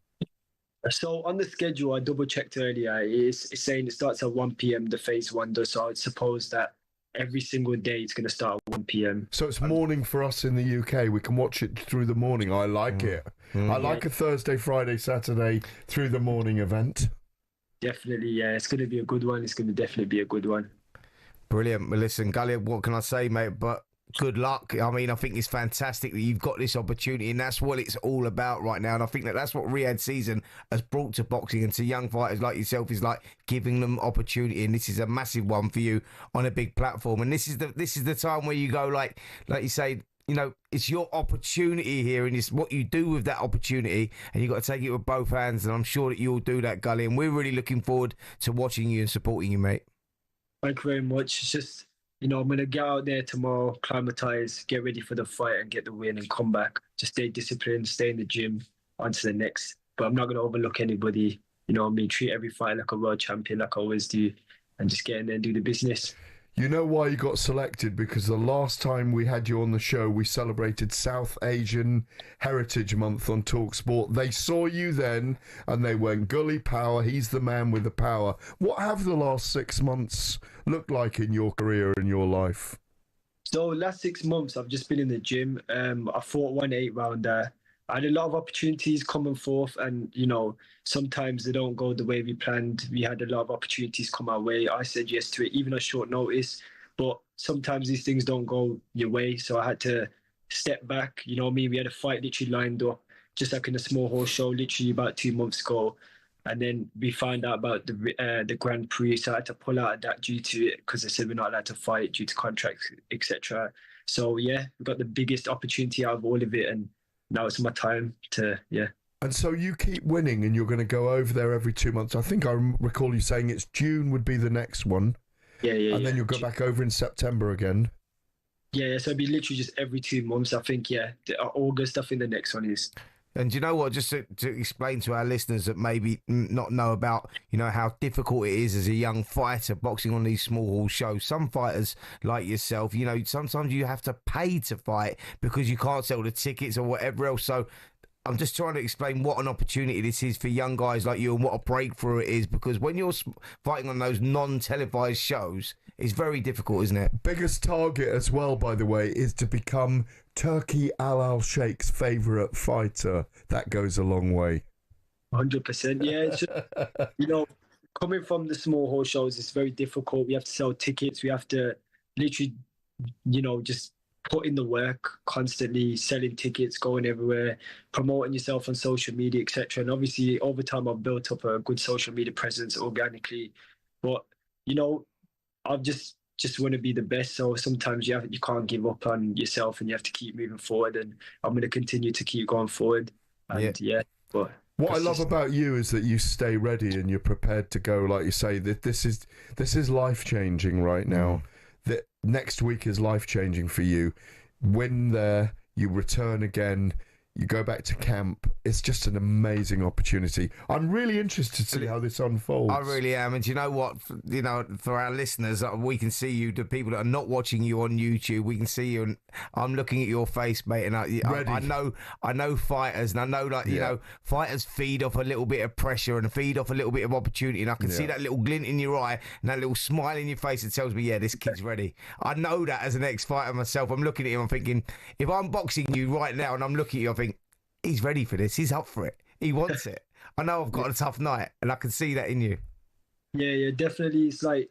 Speaker 8: So on the schedule, I double checked earlier. It's saying it starts at 1 p.m. The phase one does. So I'd suppose that every single day it's going to start at 1 p.m.
Speaker 2: So it's morning for us in the UK. We can watch it through the morning. I like it. I like a Thursday, Friday, Saturday through the morning event.
Speaker 8: Definitely, yeah. It's going to be a good one. It's going to definitely be a good one.
Speaker 3: Brilliant. Well, listen, Gully, what can I say, mate? But good luck. I mean, I think it's fantastic that you've got this opportunity, and that's what it's all about right now. And I think that's what Riyadh season has brought to boxing and to young fighters like yourself, is like giving them opportunity. And this is a massive one for you on a big platform. And this is the time where you go, like you say, it's your opportunity here, and it's what you do with that opportunity, and you've got to take it with both hands. And I'm sure that you'll do that, Gully. And we're really looking forward to watching you and supporting you, mate.
Speaker 8: Thank you very much. It's just, I'm going to get out there tomorrow, climatize, get ready for the fight and get the win and come back. Just stay disciplined, stay in the gym, on to the next. But I'm not going to overlook anybody. Treat every fight like a world champion, like I always do, and just get in there and do the business.
Speaker 2: You know why you got selected? Because the last time we had you on the show, we celebrated South Asian Heritage Month on talkSPORT. They saw you then, and they went, Gully Power, he's the man with the power. What have the last 6 months looked like in your career and your life?
Speaker 8: So last 6 months, I've just been in the gym. I fought 1 8-rounder. I had a lot of opportunities coming forth, and, sometimes they don't go the way we planned. We had a lot of opportunities come our way. I said yes to it, even on short notice. But sometimes these things don't go your way, so I had to step back. We had a fight literally lined up, just like in a small horse show, literally about 2 months ago. And then we found out about the Grand Prix, so I had to pull out of that due to it, because they said we're not allowed to fight due to contracts, etc. So, yeah, we got the biggest opportunity out of all of it, and now it's my time to,
Speaker 2: And so you keep winning, and you're going to go over there every 2 months. I think I recall you saying it's June would be the next one.
Speaker 8: Yeah.
Speaker 2: And then you'll go back over in September again.
Speaker 8: Yeah, so it'll be literally just every 2 months. I think, August, I think the next one is.
Speaker 3: And do you know what, just to explain to our listeners that maybe not know about, how difficult it is as a young fighter boxing on these small hall shows. Some fighters like yourself, sometimes you have to pay to fight because you can't sell the tickets or whatever else. So I'm just trying to explain what an opportunity this is for young guys like you and what a breakthrough it is, because when you're fighting on those non-televised shows, it's very difficult, isn't it?
Speaker 2: Biggest target as well, by the way, is to become Turki Al Sheikh's favourite fighter. That goes a long way.
Speaker 8: 100%. Yeah, it's just, coming from the small horse shows, it's very difficult. We have to sell tickets. We have to literally, just put in the work constantly, selling tickets, going everywhere, promoting yourself on social media, etc. And obviously, over time, I've built up a good social media presence organically. But I've just want to be the best. So sometimes you can't give up on yourself, and you have to keep moving forward. And I'm going to continue to keep going forward. And but
Speaker 2: what I love about you is that you stay ready and you're prepared to go. Like you say, that this is life changing right now. That next week is life changing for you. Win there, you return again. You go back to camp. It's just an amazing opportunity. I'm really interested to see how this unfolds.
Speaker 3: I really am. And do you know what? For our listeners, we can see you, the people that are not watching you on YouTube, we can see you. And I'm looking at your face, mate. And I know fighters, and I know, fighters feed off a little bit of pressure and feed off a little bit of opportunity. And I can see that little glint in your eye and that little smile in your face that tells me, this kid's ready. I know that as an ex-fighter myself. I'm looking at him, I'm thinking, if I'm boxing you right now and I'm looking at you, I think, he's ready for this. He's up for it. He wants it. I know I've got a tough night, and I can see that in you.
Speaker 8: Yeah, definitely. It's like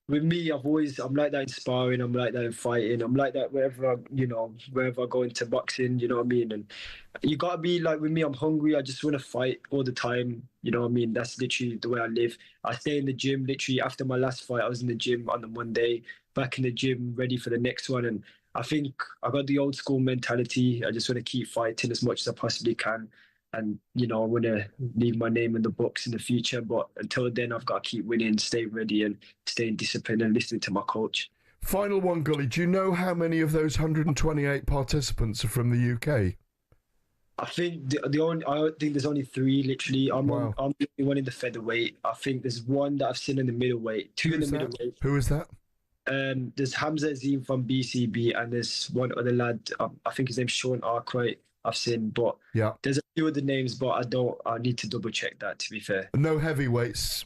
Speaker 8: with me, I'm like that in sparring, I'm like that in fighting, I'm like that wherever I go into boxing, you know what I mean? And you gotta be like, with me, I'm hungry, I just want to fight all the time, you know what I mean? That's literally the way I live. I stay in the gym, literally after my last fight, I was in the gym on the Monday, back in the gym, ready for the next one. And I think I got the old school mentality. I just want to keep fighting as much as I possibly can. And, I want to leave my name in the books in the future. But until then, I've got to keep winning, stay ready and stay in discipline and listening to my coach.
Speaker 2: Final one, Gully. Do you know how many of those 128 participants are from the UK?
Speaker 8: I think I think there's only 3, literally. I'm the only one in the featherweight. I think there's one that I've seen in the middleweight, 2 in the middleweight.
Speaker 2: Who is that?
Speaker 8: There's Hamza Azim from BCB, and there's one other lad. I think his name's Sean Arkwright. I've seen, but there's a few other names, but I need to double check that, to be fair.
Speaker 2: No heavyweights?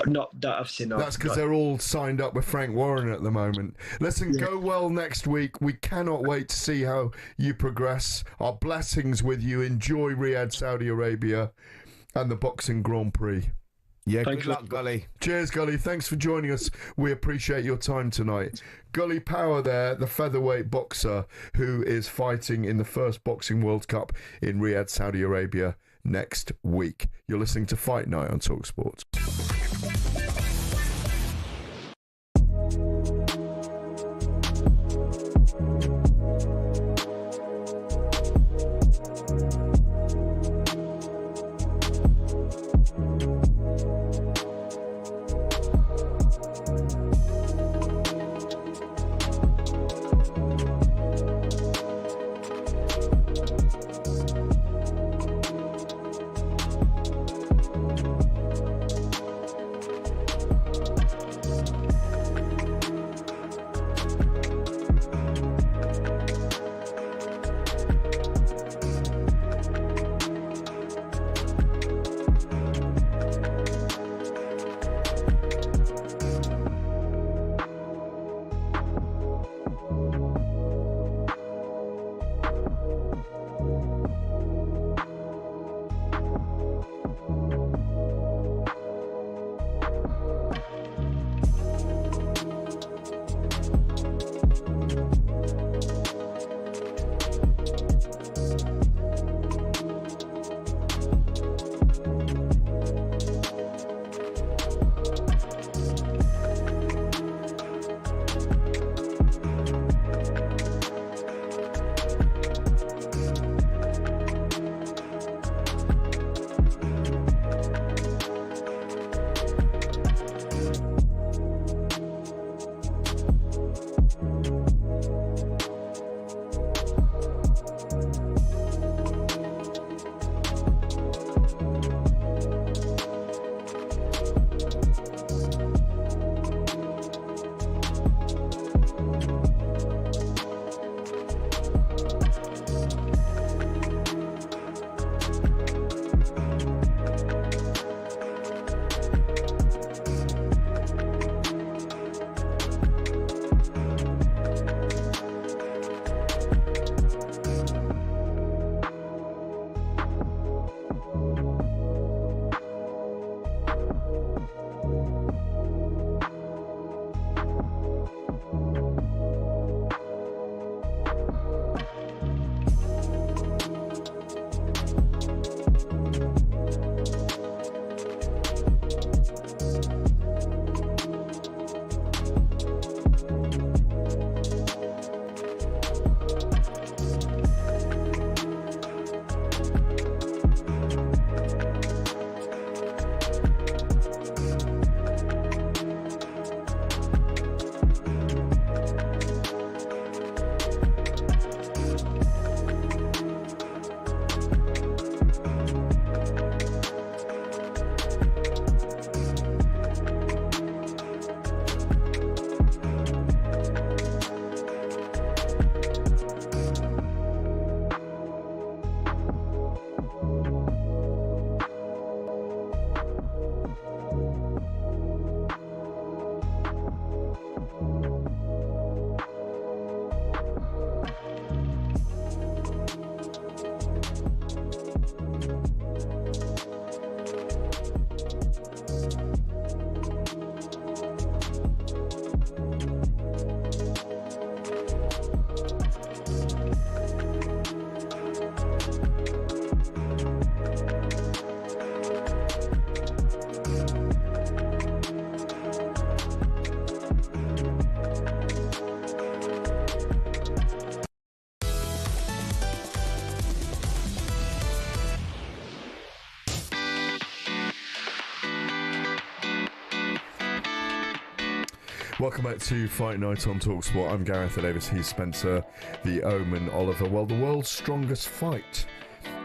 Speaker 8: Not that I've seen.
Speaker 2: That's because they're all signed up with Frank Warren at the moment. Listen, go well next week. We cannot wait to see how you progress. Our blessings with you. Enjoy Riyadh, Saudi Arabia and the Boxing Grand Prix.
Speaker 3: Yeah, good luck, Gully.
Speaker 2: Cheers, Gully. Thanks for joining us. We appreciate your time tonight. Gully Power there, the featherweight boxer who is fighting in the first Boxing World Cup in Riyadh, Saudi Arabia next week. You're listening to Fight Night on talkSPORT. Welcome back to Fight Night on talkSPORT. I'm Gareth Davies. He's Spencer the Omen Oliver. Well, the world's strongest fight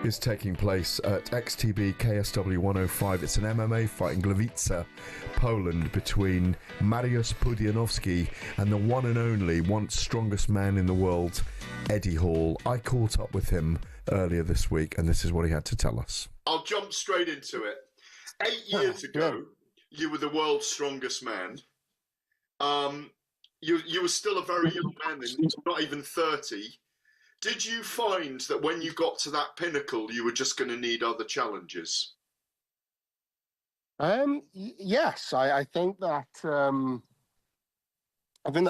Speaker 2: is taking place at XTB KSW 105. It's an MMA fight in Gliwice, Poland, between Mariusz Pudzianowski and the one and only, once strongest man in the world, Eddie Hall. I caught up with him earlier this week, and this is what he had to tell us.
Speaker 10: I'll jump straight into it. 8 years ago, you were the world's strongest man. You were still a very young man then, not even 30. Did you find that when you got to that pinnacle, you were just going to need other challenges?
Speaker 23: Yes, I think that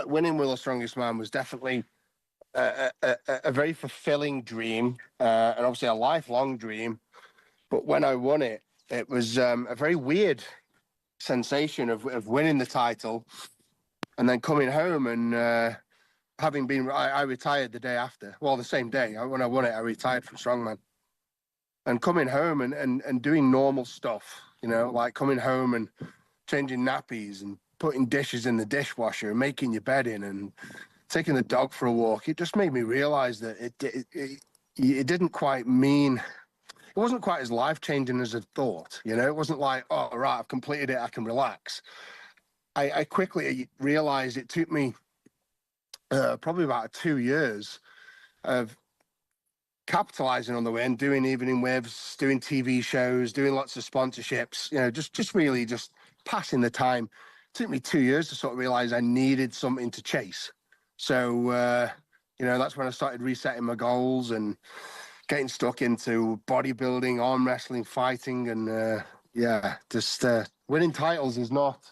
Speaker 23: winning World Strongest Man was definitely a very fulfilling dream, and obviously a lifelong dream. But when I won it, it was a very weird sensation of winning the title and then coming home and having been, I retired the day after. Well, the same day. When I won it, I retired from Strongman. And coming home and doing normal stuff, like coming home and changing nappies and putting dishes in the dishwasher and making your bed in and taking the dog for a walk, it just made me realize that it didn't quite mean, it wasn't quite as life-changing as I thought. It wasn't like, oh, right, I've completed it, I can relax. I quickly realized it took me probably about 2 years of capitalizing on the win, doing evening whips, doing TV shows, doing lots of sponsorships, just really just passing the time. It took me 2 years to sort of realize I needed something to chase. So, that's when I started resetting my goals and getting stuck into bodybuilding, arm wrestling, fighting, and winning titles is not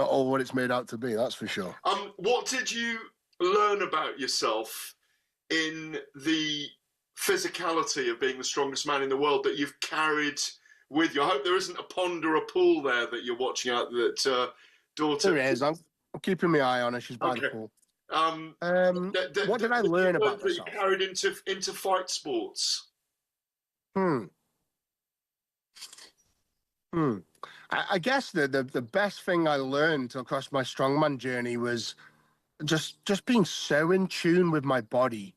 Speaker 23: all what it's made out to be, that's for sure.
Speaker 10: What did you learn about yourself in the physicality of being the strongest man in the world that you've carried with you? I hope there isn't a pond or a pool there that you're watching out that daughter...
Speaker 23: There is. I'm keeping my eye on her. She's by the pool. What did I learn about myself?
Speaker 10: That you carried into fight sports?
Speaker 23: I guess the best thing I learned across my strongman journey was just being so in tune with my body,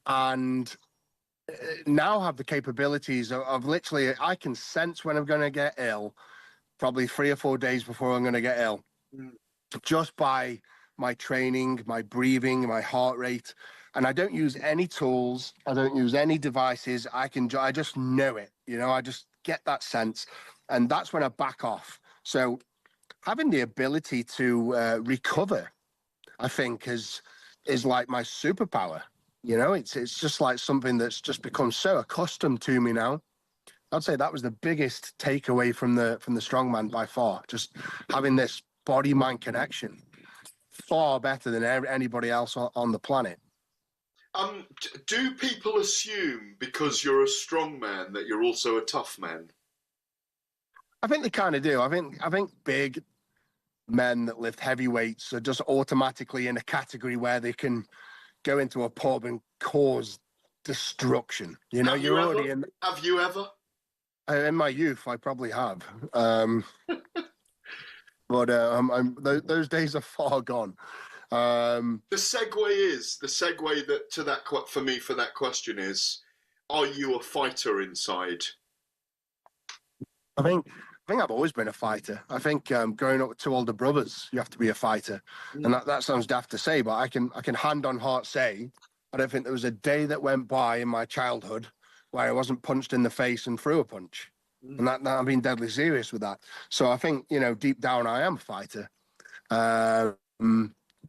Speaker 23: and now have the capabilities of literally, I can sense when I'm going to get ill, probably 3 or 4 days before I'm going to get ill, just by my training, my breathing, my heart rate. And I don't use any tools. I don't use any devices. I just know it. I just get that sense. And that's when I back off. So having the ability to recover, I think, is like my superpower. It's just like something that's just become so accustomed to me now. I'd say that was the biggest takeaway from the strongman by far. Just having this body-mind connection, far better than anybody else on the planet.
Speaker 10: Do people assume because you're a strong man that you're also a tough man?
Speaker 23: I think they kind of do. I think big men that lift heavy weights are just automatically in a category where they can go into a pub and cause destruction. Have
Speaker 10: you ever?
Speaker 23: In my youth, I probably have. But those days are far gone.
Speaker 10: The segue for that question is, are you a fighter inside?
Speaker 23: I think I've always been a fighter. I think growing up with 2 older brothers, you have to be a fighter. And that sounds daft to say, but I can hand on heart say, I don't think there was a day that went by in my childhood where I wasn't punched in the face and threw a punch. And that I'm being deadly serious with that. So I think, deep down I am a fighter. And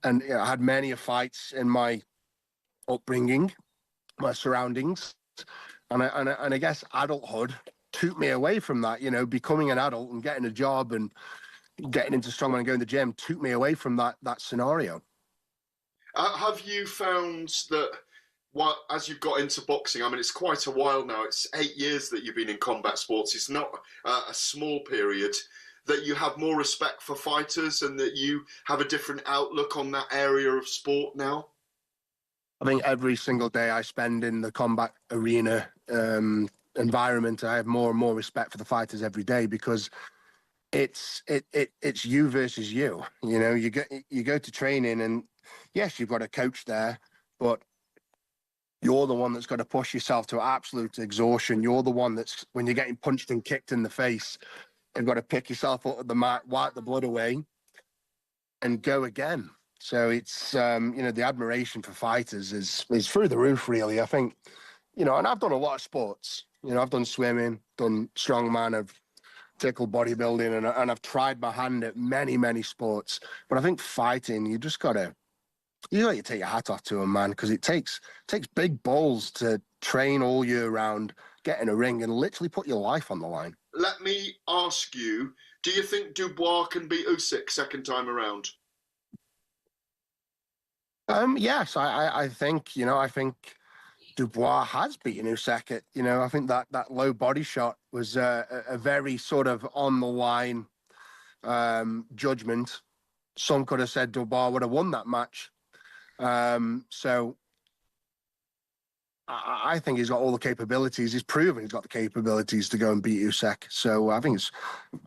Speaker 23: I had many fights in my upbringing, my surroundings. And I guess adulthood took me away from that, becoming an adult and getting a job and getting into strongman and going to the gym took me away from that scenario.
Speaker 10: Have you found that as you've got into boxing, I mean, it's quite a while now, it's 8 years that you've been in combat sports, it's not a small period, that you have more respect for fighters and that you have a different outlook on that area of sport now?
Speaker 23: I think every single day I spend in the combat arena environment, I have more and more respect for the fighters every day, because it's you versus you. You know, you go to training, and yes, you've got a coach there, but you're the one that's got to push yourself to absolute exhaustion. You're the one that's, when you're getting punched and kicked in the face, you've got to pick yourself up at the mat, wipe the blood away, and go again. So it's, the admiration for fighters is through the roof, really. I think, and I've done a lot of sports. I've done swimming, done strongman, I've tickled bodybuilding, and I've tried my hand at many, many sports. But I think fighting, you got to take your hat off to them, man, because it takes big balls to train all year round, get in a ring, and literally put your life on the line.
Speaker 10: Let me ask you, do you think Dubois can beat Usyk second time around?
Speaker 23: Yes, I think, I think Dubois has beaten Usyk. I think that low body shot was a very sort of on the line judgment. Some could have said Dubois would have won that match. So I think he's got all the capabilities. He's proven he's got the capabilities to go and beat Usyk. So I think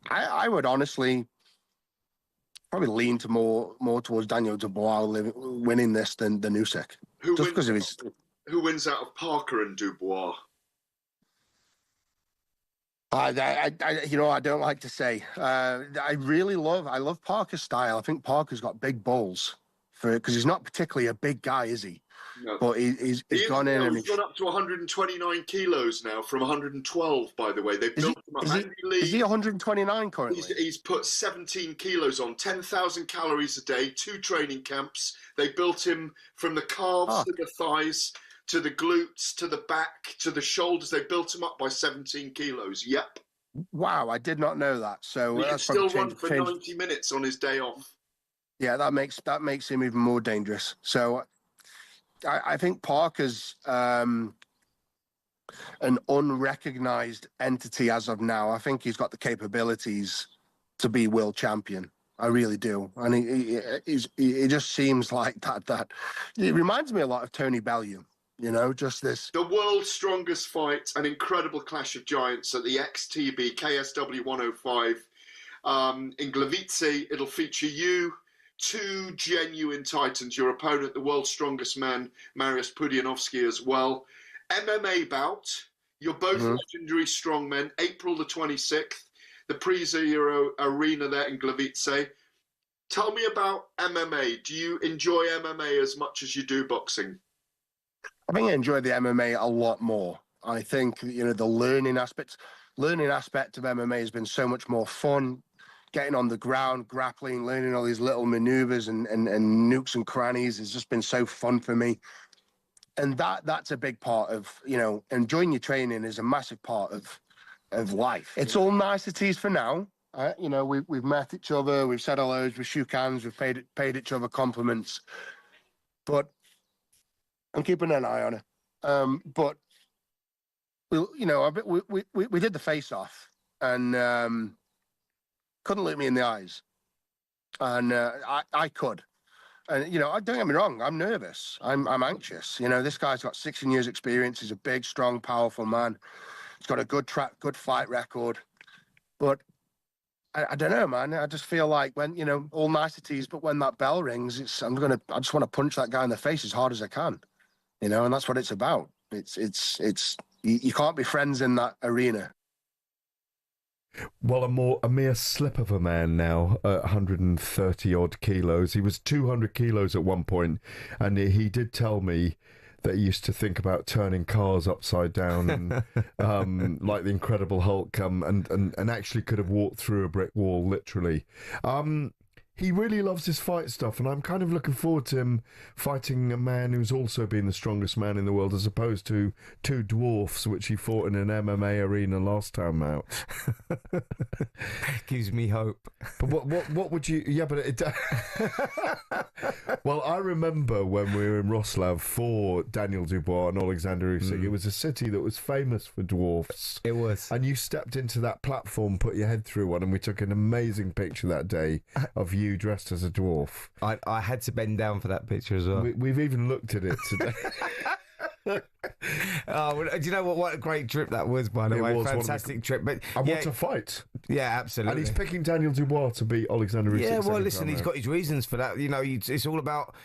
Speaker 23: I would honestly probably lean to more towards Daniel Dubois winning this than Usyk. Just because of his.
Speaker 10: Who wins out of Parker and Dubois?
Speaker 23: I don't like to say. I love Parker's style. I think Parker's got big balls because he's not particularly a big guy, is he?
Speaker 10: No.
Speaker 23: But he's gone in and
Speaker 10: he's gone up to 129 kilos now from 112. By the way, they built him up.
Speaker 23: Is he 129 currently?
Speaker 10: He's put 17 kilos on, 10,000 calories a day, 2 training camps. They built him from the calves to the thighs, to the glutes, to the back, to the shoulders. They built him up by 17 kilos. Yep.
Speaker 23: Wow, I did not know that. So
Speaker 10: he can still run for 90 minutes on his day off.
Speaker 23: Yeah, that makes him even more dangerous. So I think Parker's an unrecognized entity as of now. I think he's got the capabilities to be world champion. I really do. And he just seems like that. It reminds me a lot of Tony Bellew. Just this.
Speaker 10: The world's strongest fight, an incredible clash of giants at the XTB KSW 105 in Gliwice. It'll feature you, 2 genuine titans, your opponent, the world's strongest man, Mariusz Pudzianowski, as well. MMA bout. You're both legendary strongmen. April the 26th, the Pre-Zero Arena there in Gliwice. Tell me about MMA. Do you enjoy MMA as much as you do boxing?
Speaker 23: I think I enjoy the MMA a lot more. I think, the learning aspect of MMA has been so much more fun. Getting on the ground, grappling, learning all these little maneuvers and nooks and crannies has just been so fun for me. And that's a big part of, enjoying your training is a massive part of life. It's all niceties for now. We've met each other, we've said hellos, we've shook hands, we've paid each other compliments. But I'm keeping an eye on it. But we did the face-off, and couldn't look me in the eyes, and I could. And don't get me wrong, I'm nervous. I'm anxious. This guy's got 16 years experience. He's a big, strong, powerful man. He's got a good fight record. But I don't know, man. I just feel like when all niceties, but when that bell rings, I just want to punch that guy in the face as hard as I can. And that's what it's about. You can't be friends in that arena.
Speaker 2: Well, a mere slip of a man now, 130 odd kilos. He was 200 kilos at one point, and he did tell me that he used to think about turning cars upside down, and like the Incredible Hulk, and actually could have walked through a brick wall, literally. He really loves his fight stuff, and I'm kind of looking forward to him fighting a man who's also been the strongest man in the world, as opposed to 2 dwarfs, which he fought in an MMA arena last time out.
Speaker 3: Gives me hope.
Speaker 2: But what would you? Yeah, but it. Well, I remember when we were in Wrocław for Daniel Dubois and Alexander Usyk. It was a city that was famous for dwarfs.
Speaker 3: It was.
Speaker 2: And you stepped into that platform, put your head through one, and we took an amazing picture that day of you dressed as a dwarf.
Speaker 3: I had to bend down for that picture as well.
Speaker 2: We've even looked at it today.
Speaker 3: Oh, do you know what? What a great trip that was, by the way.
Speaker 2: Was
Speaker 3: fantastic trip. But
Speaker 2: and what a fight!
Speaker 3: Yeah, absolutely.
Speaker 2: And he's picking Daniel Dubois to beat Alexander Usyk.
Speaker 3: Yeah, well, listen, he's got his reasons for that. You know, it's all about,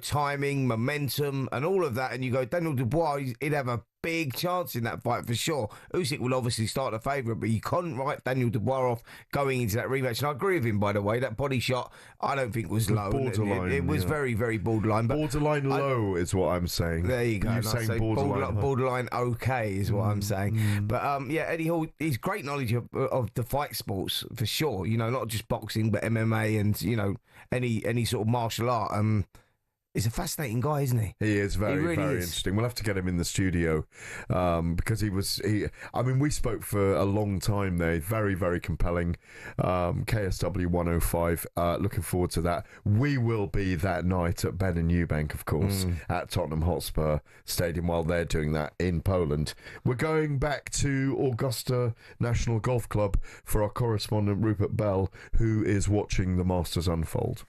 Speaker 3: timing, momentum, and all of that. And you go, Daniel Dubois, he'd have a big chance in that fight for sure. Usyk will obviously start the favourite, but you can't write Daniel Dubois off going into that rematch. And I agree with him, by the way. That body shot, I don't think was low.
Speaker 2: Borderline.
Speaker 3: It was very, very borderline. But
Speaker 2: borderline low is what I'm saying.
Speaker 3: There you go.
Speaker 2: You're saying borderline.
Speaker 3: Borderline okay is what I'm saying. But Eddie Hall, he's great knowledge of the fight sports for sure. Not just boxing, but MMA and any sort of martial art. He's a fascinating guy, isn't he?
Speaker 2: He is very,
Speaker 3: really
Speaker 2: very interesting. We'll have to get him in the studio because we spoke for a long time there. Very, very compelling. KSW 105. Looking forward to that. We will be that night at Benn and Eubank, of course, at Tottenham Hotspur Stadium while they're doing that in Poland. We're going back to Augusta National Golf Club for our correspondent Rupert Bell, who is watching the Masters unfold.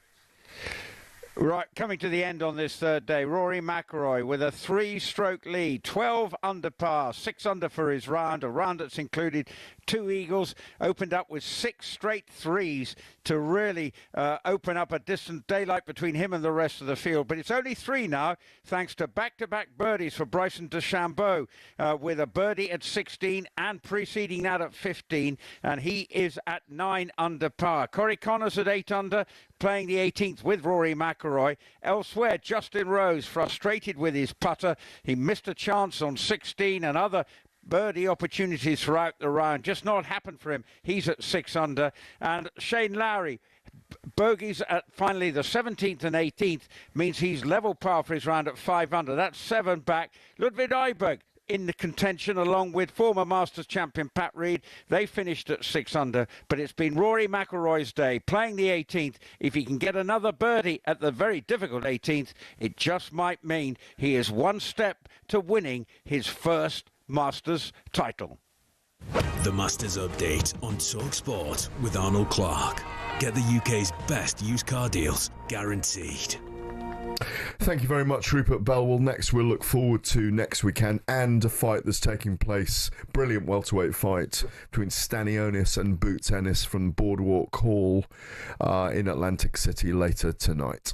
Speaker 14: Right, coming to the end on this third day, Rory McIlroy with a 3-stroke lead, 12 under par, 6 under for his round, a round that's included 2 eagles, opened up with 6 straight threes to really open up a distant daylight between him and the rest of the field. But it's only 3 now, thanks to back-to-back birdies for Bryson DeChambeau, with a birdie at 16 and preceding that at 15, and he is at 9 under par. Corey Connors at 8 under, playing the 18th with Rory McIlroy. Elsewhere, Justin Rose, frustrated with his putter. He missed a chance on 16 and other birdie opportunities throughout the round. Just not happened for him. He's at 6 under. And Shane Lowry, bogeys at finally the 17th and 18th, means he's level par for his round at 5 under. That's 7 back. Ludwig Eiberg in the contention along with former Masters champion Pat Reed. They finished at 6 under, but it's been Rory McIlroy's day, playing the 18th. If he can get another birdie at the very difficult 18th, it just might mean he is one step to winning his first Masters title.
Speaker 15: The Masters Update on talkSPORT with Arnold Clark. Get the UK's best used car deals, guaranteed.
Speaker 2: Thank you very much, Rupert Bell. Well, next we'll look forward to next weekend and a fight that's taking place. Brilliant welterweight fight between Stanionis and Boots Ennis from Boardwalk Hall in Atlantic City later tonight.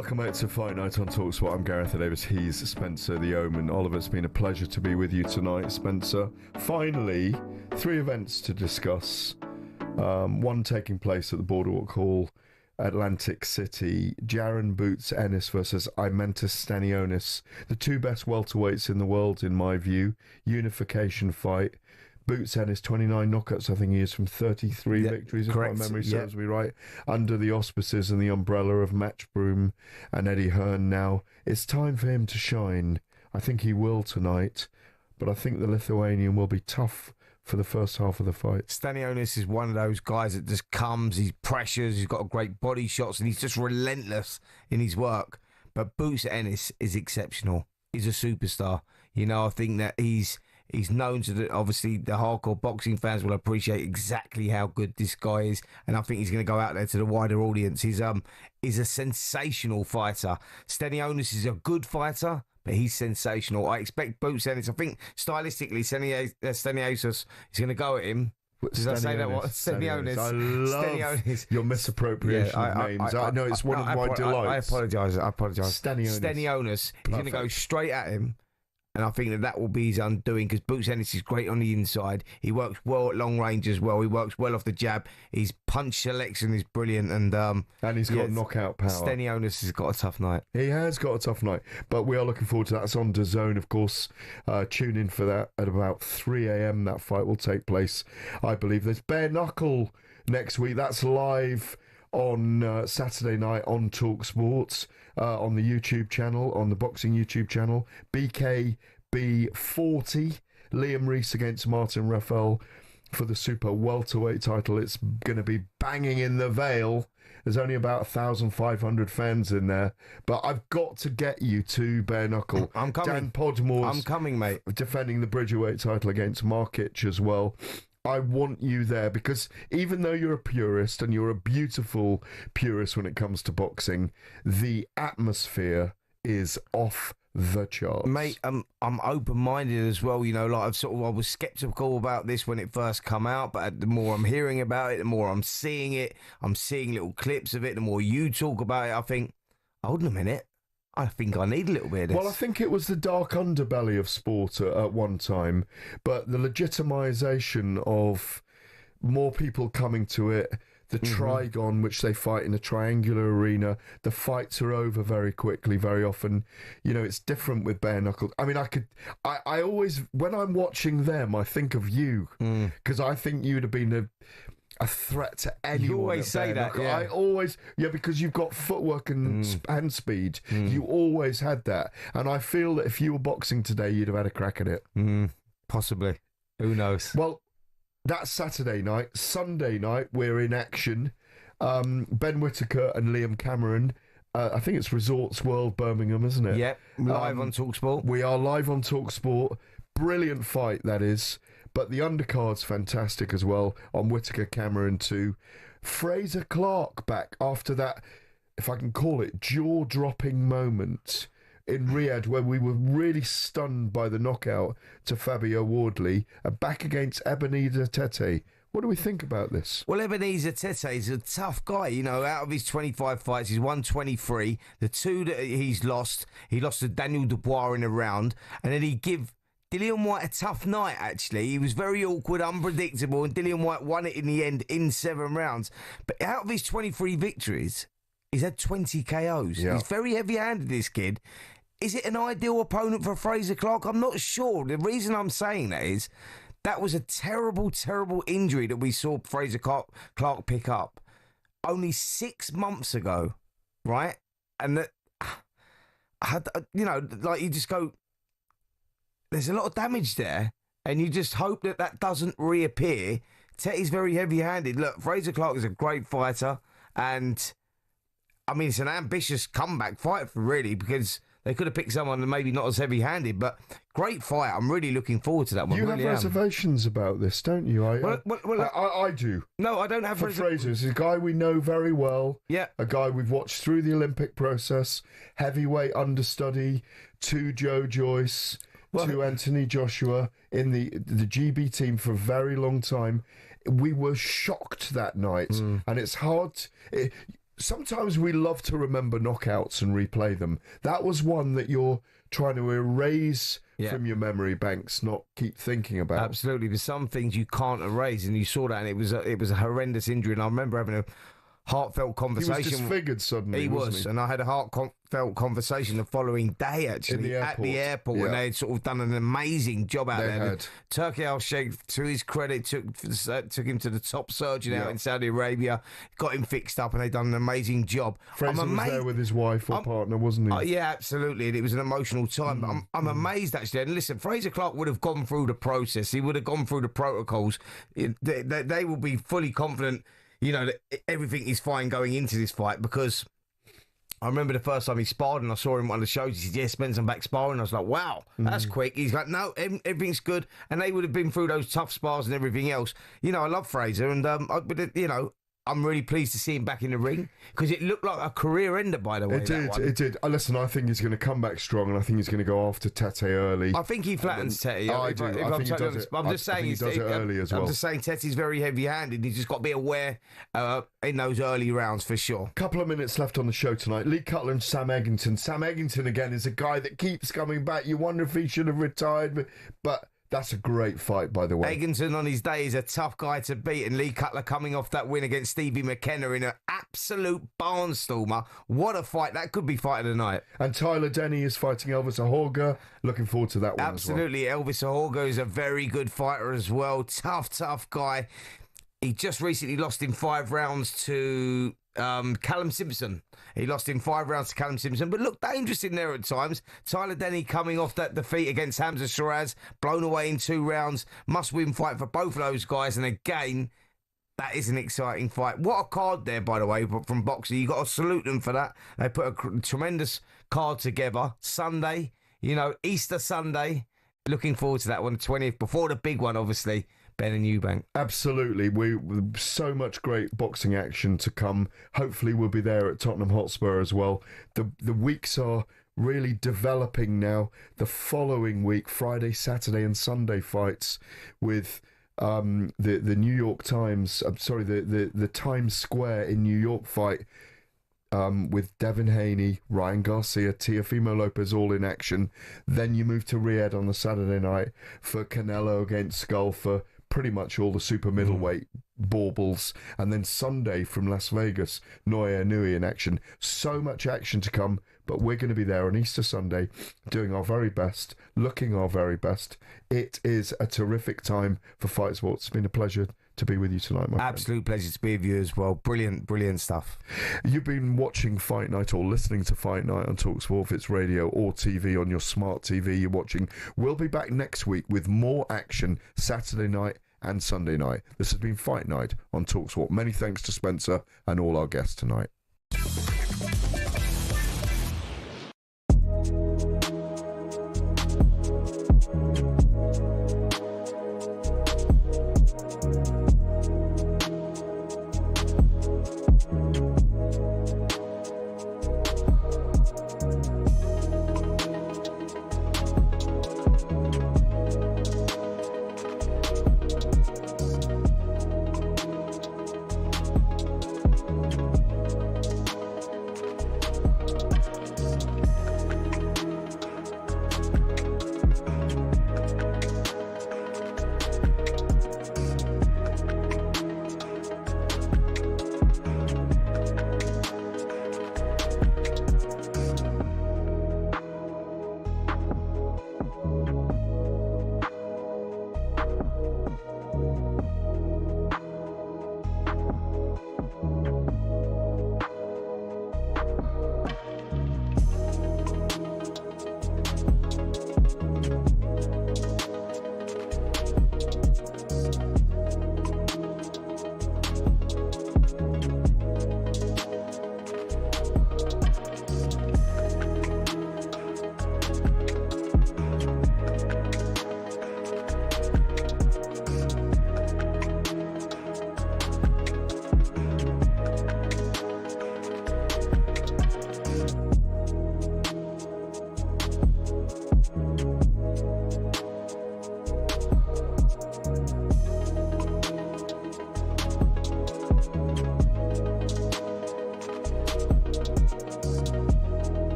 Speaker 2: Welcome back to Fight Night on talkSPORT. I'm Gareth Davies. He's Spencer the Omen. Oliver, it's been a pleasure to be with you tonight, Spencer. Finally, 3 events to discuss. One taking place at the Boardwalk Hall, Atlantic City. Jaron Boots Ennis versus Imantas Stanionis. The 2 best welterweights in the world, in my view. Unification fight. Boots Ennis, 29 knockouts, I think he is, from 33 victories, if my memory serves me right, under the auspices and the umbrella of Matchroom and Eddie Hearn now. It's time for him to shine. I think he will tonight, but I think the Lithuanian will be tough for the first half of the fight.
Speaker 3: Stanionis is one of those guys that just comes, he pressures, he's got great body shots, and he's just relentless in his work. But Boots Ennis is exceptional. He's a superstar. You know, I think that he's known to obviously the hardcore boxing fans will appreciate exactly how good this guy is, and I think he's going to go out there to the wider audience. He's a sensational fighter. Stanionis is a good fighter, but he's sensational. I expect Boots Ennis. I think stylistically, Stanionis is going to go at him. Did I say that? What? Stanionis.
Speaker 2: I love your misappropriation of names. I know it's one of my delights.
Speaker 3: I apologise. Stanionis. He's going to go straight at him. And I think that will be his undoing, because Boots Ennis is great on the inside. He works well at long range as well. He works well off the jab. His punch selection is brilliant. And
Speaker 2: he's got knockout power.
Speaker 3: Stanionis has got a tough night.
Speaker 2: He has got a tough night. But we are looking forward to that. It's on DAZN, of course. Tune in for that at about 3 a.m. That fight will take place, I believe. There's bare knuckle next week. That's live on Saturday night on talkSPORT, on the YouTube channel, on the boxing YouTube channel. BKB 40, Liam Reese against Martin Raffel for the super welterweight title. It's going to be banging in the Vale. There's only about 1,500 fans in there, but I've got to get you to bare knuckle.
Speaker 3: I'm coming.
Speaker 2: Dan Podmore's
Speaker 3: I'm coming, mate.
Speaker 2: Defending the Bridgerweight title against Markic as well. I want you there, because even though you're a purist, and you're a beautiful purist when it comes to boxing, the atmosphere is off the charts.
Speaker 3: Mate, I'm open-minded as well. You know, like I was sceptical about this when it first come out, but the more I'm hearing about it, the more I'm seeing it. I'm seeing little clips of it. The more you talk about it, I think, hold on a minute, I think I need a little bit of this.
Speaker 2: Well, I think it was the dark underbelly of sport at one time, but the legitimisation of more people coming to it, the Trigon, which they fight in a triangular arena, the fights are over very quickly, very often. You know, it's different with bare knuckle. I mean, I always, when I'm watching them, I think of you, because I think you'd have been a threat to anyone.
Speaker 3: You always say that, yeah.
Speaker 2: I always, because you've got footwork and hand speed. You always had that. And I feel that if you were boxing today, you'd have had a crack at it.
Speaker 3: Possibly. Who knows?
Speaker 2: Well, that's Saturday night. Sunday night, we're in action. Ben Whitaker and Liam Cameron. I think it's Resorts World Birmingham, isn't it?
Speaker 3: Yep, live on talkSPORT.
Speaker 2: We are live on talkSPORT. Brilliant fight, that is. But the undercard's fantastic as well on Whitaker Cameron too. Fraser Clark back after that, if I can call it, jaw-dropping moment in Riyadh, where we were really stunned by the knockout to Fabio Wardley, and back against Ebenezer Tete. What do we think about this?
Speaker 3: Well, Ebenezer Tete is a tough guy. You know, out of his 25 fights, he's won 23. The 2 that he's lost, he lost to Daniel Dubois in a round, and then he give Dillian Whyte a tough night, actually. He was very awkward, unpredictable, and Dillian Whyte won it in the end in 7 rounds. But out of his 23 victories, he's had 20 KOs. Yeah. He's very heavy-handed, this kid. Is it an ideal opponent for Fraser Clark? I'm not sure. The reason I'm saying that is that was a terrible, terrible injury that we saw Fraser Clark pick up only 6 months ago, right? And that, you know, like you just go, there's a lot of damage there, and you just hope that that doesn't reappear. Tete's very heavy-handed. Look, Fraser Clark is a great fighter, and, I mean, it's an ambitious comeback fight, really, because they could have picked someone maybe not as heavy-handed, but great fight. I'm really looking forward to that one.
Speaker 2: You have reservations about this, don't you? I do.
Speaker 3: No, I don't have
Speaker 2: reservations. Fraser is a guy we know very well.
Speaker 3: Yeah.
Speaker 2: A guy we've watched through the Olympic process, heavyweight understudy to Joe Joyce, to Anthony Joshua in the GB team for a very long time. We were shocked that night, and it's hard. sometimes we love to remember knockouts and replay them. That was one that you're trying to erase from your memory banks, not keep thinking about.
Speaker 3: Absolutely. There's some things you can't erase, and you saw that, and it was a horrendous injury. And I remember having a heartfelt conversation.
Speaker 2: He was disfigured suddenly.
Speaker 3: He was, and I had a heartfelt conversation the following day, actually, at the airport, and they had sort of done an amazing job out there. Turki Al-Sheikh, to his credit, took him to the top surgeon out in Saudi Arabia, got him fixed up, and they'd done an amazing job.
Speaker 2: Fraser was there with his wife or partner, wasn't he?
Speaker 3: Yeah, absolutely, and it was an emotional time. But I'm amazed, actually. And listen, Fraser Clark would have gone through the process. He would have gone through the protocols. They will be fully confident, you know, that everything is fine going into this fight, because I remember the first time he sparred and I saw him on one of the shows. He said, yeah, Spence, I'm back sparring. I was like, wow, that's quick. He's like, no, everything's good. And they would have been through those tough spars and everything else. You know, I love Fraser, and, you know, I'm really pleased to see him back in the ring, because it looked like a career ender, by the way.
Speaker 2: It did. Listen, I think he's going to come back strong, and I think he's going to go after Tete early.
Speaker 3: I think he flattens Tete.
Speaker 2: I do. I think he does it.
Speaker 3: I'm just saying
Speaker 2: he does it early as well.
Speaker 3: I'm just saying Tete's very heavy-handed. He's just got to be aware in those early rounds, for sure.
Speaker 2: Couple of minutes left on the show tonight. Lee Cutler and Sam Eggington. Sam Eggington, again, is a guy that keeps coming back. You wonder if he should have retired, but that's a great fight, by the way.
Speaker 3: Eggington on his day is a tough guy to beat, and Lee Cutler coming off that win against Stevie McKenna in an absolute barnstormer. What a fight. That could be fight of the night.
Speaker 2: And Tyler Denny is fighting Elvis Ahorga. Looking forward to that one
Speaker 3: Absolutely.
Speaker 2: as well.
Speaker 3: Elvis Ahorga is a very good fighter as well. Tough guy. He just recently lost in 5 rounds to Callum Simpson. He lost in 5 rounds to Callum Simpson, but looked dangerous in there at times. Tyler Denny coming off that defeat against Hamza Shiraz, blown away in 2 rounds. Must-win fight for both of those guys, and again, that is an exciting fight. What a card there, by the way, from boxing. You got to salute them for that. They put a tremendous card together. Sunday, you know, Easter Sunday. Looking forward to that one, 20th, before the big one, obviously. Benn and Eubank.
Speaker 2: Absolutely. So much great boxing action to come. Hopefully we'll be there at Tottenham Hotspur as well. The weeks are really developing now. The following week, Friday, Saturday and Sunday fights with the New York Times, the Times Square in New York fight with Devin Haney, Ryan Garcia, Teofimo Lopez all in action. Then you move to Riyadh on the Saturday night for Canelo against Skull, for pretty much all the super middleweight baubles, and then Sunday from Las Vegas, Naoya Inoue in action. So much action to come, but we're going to be there on Easter Sunday doing our very best, looking our very best. It is a terrific time for Fight Sports. It's been a pleasure to be with you tonight, my
Speaker 3: Absolute pleasure to be with you as well. Brilliant stuff.
Speaker 2: You've been watching Fight Night or listening to Fight Night on talkSPORT, if it's radio or TV on your smart TV you're watching. We'll be back next week with more action Saturday night and Sunday night. This has been Fight Night on talkSPORT. Many thanks to Spencer and all our guests tonight.